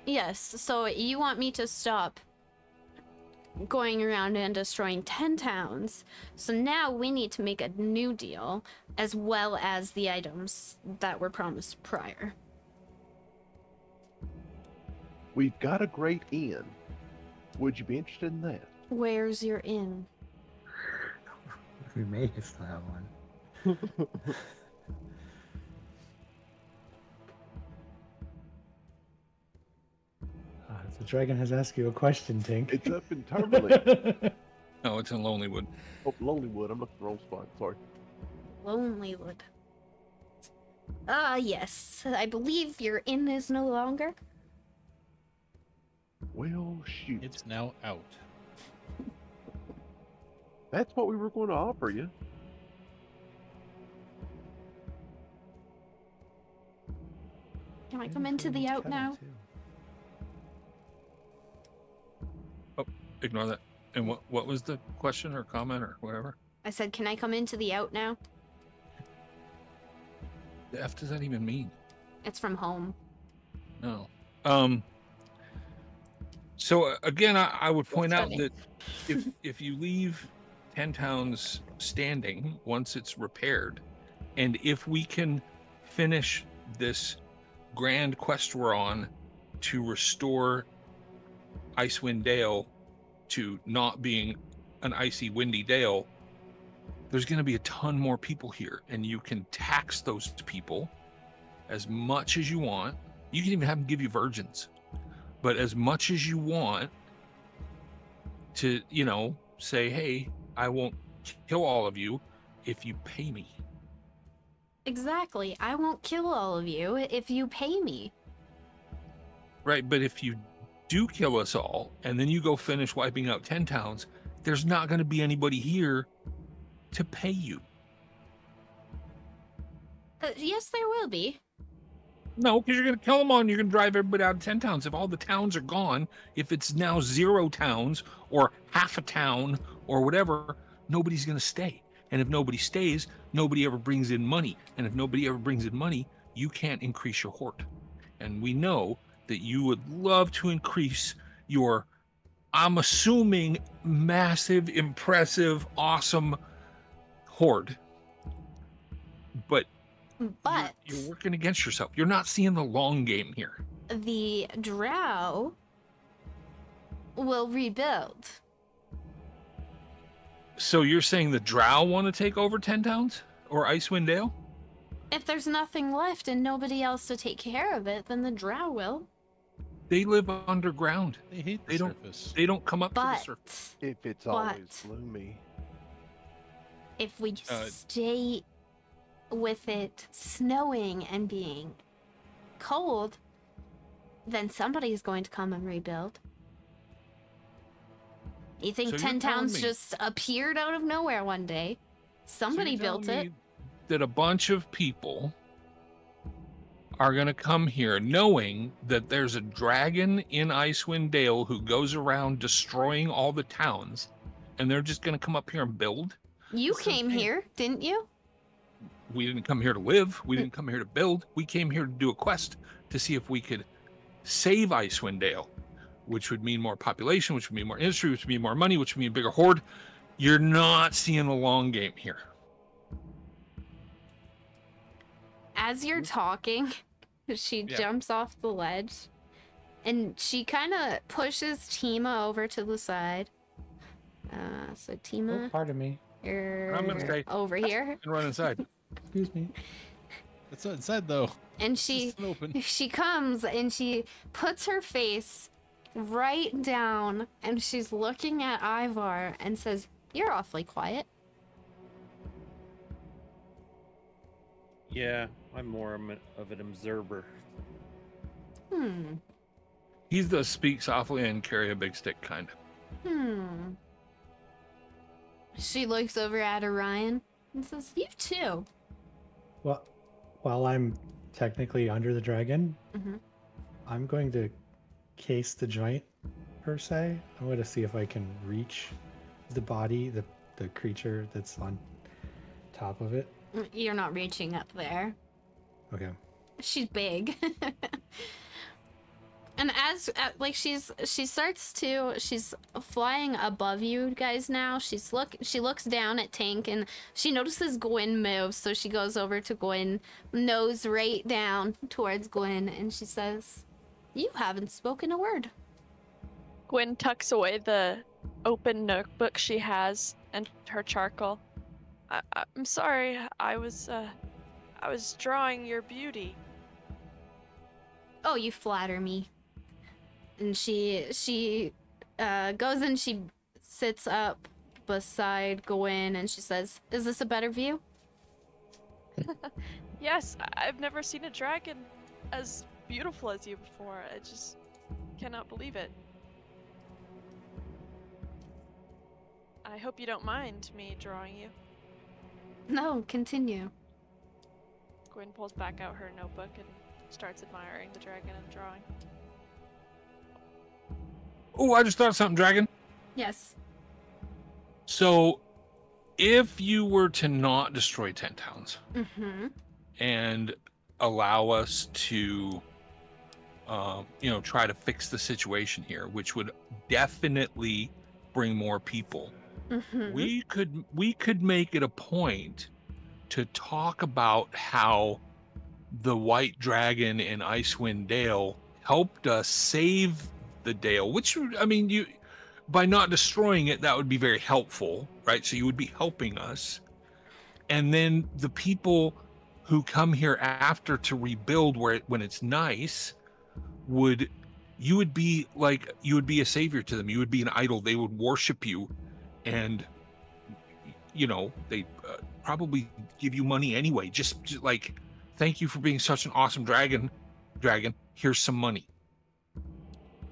Yes, so you want me to stop going around and destroying 10 towns. So now we need to make a new deal, as well as the items that were promised prior. We've got a great inn. Would you be interested in that? Where's your inn? We may still have one. The dragon has asked you a question, Tink. It's up in Termly. no, it's in Lonelywood. Oh, Lonelywood. I'm looking at the wrong spot. Sorry. Lonelywood. Yes. I believe your inn is no longer. Well, shoot. It's now out. That's what we were going to offer you. Can I come into the out now? Ignore that. And what was the question or comment or whatever? I said, can I come into the out now? The F does that even mean? It's from home. No. So again, I would point out funny. that if you leave 10 towns standing once it's repaired, and if we can finish this grand quest we're on to restore IceWind Dale to not being an icy, windy dale, there's going to be a ton more people here, and you can tax those people as much as you want. You can even have them give you virgins, but as much as you want to, you know, say, hey, I won't kill all of you if you pay me. Exactly. I won't kill all of you if you pay me. Right, but if you do kill us all, and then you go finish wiping out 10 towns, there's not going to be anybody here to pay you. Yes, there will be. No, because you're going to kill them all and you're going to drive everybody out of 10 towns. If all the towns are gone, if it's now 0 towns or half a town or whatever, nobody's going to stay. And if nobody stays, nobody ever brings in money. And if nobody ever brings in money, you can't increase your hoard. And we know that you would love to increase your, I'm assuming, massive, impressive, awesome hoard. But you're working against yourself. You're not seeing the long game here. The drow will rebuild. So you're saying the drow want to take over 10 towns? Or IceWind Dale? If there's nothing left and nobody else to take care of it, then the drow will. They live underground. They hate the surface. They don't come up to the But surface. If it's always gloomy. if we stay with it snowing and being cold, then somebody's going to come and rebuild. You think So 10 you're telling towns me- just appeared out of nowhere one day? Somebody So you're built telling it. me that a bunch of people are going to come here knowing that there's a dragon in IceWind Dale who goes around destroying all the towns, and they're just going to come up here and build? You So, came hey, here, didn't you? We didn't come here to live. We didn't come here to build. We came here to do a quest to see if we could save IceWind Dale, which would mean more population, which would mean more industry, which would mean more money, which would mean a bigger horde. You're not seeing the long game here. As you're talking, she jumps off the ledge and she kind of pushes Tima over to the side. So Tima, Oh, pardon me. you're I'm gonna stay over here. and run inside. Excuse me. It's inside though. And she It's open. she comes and she puts her face right down and she's looking at Ivar and says, "You're awfully quiet." Yeah, I'm more of an observer. He's the speak softly and carry a big stick kind. She looks over at Orion and says, "You too." Well, while I'm technically under the dragon, Mhm. I'm going to case the joint, per se. I'm going to see if I can reach the body, the creature that's on top of it. You're not reaching up there. Okay. She's big. And as like she's flying above you guys now. She looks down at Tank and she notices Gwyn move, so she goes over to Gwyn, nose right down towards Gwyn, and she says, "You haven't spoken a word." Gwyn tucks away the open notebook she has and her charcoal. I'm sorry. I was drawing your beauty. "Oh, you flatter me." And she goes and she sits up beside Gwyn and she says, "Is this a better view?" Yes, I've never seen a dragon as beautiful as you before. I just cannot believe it. I hope you don't mind me drawing you. No, continue. Gwyn pulls back out her notebook and starts admiring the dragon and drawing. Oh, I just thought of something, Dragon. Yes. So, if you were to not destroy 10 towns Mm-hmm. and allow us to, try to fix the situation here, which would definitely bring more people, Mm-hmm. we could make it a point to talk about how the White Dragon in IceWind Dale helped us save the Dale, which, I mean, by not destroying it, that would be very helpful, right? So you would be helping us. And then the people who come here after to rebuild when it's nice, you would be a savior to them. You would be an idol. They would worship you, and they probably give you money anyway. Just like, thank you for being such an awesome dragon. Here's some money.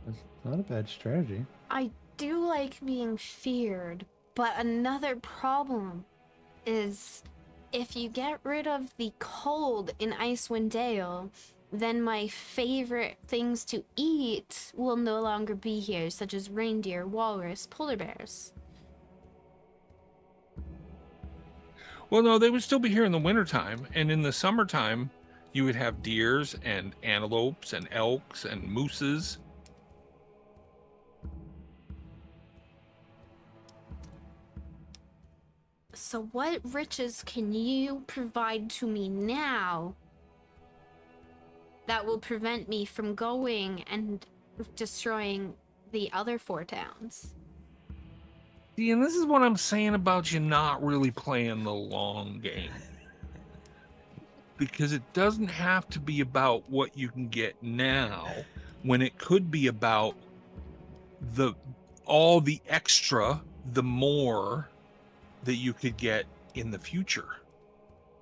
That's not a bad strategy. I do like being feared, but another problem is if you get rid of the cold in Icewind Dale, then my favorite things to eat will no longer be here, such as reindeer, walrus, polar bears. Well, no, they would still be here in the wintertime, and in the summertime, you would have deers and antelopes and elks and mooses. So what riches can you provide to me now that will prevent me from going and destroying the other 4 towns? See, and this is what I'm saying about you not really playing the long game. Because it doesn't have to be about what you can get now, when it could be about all the extra, the more that you could get in the future,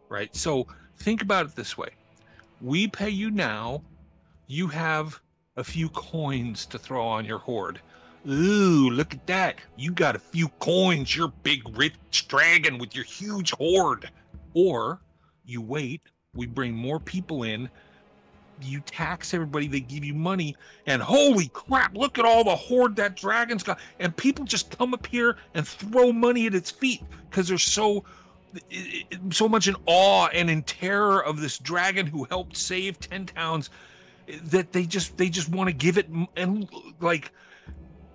right? So think about it this way. We pay you now, you have a few coins to throw on your hoard. Ooh, look at that. You got a few coins, you're big rich dragon with your huge hoard. Or you wait, we bring more people in, you tax everybody, they give you money, and holy crap, look at all the hoard that dragon's got. And people just come up here and throw money at its feet because they're so much in awe and in terror of this dragon who helped save 10 towns that they just want to give it. And like,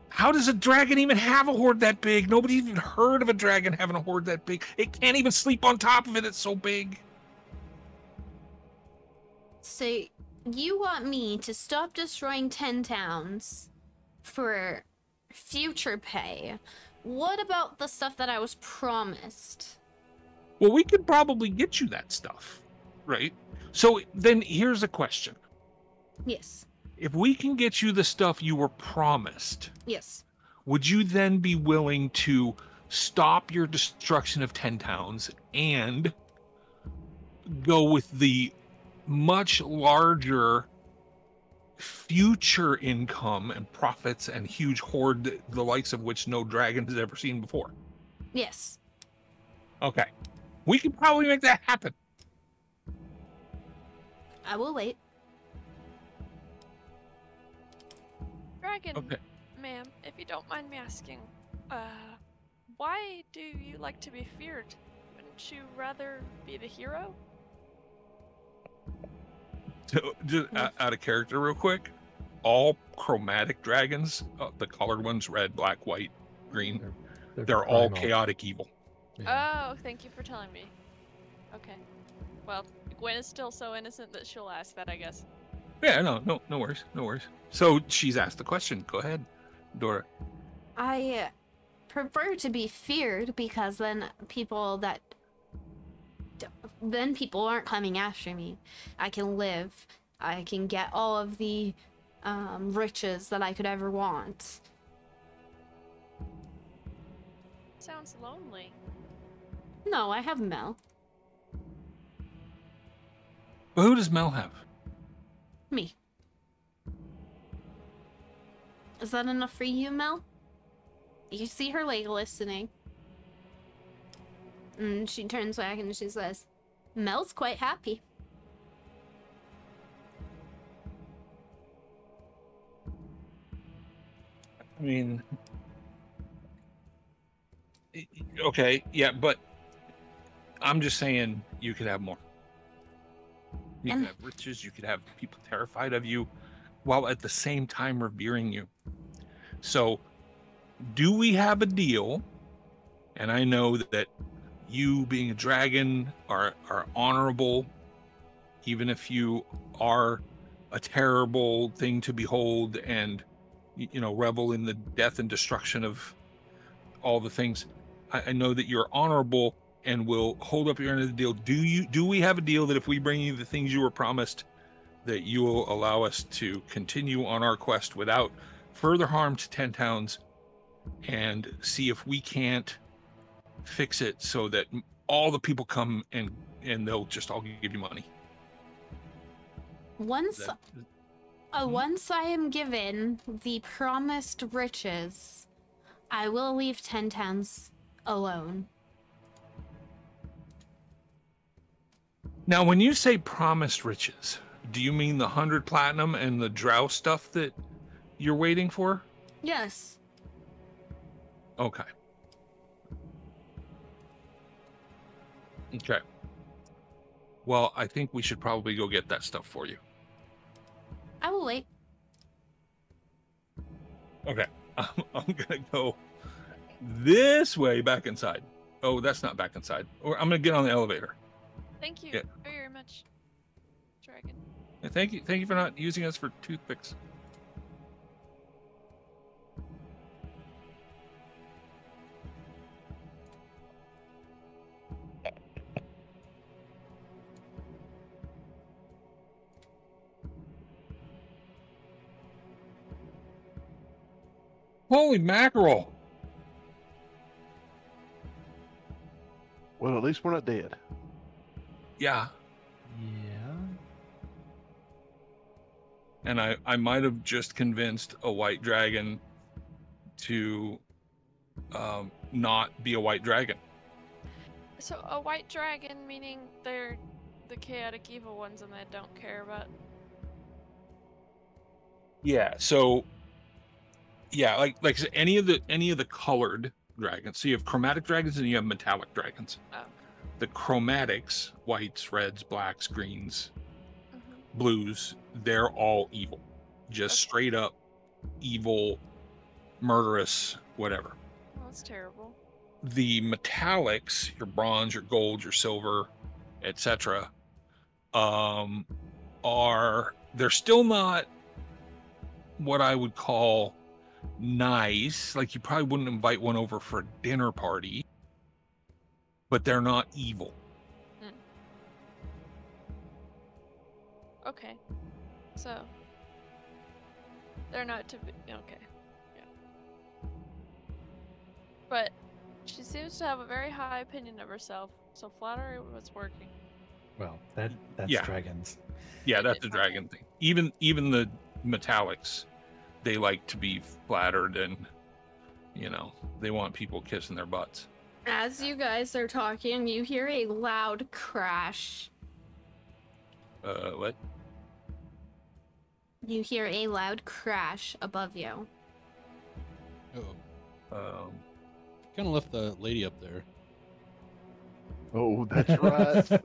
how does a dragon even have a hoard that big? Nobody's even heard of a dragon having a hoard that big. It can't even sleep on top of it, it's so big. So you want me to stop destroying 10 towns for future pay? What about the stuff that I was promised? Well, we could probably get you that stuff, right? So then here's a question. Yes. If we can get you the stuff you were promised, Yes. would you then be willing to stop your destruction of 10 towns and go with the much larger future income and profits and huge hoard, the likes of which no dragon has ever seen before? Yes. Okay. We can probably make that happen. I will wait. Dragon, Okay. ma'am, if you don't mind me asking, why do you like to be feared? Wouldn't you rather be the hero? So, just out of character real quick, all chromatic dragons, the colored ones, red, black, white, green, they're all primal. chaotic evil. Oh, thank you for telling me. Okay. Well, Gwen is still so innocent that she'll ask that, I guess. Yeah, no worries, no worries. So she's asked the question. Go ahead, Dora. I prefer to be feared because then people aren't coming after me. I can live. I can get all of the riches that I could ever want. Sounds lonely. No, I have Mel. But who does Mel have? Me. Is that enough for you, Mel? You see her like listening. And she turns back and she says, Mel's quite happy. I mean, okay, yeah, but I'm just saying you could have more. You could have riches, you could have people terrified of you, while at the same time revering you. So, do we have a deal? And I know that you being a dragon are honorable, even if you are a terrible thing to behold and, you know, revel in the death and destruction of all the things. I know that you're honorable and will hold up your end of the deal. Do we have a deal that if we bring you the things you were promised, that you will allow us to continue on our quest without further harm to 10 towns and see if we can't fix it so that all the people come and they'll just all give you money? Once I am given the promised riches, I will leave 10 towns alone. Now, when you say promised riches, do you mean the 100 platinum and the drow stuff that you're waiting for? Yes. Okay. Okay. Well, I think we should probably go get that stuff for you. I will wait. Okay. I'm gonna go this way back inside. Oh, that's not back inside. Or I'm gonna get on the elevator. Thank you Yeah. very much, Dragon. Yeah, thank you for not using us for toothpicks. Holy mackerel! Well, at least we're not dead. Yeah. Yeah. And I might have just convinced a white dragon to not be a white dragon. So a white dragon, meaning they're the chaotic evil ones and they don't care about. Yeah. So yeah, like I said, any of the colored dragons. So you have chromatic dragons and you have metallic dragons. Oh. The chromatics, whites, reds, blacks, greens, Mm-hmm. blues, they're all evil. Just Okay. straight up evil, murderous, whatever. Well, that's terrible. The metallics, your bronze, your gold, your silver, etc., they're still not what I would call nice. Like, you probably wouldn't invite one over for a dinner party, but they're not evil. Okay. So they're not to be okay. Yeah. But she seems to have a very high opinion of herself, so flattery was working. Well, that's Yeah. dragons. Yeah, that's a dragon thing. Even the metallics, they like to be flattered, and they want people kissing their butts. As you guys are talking, you hear a loud crash. What? You hear a loud crash above you. Uh-oh. Kind of left the lady up there. Oh, that's right.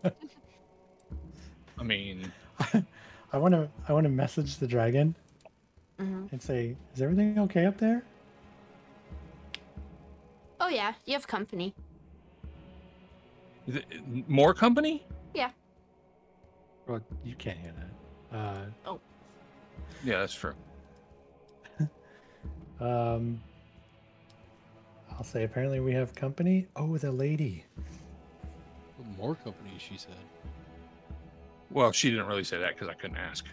I mean, I want to message the dragon and say, "Is everything okay up there?" Oh yeah, you have company. more company? Yeah. Well, you can't hear that. Yeah, that's true. I'll say apparently we have company. Oh, the lady. More company, she said. Well, she didn't really say that because I couldn't ask.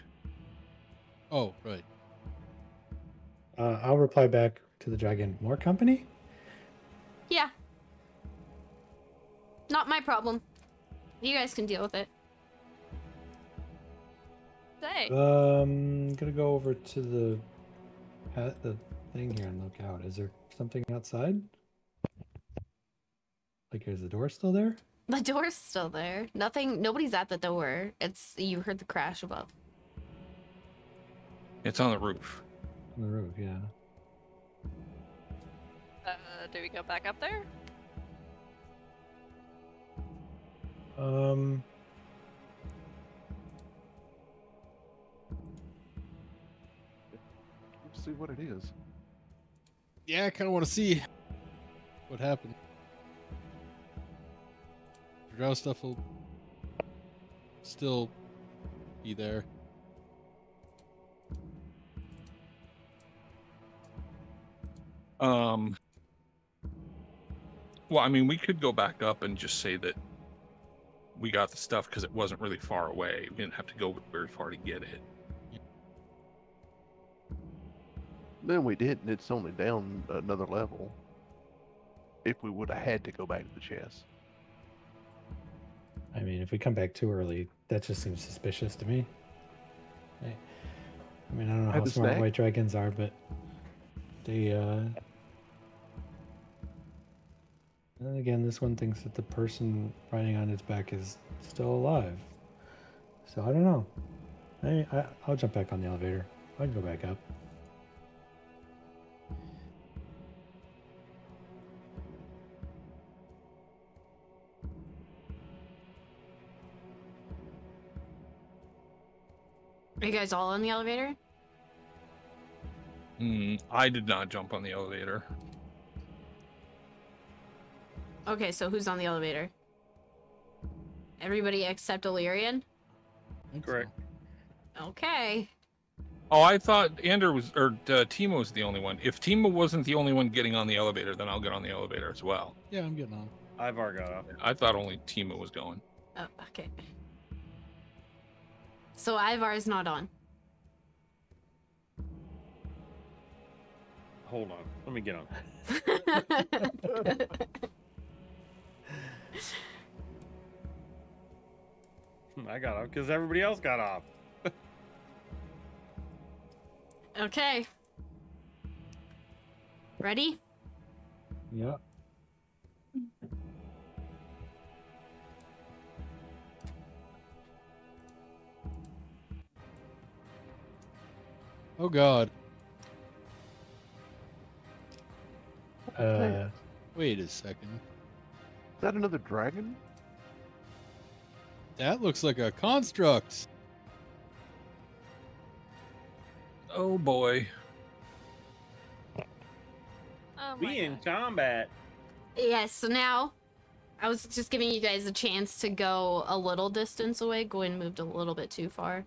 Oh, right. I'll reply back to the dragon. More company? Yeah. Not my problem. You guys can deal with it. Say. Gonna go over to the thing here and look out. Is there something outside? Like, is the door still there? The door's still there. Nobody's at the door. You heard the crash above. It's on the roof. On the roof, yeah. Do we go back up there? Let's see what it is. Yeah, I kind of want to see what happened. Drow stuff will still be there. Well, I mean, we could go back up and just say that we got the stuff because it wasn't really far away. We didn't have to go very far to get it. Then we didn't. It's only down another level. If we would have had to go back to the chest. I mean, if we come back too early, that just seems suspicious to me. I mean, I don't know Have how a smart snack? white dragons are, but they, and again, this one thinks that the person riding on its back is still alive. So I don't know. I'll jump back on the elevator. I can go back up. Are you guys all on the elevator? I did not jump on the elevator. Okay, so who's on the elevator? Everybody except Illyrian? Correct. Okay. Oh, I thought Timo was the only one. If Timo wasn't the only one getting on the elevator, then I'll get on the elevator as well. Yeah, I'm getting on. Ivar got off. I thought only Timo was going. Oh, okay. So Ivar's not on. Hold on. Let me get on. I got off because everybody else got off. Okay. Ready? Yeah. Oh God. Wait a second. Is that another dragon? That looks like a construct. Oh boy. Oh my We in gosh. combat. Yes, so now I was just giving you guys a chance to go a little distance away. Gwyn moved a little bit too far.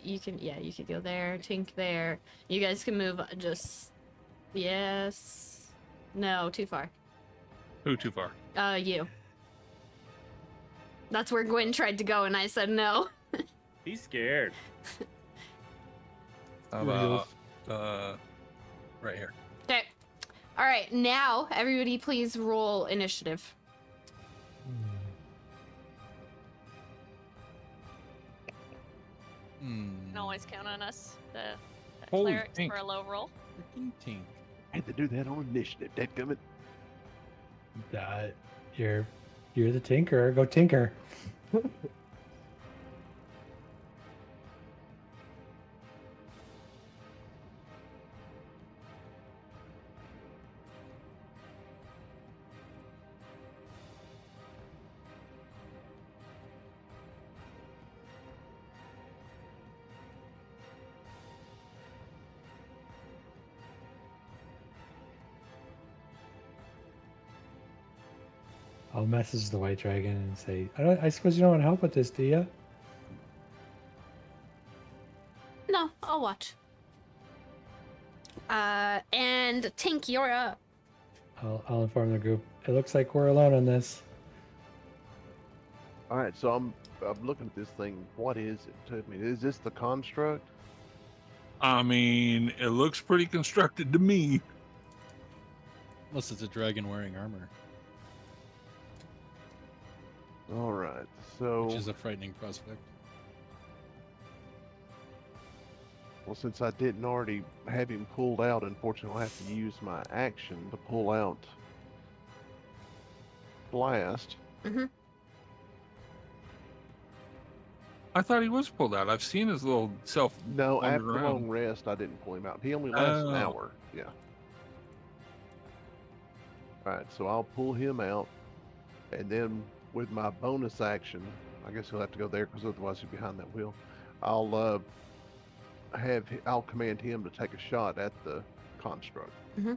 You could go there, Tink there. You guys can move just, yes. No, too far. Who too far? You. That's where Gwyn tried to go and I said no. He's scared. How Real. about right here? Okay. Alright, now everybody please roll initiative. You can always count on us, the Holy clerics, pink. for a low roll. Freaking Tink. I had to do that on initiative. Dadgummit. You're the tinker. Go tinker. I'll message the white dragon and say, I suppose you don't want to help with this, do you? No, I'll watch. And Tink, you're up. I'll inform the group. It looks like we're alone on this. All right, so I'm looking at this thing. What is it? Tell me, is this the construct? I mean, it looks pretty constructed to me. Unless it's a dragon wearing armor, All right, so which is a frightening prospect. well, since I didn't already have him pulled out, unfortunately, I'll have to use my action to pull out blast. Mm-hmm. I thought he was pulled out. I've seen his little self No, wander after the around. long rest, I didn't pull him out. He only lasts an Oh. hour. Yeah. All right, so I'll pull him out, and then with my bonus action, I guess he'll have to go there because otherwise he's behind that wheel. I'll I'll command him to take a shot at the construct. Mm-hmm.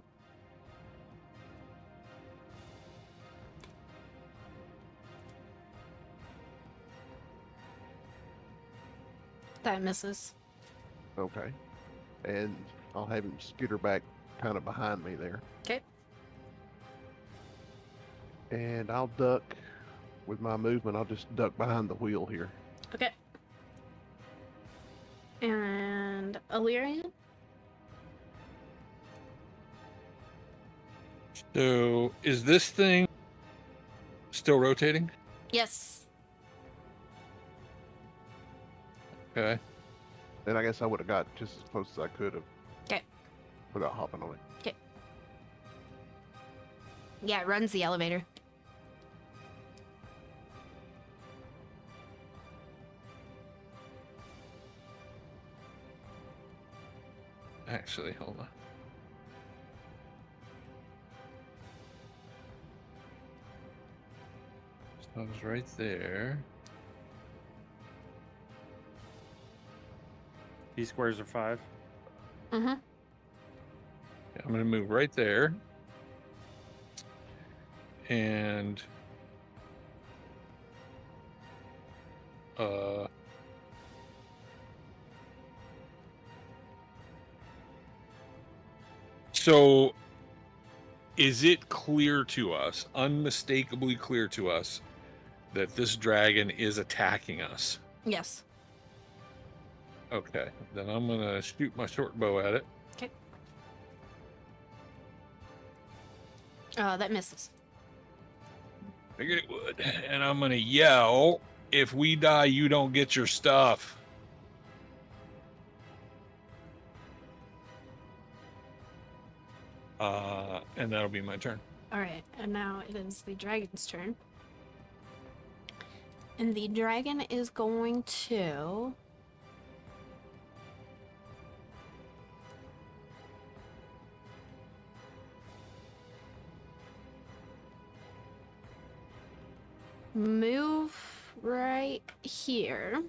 That misses. Okay. And I'll have him skitter back kind of behind me there. Okay. And I'll duck with my movement. I'll just duck behind the wheel here. Okay. And Illyrian? So, is this thing still rotating? Yes. Okay. Then I guess I would have got just as close as I could have. Okay. Without hopping on it. Okay. Yeah, it runs the elevator. Actually, hold on. So I was right there. T squares are 5. Mm-hmm. Yeah, I'm going to move right there. And so is it clear to us, unmistakably clear to us, that this dragon is attacking us? Yes. Okay, then I'm gonna shoot my short bow at it. Okay. That misses. Figured it would. And I'm gonna yell, if we die, you don't get your stuff. And that'll be my turn. Alright, and now it is the dragon's turn. And the dragon is going to... move right here.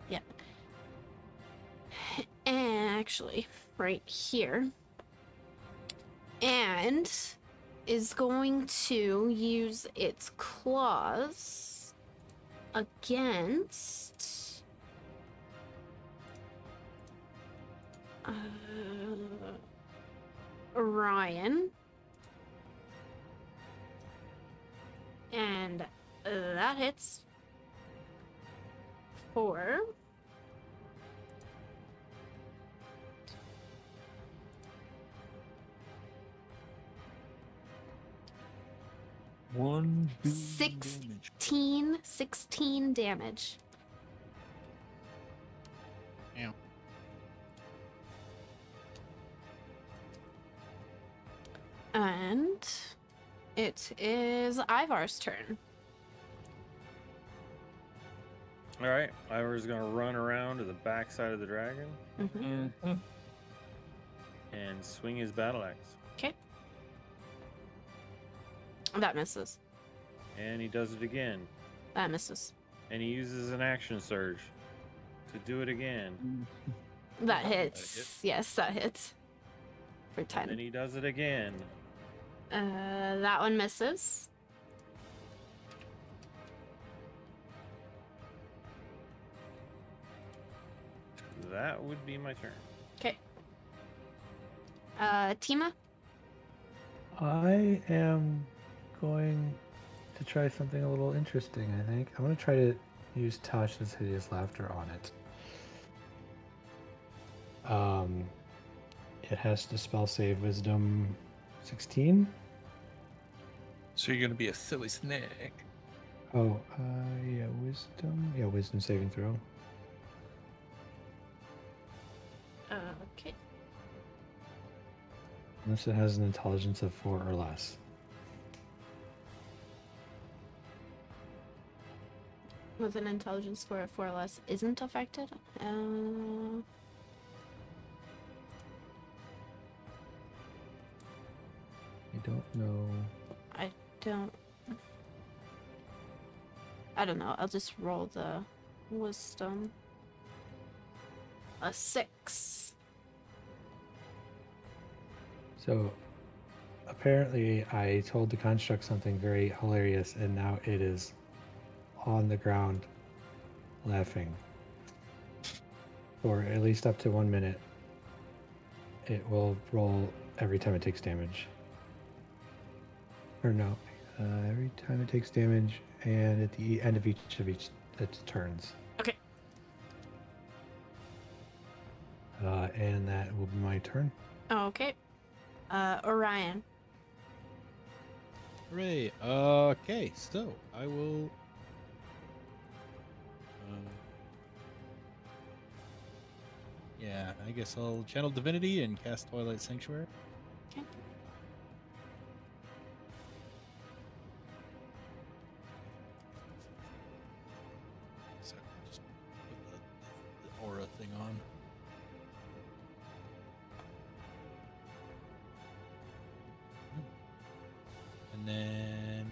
Yeah. And actually, right here. And is going to use its claws against Ryan. And that hits for 16 damage. Yeah. And it is Ivar's turn. All right, Ivar's gonna run around to the back side of the dragon Mm-hmm. and swing his battle axe. Okay. That misses. And he does it again. That misses. And he uses an action surge to do it again. That hits. Yes, that hits. For 10. And then he does it again. That one misses. That would be my turn. Okay. Tima? I am going to try something a little interesting, I think. I'm going to try to use Tasha's Hideous Laughter on it. It has to spell save Wisdom 16. So you're gonna be a silly snake. Oh, yeah, Wisdom. Yeah, Wisdom saving throw. Okay. Unless it has an intelligence of 4 or less. With an intelligence score of 4 or less isn't affected. I don't know. I don't know. I'll just roll the wisdom. A 6. So apparently I told the construct something very hilarious, and now it is on the ground laughing for at least up to 1 minute. It will roll every time it takes damage. Or no, every time it takes damage, and at the end of each its turns. Okay. And that will be my turn. Okay. Orion. Hooray. Okay, so I will. Yeah, I guess I'll channel Divinity and cast Twilight Sanctuary. Okay. So just put the aura thing on. And then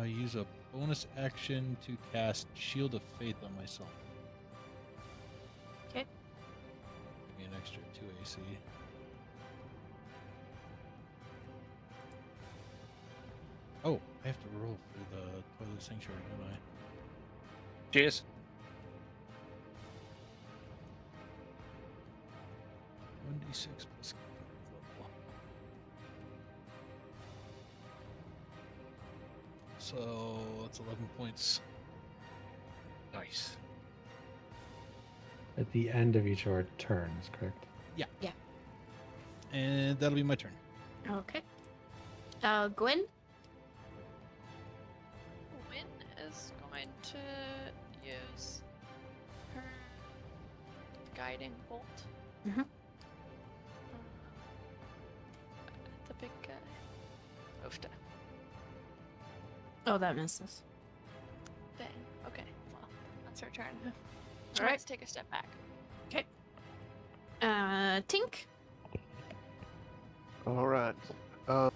use a bonus action to cast Shield of Faith on myself. Okay. Give me an extra 2 AC. Oh, I have to roll for the Twilight Sanctuary, don't I? Cheers. 1d6 plus level. So that's 11 points. Nice. At the end of each of our turns, correct? And that'll be my turn. Okay. Gwen? Wynn is going to use her guiding bolt. Mhm. The big guy. Oofta. Oh, that misses. Dang. Okay. Well, that's her turn. Alright. Let's take a step back. Tink? All right. All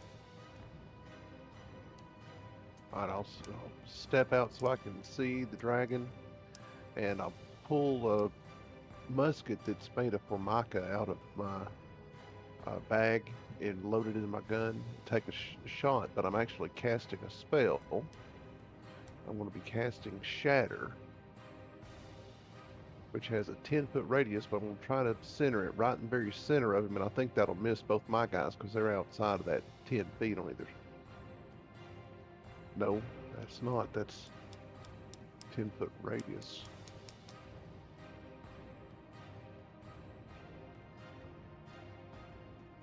right, I'll step out so I can see the dragon, and I'll pull a musket that's made of formica out of my bag and load it in my gun, take a shot, but I'm actually casting a spell. I'm going to be casting Shatter, which has a 10-foot radius, but I'm going to try to center it right in the very center of him, and I think that'll miss both my guys because they're outside of that 10 feet on either. No, that's not. That's 10-foot radius.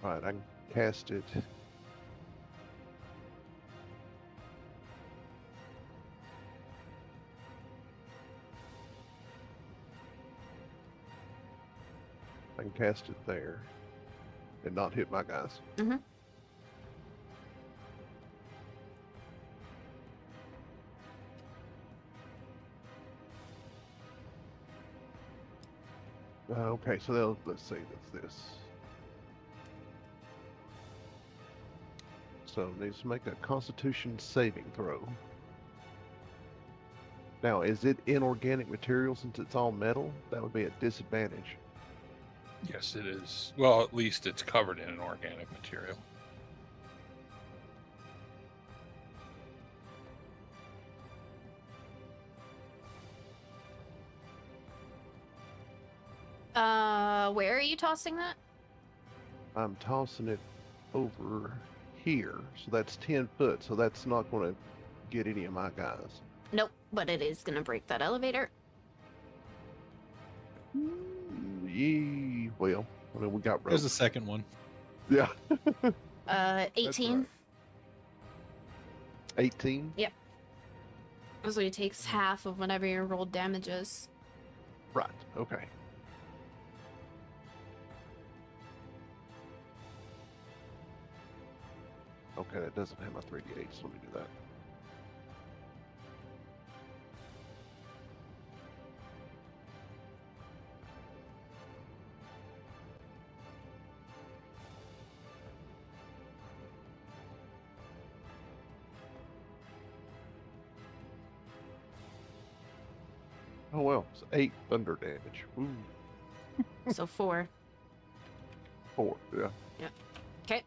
All right, I can cast it. I can cast it there and not hit my guys. Mm-hmm. Okay, so let's see, that's this. So it needs to make a Constitution saving throw. Now, is it inorganic material since it's all metal? That would be a disadvantage. Yes, it is. Well, at least it's covered in an organic material. Where are you tossing that? I'm tossing it over here, so that's 10 foot, so that's not going to get any of my guys. Nope, but it is gonna break that elevator. Well, I mean, we got There's rope. the second one. Yeah. 18. right. 18? Yep. So he takes half of whatever your rolled damage is. Right. Okay. Okay, that doesn't have my 3d8, so let me do that. Oh well, it's 8 thunder damage. Ooh, So 4. 4, yeah. Okay.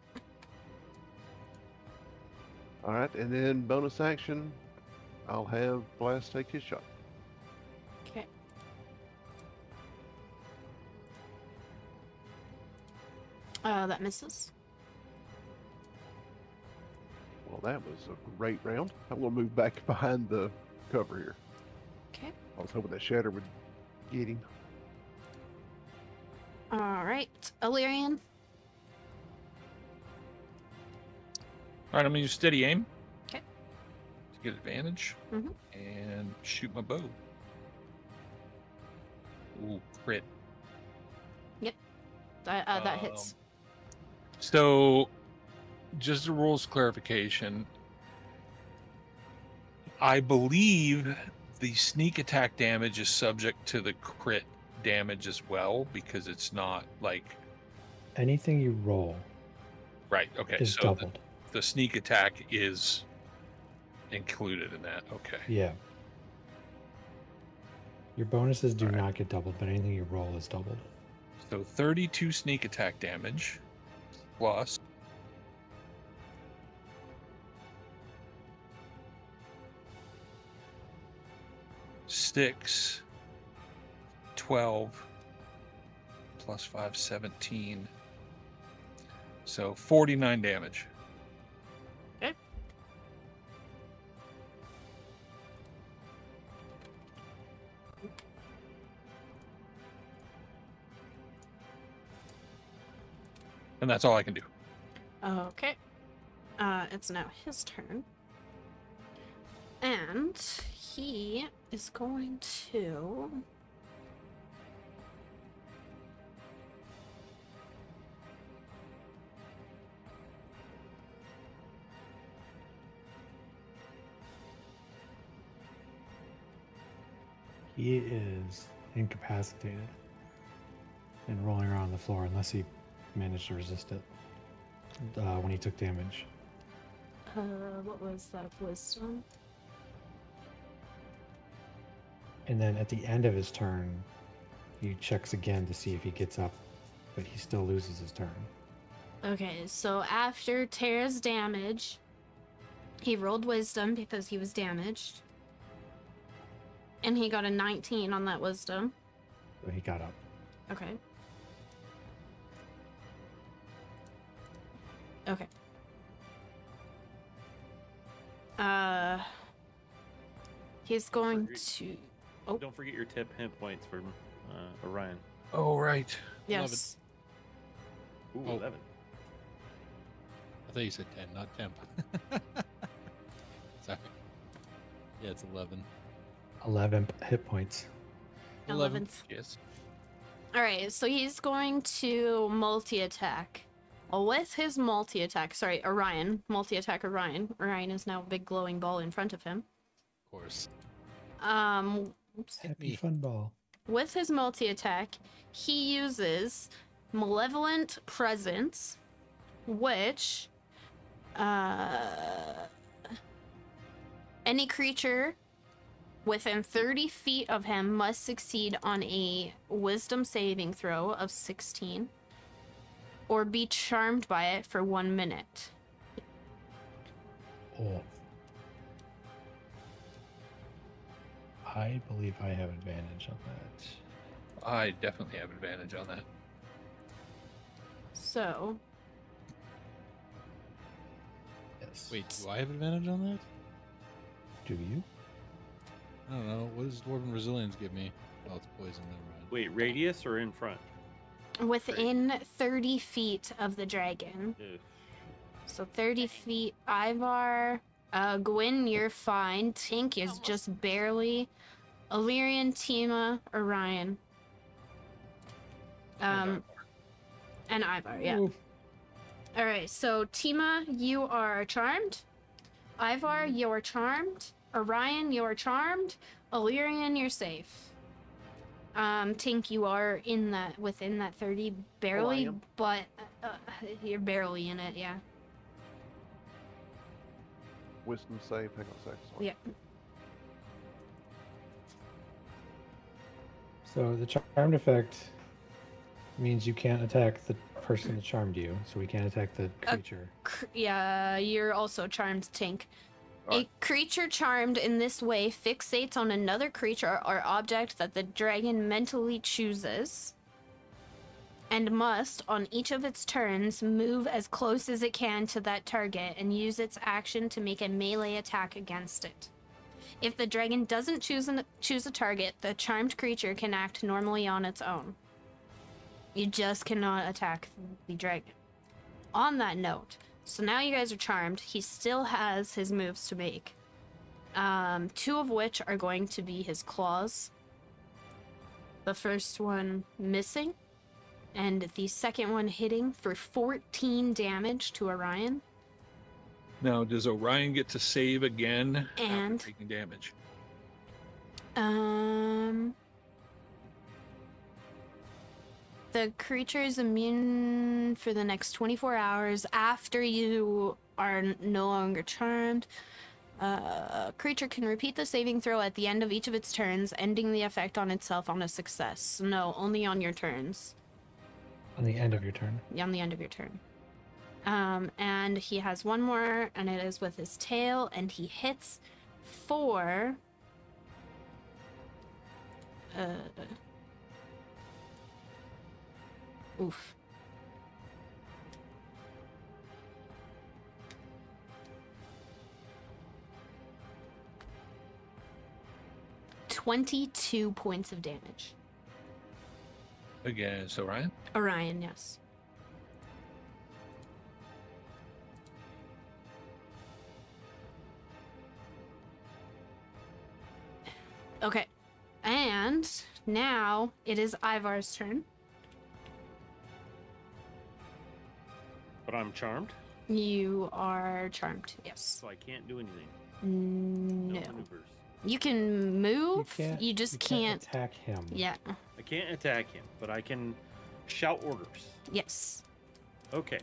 Alright, and then bonus action, I'll have Blast take his shot. Okay. That misses. Well, that was a great round. I'm going to move back behind the cover here. Okay. I was hoping that Shatter would get him. All right, Illyrian. All right, I'm gonna use steady aim. 'Kay. To get advantage. Mhm. And shoot my bow. Ooh, crit. That hits. So, just a rules clarification. I believe the sneak attack damage is subject to the crit damage as well, because it's not like Anything you roll right. Okay, is so doubled. the sneak attack is included in that. Okay. Yeah. Your bonuses do Alright. not get doubled, but anything you roll is doubled. So 32 sneak attack damage plus 6, 12 plus 5, 17. So 49 damage. Okay. And that's all I can do. Okay. It's now his turn. And he is going to... He is incapacitated and rolling around the floor unless he managed to resist it when he took damage. what was that? Wisdom? And then at the end of his turn, he checks again to see if he gets up, but he still loses his turn. Okay, so after Tara's damage, he rolled wisdom because he was damaged. And he got a 19 on that wisdom. So he got up. Okay. Okay. He's going to... Oh. Don't forget your tip hit points for Orion. Oh, right. Yes. Ooh, Oh. 11. I thought you said 10, not temp. Sorry. Yeah, it's 11. 11 hit points. 11th. Yes. Alright, so he's going to multi-attack. Well, with his multi-attack, sorry, Orion, multi-attack Orion. Orion is now a big glowing ball in front of him. Of course. Oops. Happy me. fun ball. With his multi-attack, he uses Malevolent Presence, which any creature within 30 feet of him must succeed on a wisdom saving throw of 16 or be charmed by it for 1 minute. Oh. I believe I have advantage on that. I definitely have advantage on that. So, Yes. Wait, do I have advantage on that? Do you? I don't know. What does Dwarven Resilience give me? Oh, it's poison. Never mind. Wait, radius or in front? within 30 feet of the dragon. Ugh. So 30 feet, Ivar. Gwyn, you're fine. Tink is Almost. just barely. Illyrian, Tima, Orion. And Ivar, yeah. Ooh. Alright, so Tima, you are charmed. Ivar, you're charmed. Orion, you're charmed. Illyrian, you're safe. Tink, you are within that 30, barely, am. but you're barely in it, yeah. Wisdom save. Hang on a sec. Sorry. Yeah. So the charmed effect means you can't attack the person that charmed you, so we can't attack the creature. Yeah, you're also charmed, Tink. Alright. A creature charmed in this way fixates on another creature or object that the dragon mentally chooses and must, on each of its turns, move as close as it can to that target and use its action to make a melee attack against it. If the dragon doesn't choose a target, the charmed creature can act normally on its own. You just cannot attack the dragon. On that note, so now you guys are charmed. He still has his moves to make. 2 of which are going to be his claws. The first one missing, and the second one hitting for 14 damage to Orion. Now, does Orion get to save again And- after taking damage? The creature is immune for the next 24 hours after you are no longer charmed. Creature can repeat the saving throw at the end of each of its turns, ending the effect on itself on a success. No, only on your turns. On the end of your turn. On the end of your turn. And he has one more, and it is with his tail, and he hits for... Oof. $22 points of damage. Against Orion? Orion, yes. Okay. And now it is Ivar's turn. But I'm charmed, You are charmed, yes. so I can't do anything. No. Maneuvers. You can move, you, can't- just you can't. attack him. Yeah, I can't attack him, but I can shout orders. yes. Okay.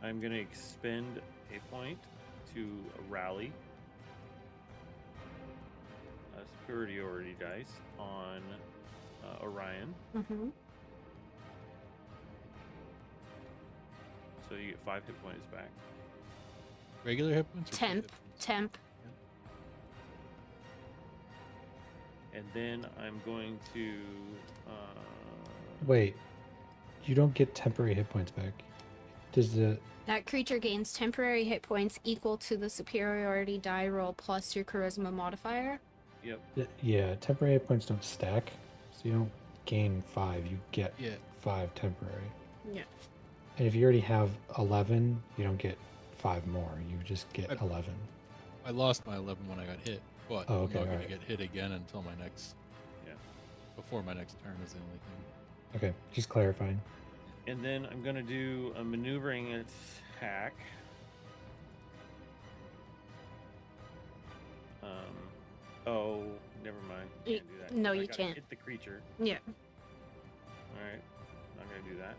I'm gonna expend a point to rally a superiority dice on Orion. Mm-hmm. So you get 5 hit points back. Regular hit points? Or Temp. hit points? Temp. And then I'm going to Wait, you don't get temporary hit points back. Does the That creature gains temporary hit points equal to the superiority die roll plus your charisma modifier. yep. yeah, temporary hit points don't stack, so you don't gain 5. You get Yeah. 5 temporary. Yeah. And if you already have 11, you don't get 5 more. You just get I- 11. I lost my 11 when I got hit, but Oh, I'm okay, not going to alright. get hit again until my next. Yeah. Before my next turn is the only thing. Okay, just clarifying. And then I'm gonna do a maneuvering attack. Oh, never mind. Y- Can't do that. no, I you gotta can't. Hit the creature. Yeah. All right, not gonna do that.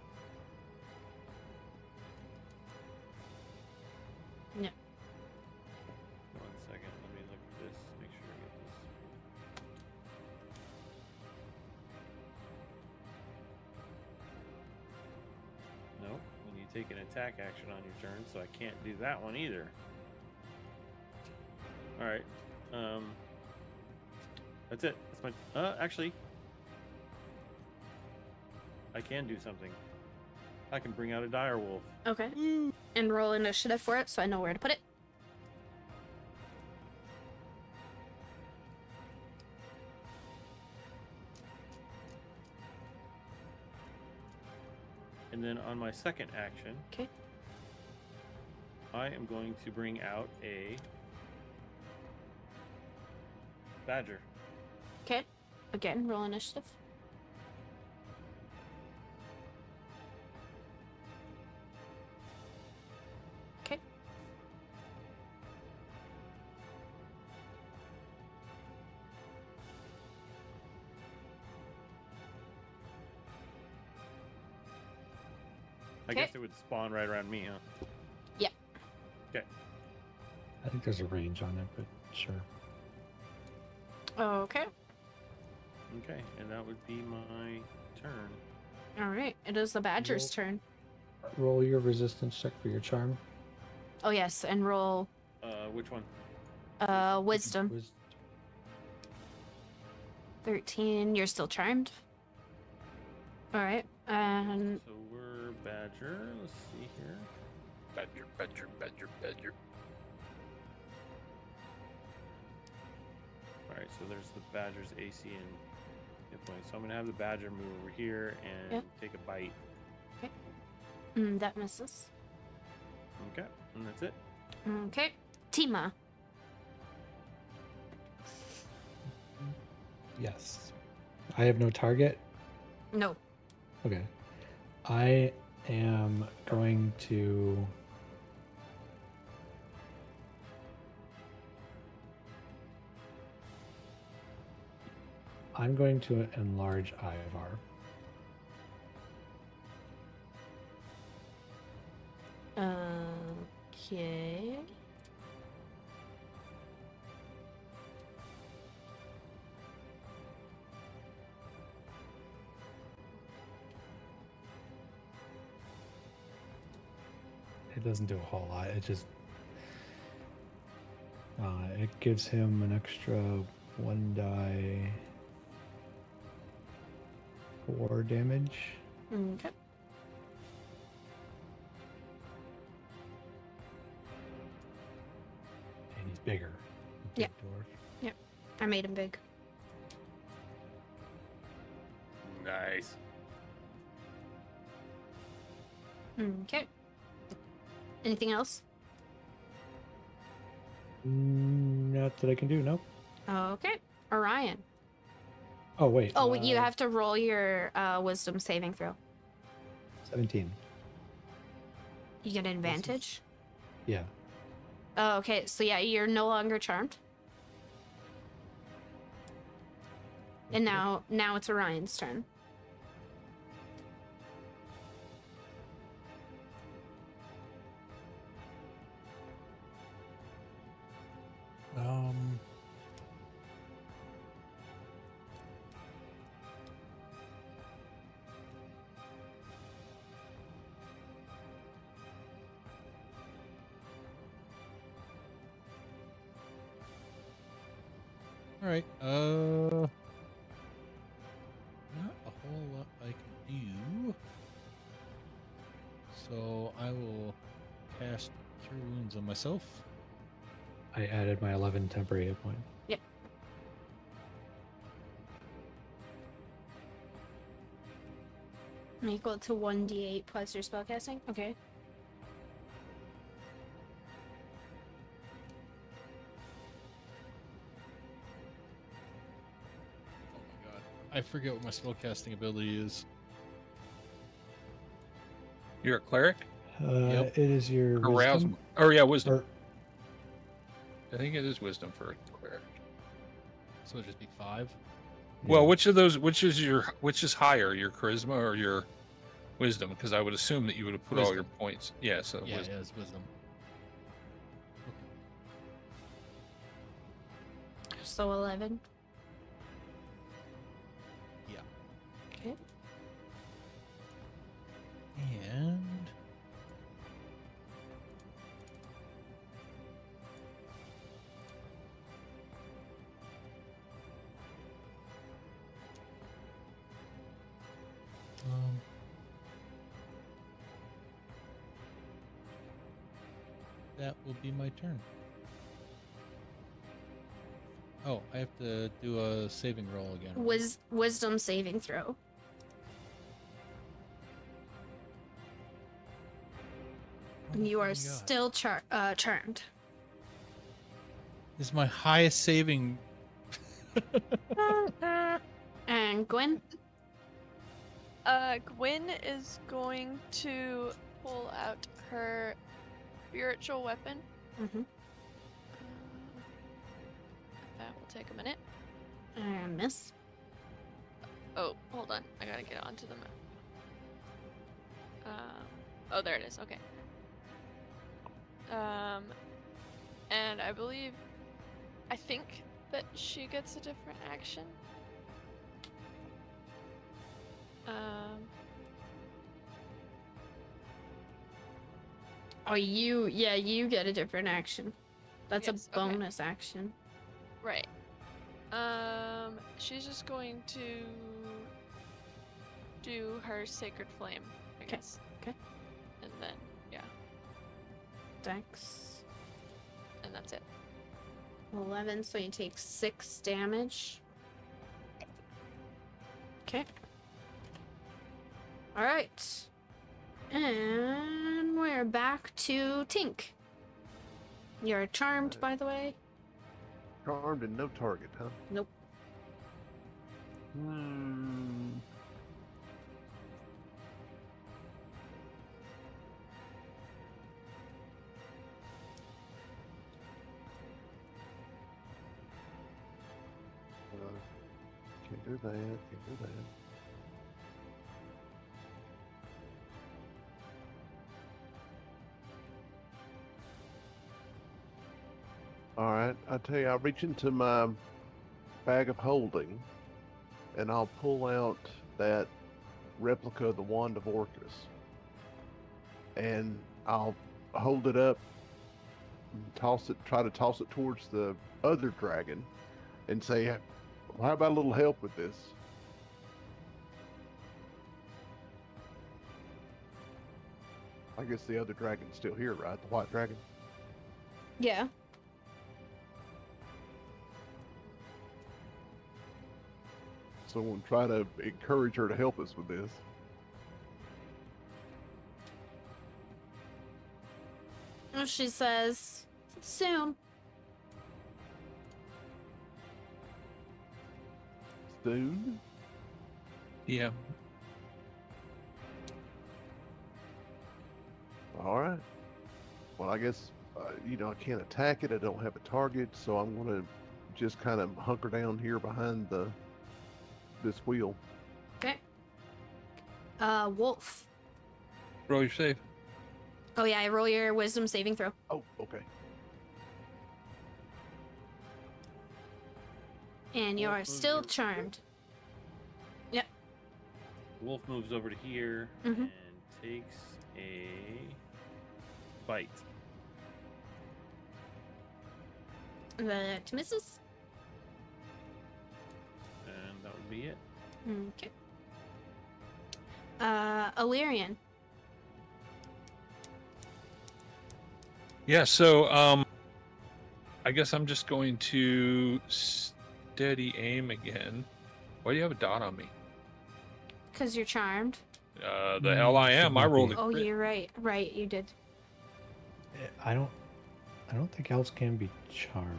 No. One second. Let me look at this. Make sure I get this. Nope. When you take an attack action on your turn, so I can't do that one either. All right. That's it. That's my. Actually, I can do something. I can bring out a dire wolf. Okay. And roll initiative for it so I know where to put it. And then on my second action, Okay. I am going to bring out a badger. Okay. Again, roll initiative. Okay. I guess it would spawn right around me, huh? Yeah. Okay. I think there's a range on it, but sure. Okay. Okay, and that would be my turn. All right. It is the badger's turn. Roll your resistance check for your charm. Oh yes, and roll Which one? wisdom. 13. You're still charmed. All right. And So we're badger. Let's see here. Badger. All right, so there's the badger's AC and hit points. So I'm gonna have the badger move over here and take a bite. that misses. Okay, and that's it. Okay. Tima. Yes. I have no target. No. Okay. I am going to enlarge Ivar. Okay. It doesn't do a whole lot. It just it gives him an extra 1 die 4 damage. Okay. And he's bigger. Yeah. Big dwarf. Yep. I made him big. Nice. Okay. Anything else? Not that I can do, no. Okay. Orion. Oh, wait. Oh, you have to roll your wisdom saving throw. 17. You get an advantage? Yeah. Oh, okay. So yeah, you're no longer charmed. And now it's Orion's turn. All right. Not a whole lot I can do. So I will cast Cure Wounds on myself. I added my 11 temporary hit point. Yep. Equal to 1d8 plus your spellcasting? Okay. Oh my god. I forget what my spellcasting ability is. You're a cleric? Yep. It is your Arouse. wisdom. Oh yeah, wisdom. Or, I think it is wisdom for a cleric. So it'd just be 5. Well, which is higher, your charisma or your wisdom? Because I would assume that you would have put all your points. Yeah, so Yeah, wisdom. yeah, it's wisdom. So 11. Yeah. Okay. And that will be my turn. Oh, I have to do a saving roll again. right? Wisdom saving throw. You Oh are my God. still charmed. This is my highest saving. And Gwen? Gwyn is going to pull out her spiritual weapon. Mm-hmm. That will take a minute. And miss. Oh, hold on. I gotta get onto the map. Oh, there it is. Okay. And I think that she gets a different action. Oh, you get a different action. That's Yes, a okay. bonus action. Right. She's just going to do her sacred flame, I guess. Okay. And then, yeah, Dex. and that's it. 11, so you take 6 damage. Okay. Alright. And we're back to Tink. You're charmed, by the way. Charmed and no target, huh? Nope. Can't do that. Can't do that. All right, I tell you, I'll reach into my bag of holding, and I'll pull out that replica of the Wand of Orcus, and I'll hold it up, and try to toss it towards the other dragon, and say, well, "How about a little help with this?" I guess the other dragon's still here, right? The white dragon. Yeah. So we'll try to encourage her to help us with this. Well, she says, soon. Soon? Yeah. All right. Well, I guess, I can't attack it. I don't have a target, so I'm going to just kind of hunker down here behind this wheel. Okay. Wolf. Roll your save. Oh yeah, roll your wisdom saving throw. Oh, okay. And you Wolf are moves still over. charmed. Yep. Wolf moves over to here Mhm. and takes a bite. That misses. And that would be it. Okay. Illyrian. Yeah, so I guess I'm just going to steady aim again. Why do you have a dot on me? Because you're charmed. The hell I am. I rolled a Oh, crit. you're right. Right, you did. I don't think elves can be charmed.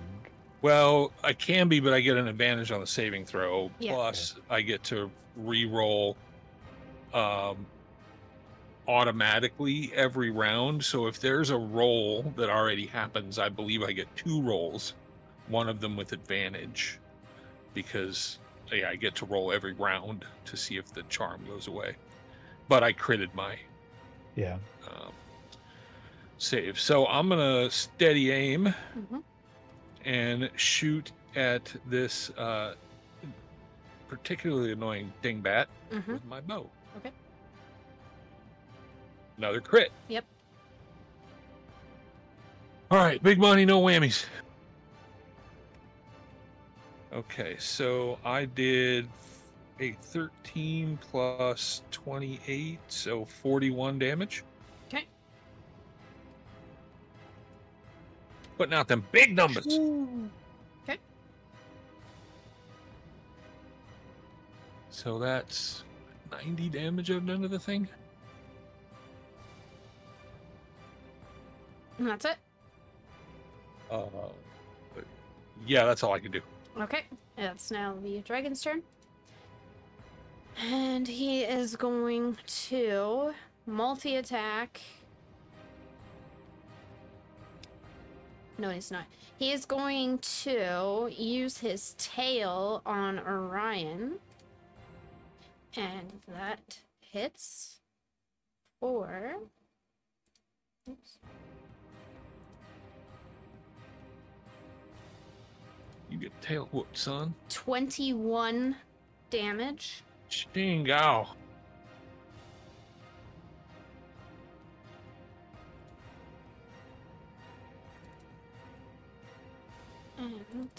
Well, I can be, but I get an advantage on the saving throw. Yeah. Plus, I get to re-roll automatically every round. So if there's a roll that already happens, I believe I get 2 rolls, one of them with advantage, because I get to roll every round to see if the charm goes away. But I critted my Yeah. save. So I'm gonna steady aim Mm-hmm. and shoot at this particularly annoying dingbat Mm-hmm. with my bow. Okay. Another crit. Yep. All right, big money, no whammies. Okay, so I did a 13 plus 28, so 41 damage. Okay. Putting out them big numbers. Okay. So that's 90 damage I've done to the thing. And that's it? Yeah, that's all I can do. Okay. It's now the dragon's turn. And he is going to multi-attack. No, he's not. He is going to use his tail on Orion. And that hits for... Oops. You get tail whooped, son. 21 damage. Shingow. And...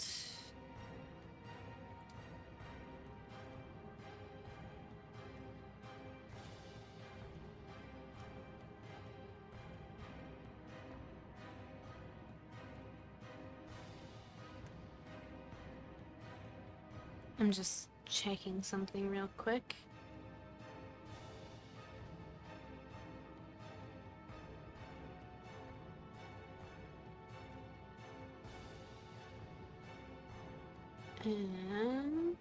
I'm just checking something real quick. And...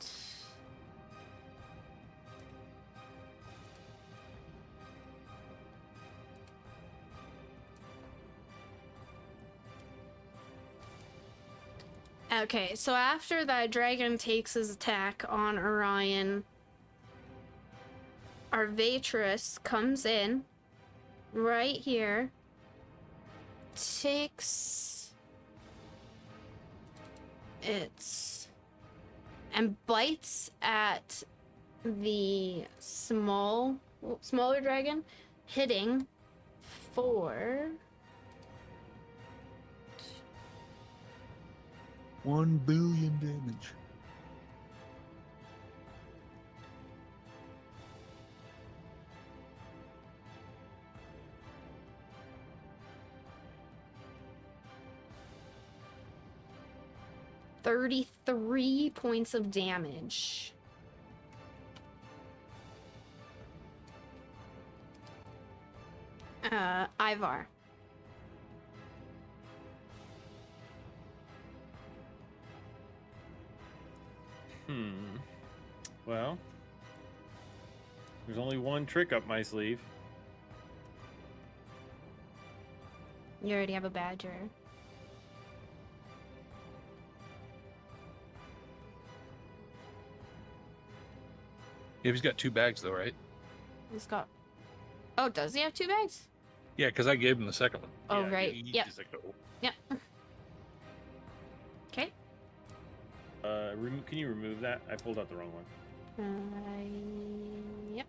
Okay, so after that dragon takes his attack on Orion, Arvatris comes in right here, takes its and bites at the smaller dragon, hitting for 1 billion damage. $33 points of damage. Ivar. Well, there's only one trick up my sleeve. You already have a badger. Yeah, he's got 2 bags though, right? He's got... Oh, does he have 2 bags? Yeah, because I gave him the second one. Oh, Yeah, right. He Yep. just like, oh. Yep. Okay. Can you remove that? I pulled out the wrong one. Yep.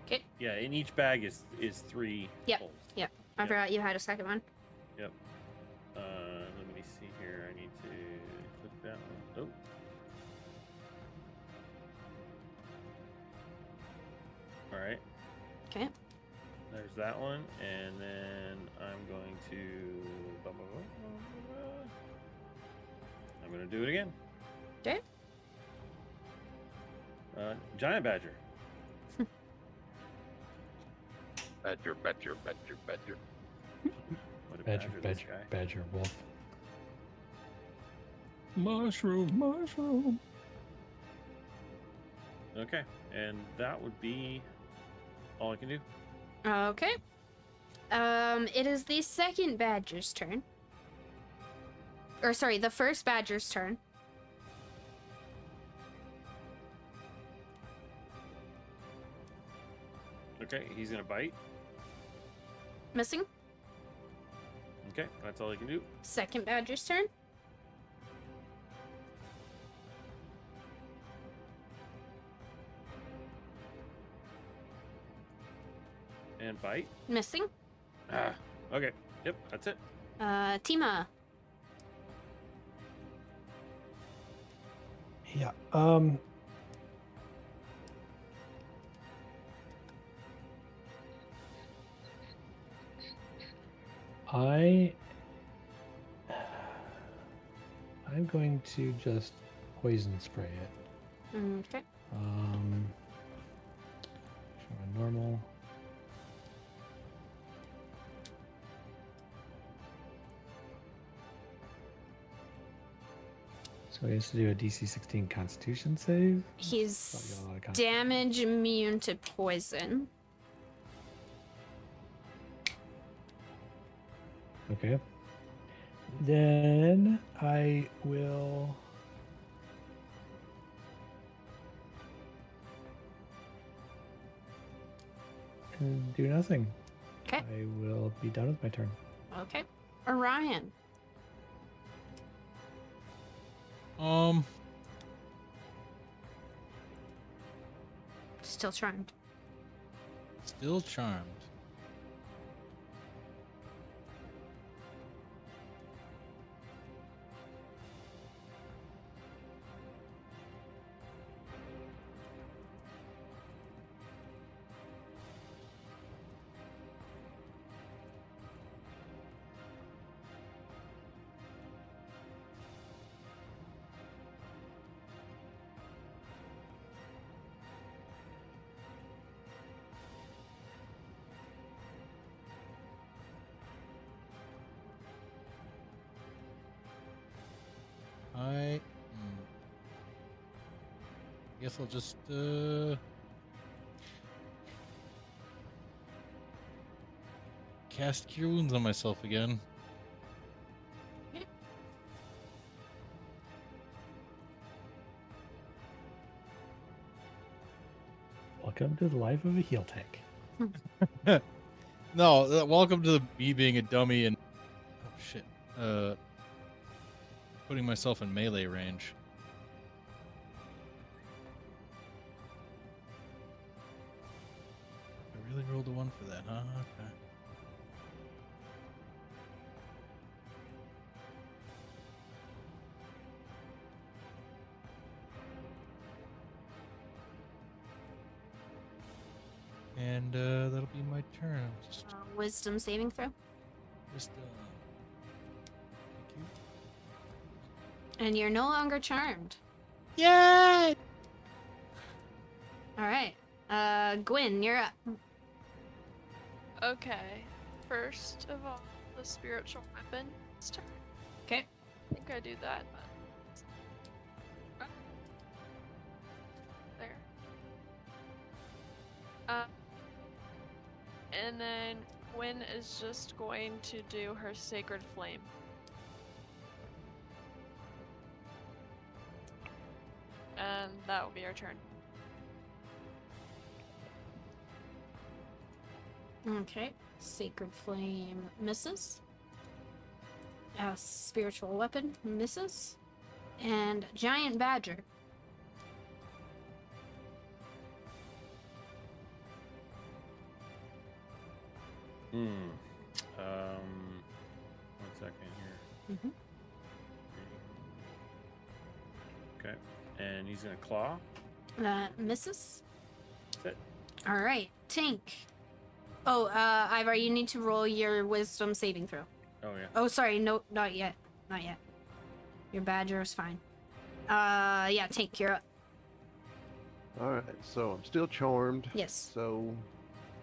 Okay. Yeah, in each bag is 3 Yep. holes. Yep. I forgot you had a second one. Yep. Let me see here. I need to click that one. Oh. All right. Okay. There's that one, and then I'm going to. I'm going to do it again. Okay. Giant badger. Badger. What a Badger, this guy. badger, wolf. Mushroom. Okay, and that would be all I can do. Okay. It is the second badger's turn. Or sorry, the first badger's turn. Okay, he's gonna bite. Missing. Okay, that's all he can do. Second badger's turn. And bite. Missing. Okay. Yep, that's it. Tima. Yeah. I'm going to just poison spray it. Okay. Show my normal. So he has to do a DC 16 Constitution save. He's Probably got a lot of Constitution. damage immune to poison. Okay. Then I will. Do nothing. Okay. I will be done with my turn. Okay. Orion. Still charmed. Still charmed. Guess I'll just cast Cure Wounds on myself again. Welcome to the life of a heel tank. No, welcome to me being a dummy and putting myself in melee range. I really rolled a 1 for that, huh? Okay. And that'll be my turn. Just Wisdom saving throw. thank you. And you're no longer charmed. Yay! Alright. Gwyn, you're up. Okay. First of all, the spiritual weapon. Okay. I think I do that. But... There. And then Gwyn is just going to do her sacred flame. And that will be her turn. Okay. Sacred flame misses. Spiritual weapon misses. And giant badger. One second here. Mhm. Okay, and he's gonna claw. Misses. That's it. All right, Tink. Oh, Ivar, you need to roll your wisdom saving throw. Oh yeah. Oh, sorry, no, not yet, not yet. Your badger is fine. Yeah, Tink, you're up. All right, so I'm still charmed. Yes. So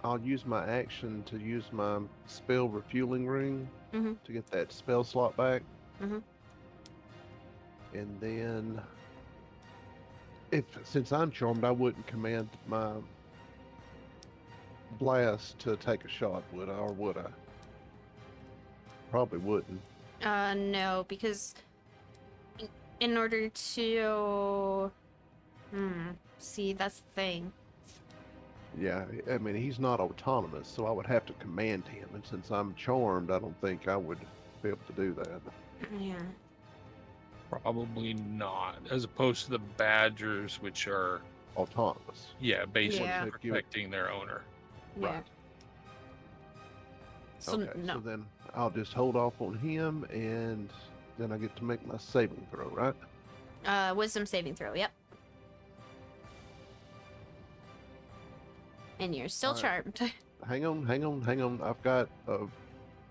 I'll use my action to use my spell refueling ring Mhm. to get that spell slot back. Mhm. And then, since I'm charmed, I wouldn't command my blast to take a shot, would I? Or would I? Probably wouldn't. No, because in order to, see, that's the thing. Yeah, I mean, he's not autonomous, so I would have to command him. And since I'm charmed, I don't think I would be able to do that. Yeah. Probably not, as opposed to the badgers, which are Autonomous. basically Yeah. protecting their owner. Yeah. Right. So Okay, no. so then I'll just hold off on him, and then I get to make my saving throw, right? Wisdom saving throw. Yep. And you're still All right. charmed. Hang on. I've got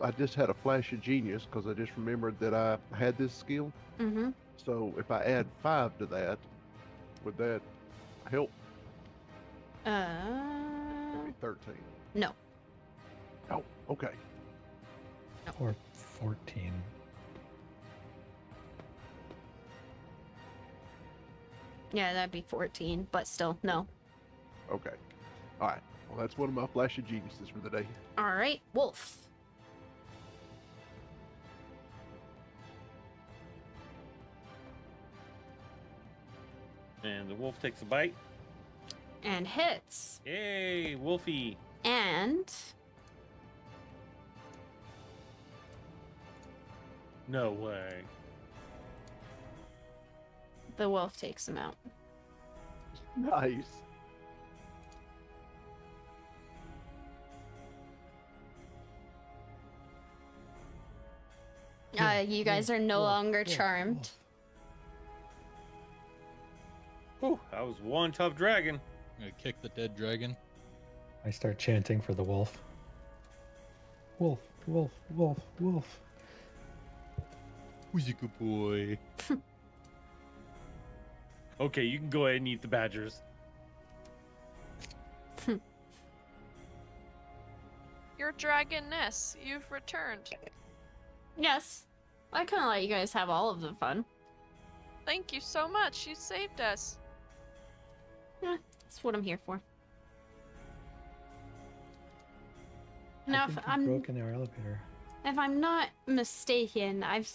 I just had a flash of genius because I just remembered that I had this skill. Mm-hmm. So if I add 5 to that, would that help? Maybe 13. No. Oh, okay. Or 14. Yeah, that'd be 14, but still, no. Okay. All right. Well, that's one of my flash of geniuses for the day. All right, wolf. And the wolf takes a bite. And hits. Yay, Wolfie. And No way. the wolf takes him out. Nice. You guys are no longer charmed. Whew, that was one tough dragon. I'm gonna kick the dead dragon. I start chanting for the wolf. Wolf, wolf, wolf, wolf. Who's a good boy? Okay, you can go ahead and eat the badgers. Your dragoness, you've returned. Yes. I kind of let you guys have all of the fun. Thank you so much. You saved us. That's what I'm here for. I Now, think you broke in our elevator. if I'm not mistaken, I've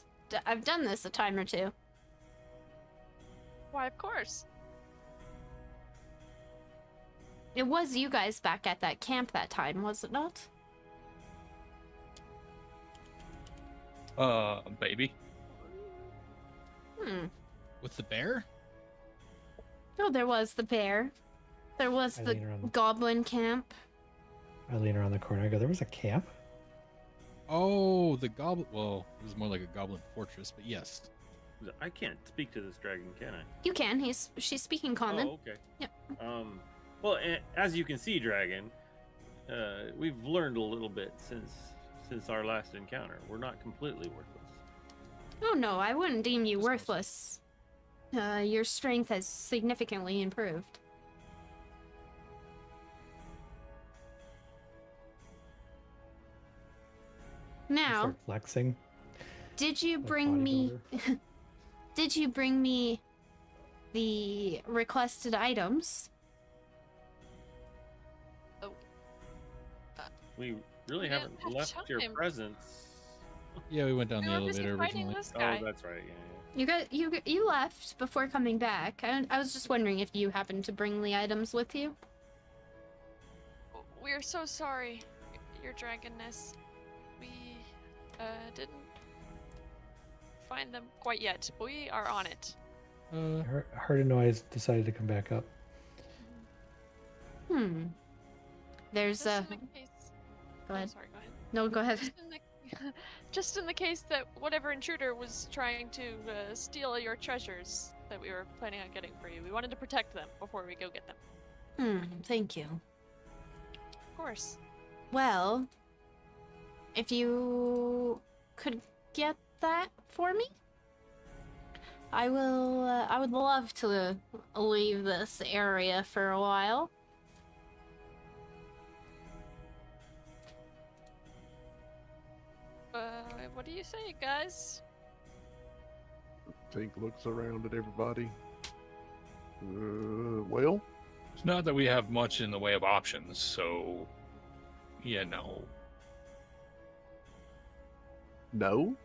done this a time or two. Why, of course. It was you guys back at that camp that time, was it not? Baby. With the bear? No, there was the bear. There was I the lean around. goblin camp. I lean around the corner. I go, there was a camp? Oh, the goblin. Well, it was more like a goblin fortress, but yes. I can't speak to this dragon, can I? You can. She's speaking common. Oh, okay. Yep. Well, as you can see, dragon, we've learned a little bit since our last encounter. We're not completely worthless. Oh no, I wouldn't deem you worthless. Your strength has significantly improved. I Now, start flexing. did you like bring me? bodybuilder. Did you bring me the requested items? We really We haven't didn't have left your time. presence. Yeah, we went down We the were busy elevator fighting originally. this guy. Oh, that's right. Yeah. You left before coming back. I was just wondering if you happened to bring the items with you. We're so sorry, your dragonness. We didn't find them quite yet, but we are on it. Heard a noise, decided to come back up. There's Just in the case. Go ahead. Sorry, go ahead. No, go ahead. Just in the case that whatever intruder was trying to steal your treasures that we were planning on getting for you, we wanted to protect them before we go get them. Thank you. Of course. Well, if you could get that for me, I will. I would love to leave this area for a while. What do you say, guys? Tink looks around at everybody. Well, It's not that we have much in the way of options, so you know. no.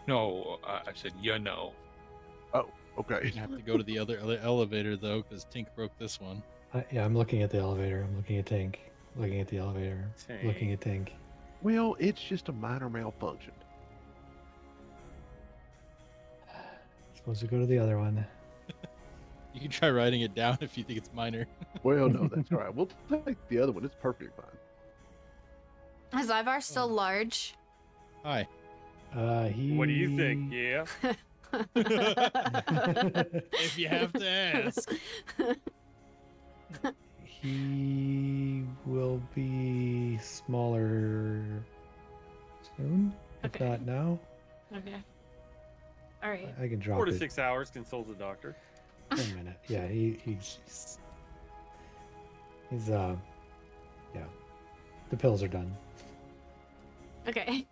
No, I said you know. Okay. You have to go to the other elevator though, because Tink broke this one. Yeah, I'm looking at the elevator. I'm looking at Tank. Looking at the elevator. Looking at Tank. Well, it's just a minor malfunction. Supposed to go to the other one. You can try writing it down if you think it's minor. Well, no, that's all right. We'll take the other one. It's perfectly fine. Is Ivar still large? Hi. He. What do you think? Yeah. If you have to ask. He will be smaller soon, if Okay. not now. Okay. All right. I can drop 4 to it 6 hours. Consult a doctor. in a minute. Yeah, he's yeah. The pills are done. Okay.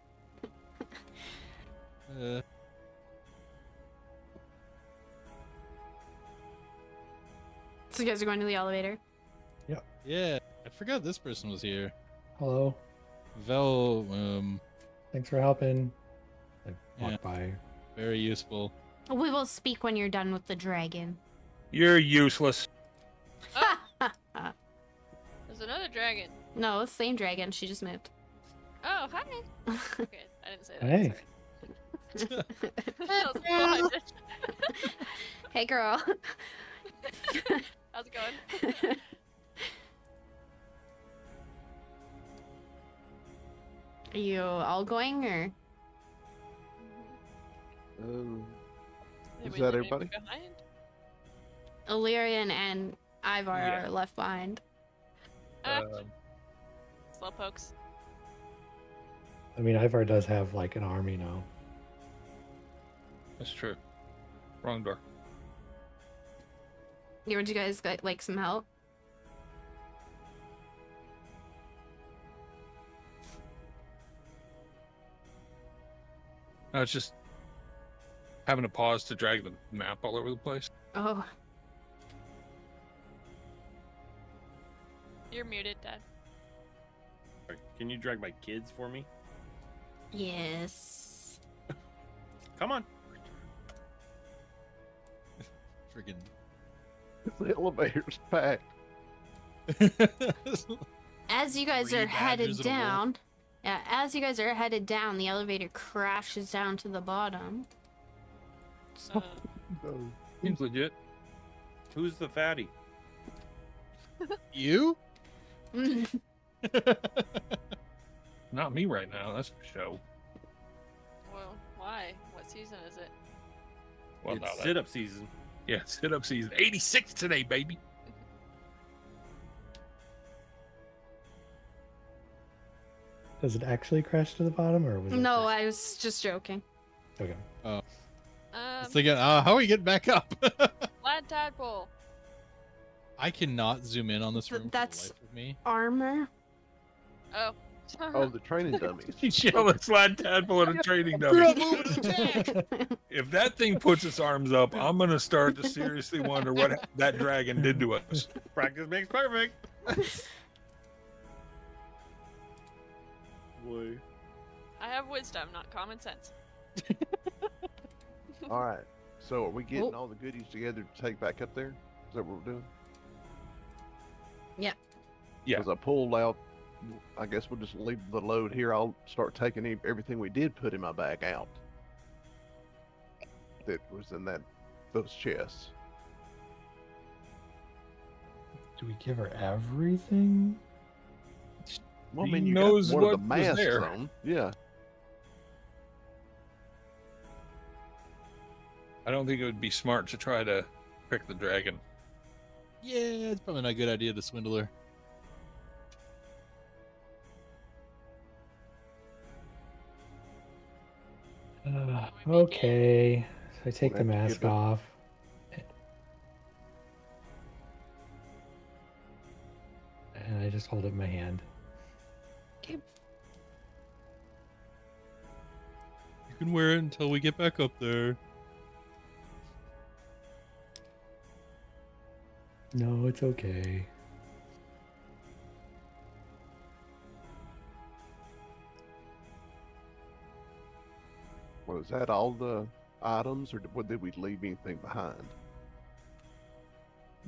So you guys are going to the elevator? Yeah, I forgot this person was here. Hello. Vel, Thanks for helping. I Yeah. walk by. very useful. We will speak when you're done with the dragon. You're useless. There's another dragon. No, it's the same dragon. She just moved. Oh, hi. Okay, I didn't say that. Hey. Sorry. That was behind it. Hey, girl. How's it going? Are you all going, or? Did Is we that leave everybody? anyone behind? Illyrian and Ivar Yeah. are left behind. Slowpokes. I mean, Ivar does have like an army now. That's true. Wrong door. Yeah, would you guys like some help? No, it's just having to pause to drag the map all over the place. Oh, You're muted, Dad. Can you drag my kids for me? yes. Come on. Freaking. The elevator's packed. As you guys Three are headed badgers and a wolf. down, yeah, as you guys are headed down, the elevator crashes down to the bottom. Uh, No. Seems legit. Who's the fatty? You? Not me right now, that's for sure. well, why? What season is it? Well, It's now that- sit-up season. Yeah, sit up season. 86 today, baby. Does it actually crash to the bottom, or was it? No, I was just joking. Okay. Thinking, how are we getting back up? Flat tadpole. I cannot zoom in on this room for the That's- life of me. Armor. Oh. Oh, the training dummies. He's yelling slide tadpole at a training dummy. If that thing puts its arms up, I'm gonna start to seriously wonder what that dragon did to us. Practice makes perfect. Boy. I have wisdom, not common sense. All right. So are we getting Oh. all the goodies together to take back up there? Is that what we're doing? Yep. Yeah. Because I pulled out. I guess we'll just leave the load here. I'll start taking everything we did put in my bag out. That was in those chests. Do we give her everything? Well, I He mean, you knows got one of what the was masks there. on. Yeah. I don't think it would be smart to try to pick the dragon. Yeah, it's probably not a good idea to swindle her. Okay. So I take We'll the have to mask give it- off. And I just hold it in my hand. You can wear it until we get back up there. No, it's okay. Was that all the items, or did we leave anything behind?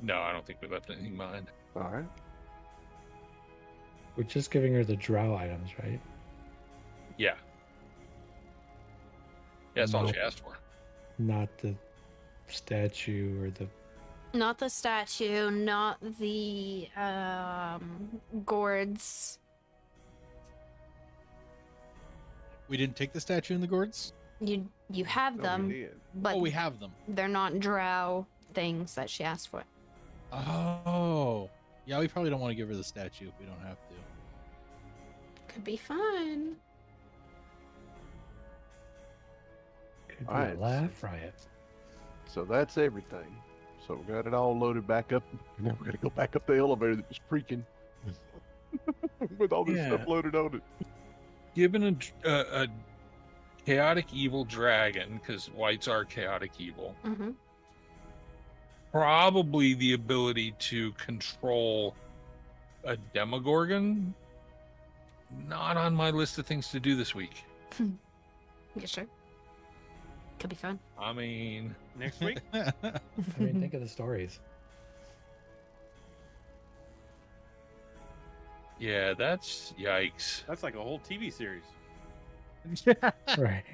No, I don't think we left anything behind. All right. We're just giving her the drow items, right? Yeah. Yeah, that's all No. she asked for. Not the statue or the. Not the statue, not the gourds. We didn't take the statue and the gourds? You have No, them, we did. but Oh, we have them. they're not drow things that she asked for. Oh. Yeah, we probably don't want to give her the statue if we don't have to. Could be fun. Could be Alright. a laugh riot. So that's everything. So we got it all loaded back up. And now we're gonna go back up the elevator that was creaking with all this Yeah. stuff loaded on it. Given a chaotic evil dragon, because whites are chaotic evil, Mm-hmm. probably the ability to control a Demogorgon. Not on my list of things to do this week. Yeah, sure. Could be fun. I mean, Next week? I mean, think of the stories. yeah, that's yikes. That's like a whole TV series. Right.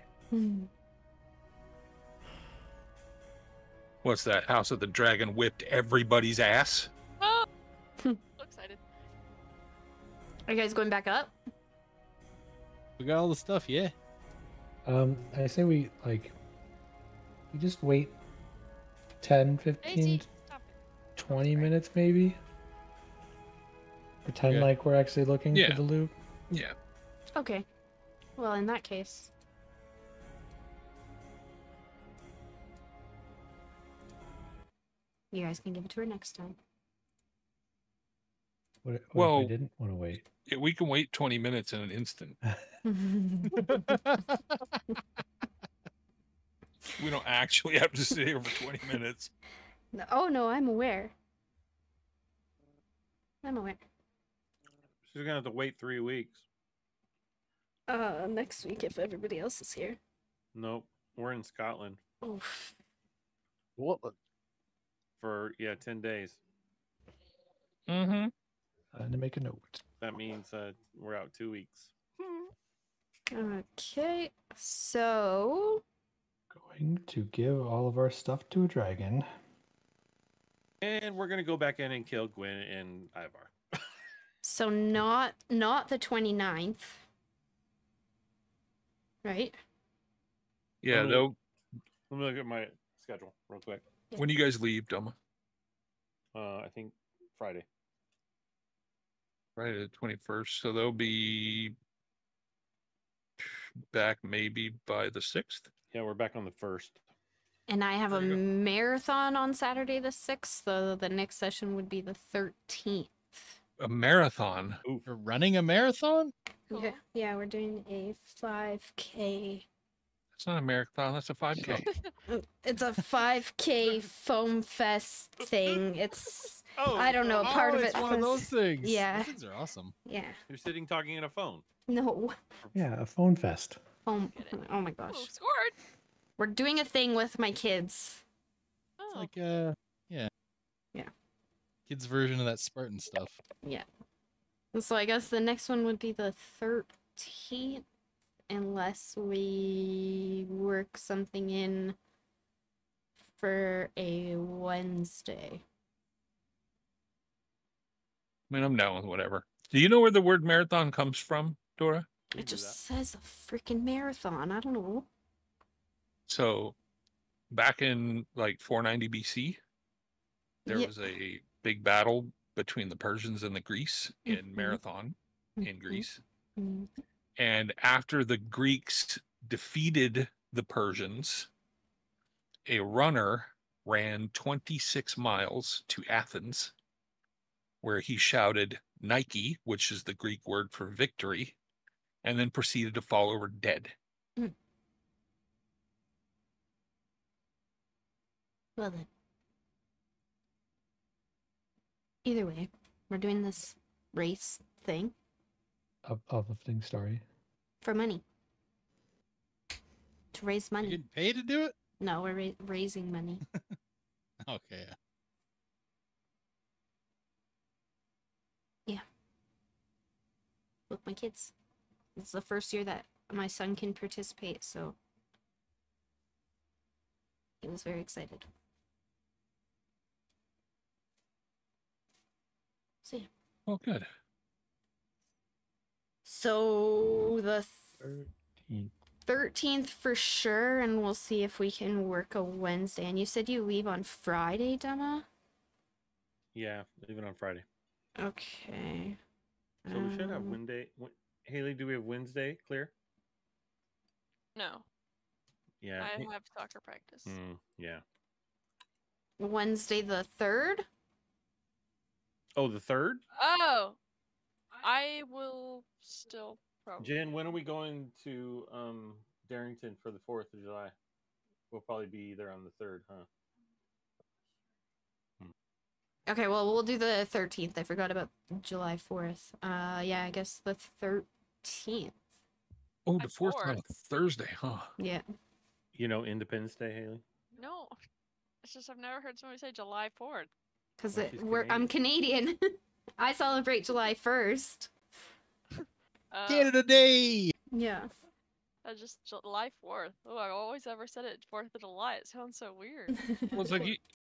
What's that? House of the Dragon whipped everybody's ass? Oh! So excited. Are you guys going back up? We got all the stuff, yeah. I say we just wait 10, 15, Daisy, stop it. 20 minutes maybe. Pretend Okay. like we're actually looking Yeah. for the loot. Yeah. Okay. Well, in that case. You guys can give it to her next time. What if Well- I didn't want to wait? Yeah, we can wait 20 minutes in an instant. We don't actually have to sit here for 20 minutes. Oh, no, I'm aware. I'm aware. She's gonna have to wait 3 weeks. Next week if everybody else is here. Nope. We're in Scotland Oof. What? for 10 days. Mm-hmm. To make a note. That means we're out 2 weeks. Okay, so Going to give all of our stuff to a dragon. And we're gonna go back in and kill Gwen and Ivar. not the 29th. Right? Yeah, Oh. though. Let me look at my schedule real quick. When do you guys leave, Doma? I think Friday. Friday the 21st. So they'll be back maybe by the 6th. Yeah, we're back on the 1st. And I have a There you go. marathon on Saturday the 6th, so the next session would be the 13th. A marathon. Oof. You're running a marathon? Cool. Yeah, we're doing a 5K. That's not a marathon. That's a 5K. It's a 5K foam fest thing. It's Oh, I don't know, so part of it's it one of was- those things. yeah. Those things are awesome. yeah. You're sitting talking in a phone. No. Yeah, a phone fest. Oh, Get it. oh my gosh. Oh, scored. We're doing a thing with my kids. Oh, It's like yeah. Yeah. Kids version of that Spartan stuff. So I guess the next one would be the 13th, unless we work something in for a Wednesday. I mean, I'm down with whatever. Do you know where the word marathon comes from, Dora? We It can do just says a freaking marathon. I don't know. So, back in like 490 BC, there Yeah. was a big battle between the Persians and the Greeks in Mhm. Marathon in Mhm. Greece. Mm. And after the Greeks defeated the Persians, a runner ran 26 miles to Athens, where he shouted Nike, which is the Greek word for victory, and then proceeded to fall over dead. Well then. Either way, we're doing this race thing Uplifting story. for money. To raise You money. getting paid to do it? No, we're raising money. Okay. With my kids. It's the first year that my son can participate, so he was very excited. So yeah. Oh, good. So the 13th. 13th for sure, and we'll see if we can work a Wednesday. And you said you leave on Friday, Dema? Yeah, leaving on Friday. Okay. So we should have Um, Wednesday. Haley, do we have Wednesday clear? no. Yeah. I have soccer practice. Yeah. Wednesday the 3rd? Oh, the 3rd? Oh, I will still probably. Jen, when are we going to Darrington for the 4th of July? We'll probably be there on the 3rd, huh? Okay, well, we'll do the 13th. I forgot about July 4th. Yeah, I guess the 13th. Oh, My the 4th on a fourth. Thursday, huh? Yeah. You know Independence Day, Haley? No, it's just I've never heard somebody say July 4th. Because Well, she's I'm Canadian. I celebrate July 1st. Canada Day! Yeah. Just July 4th. Oh, I've always ever said it 4th of July. It sounds so weird. Well, it's like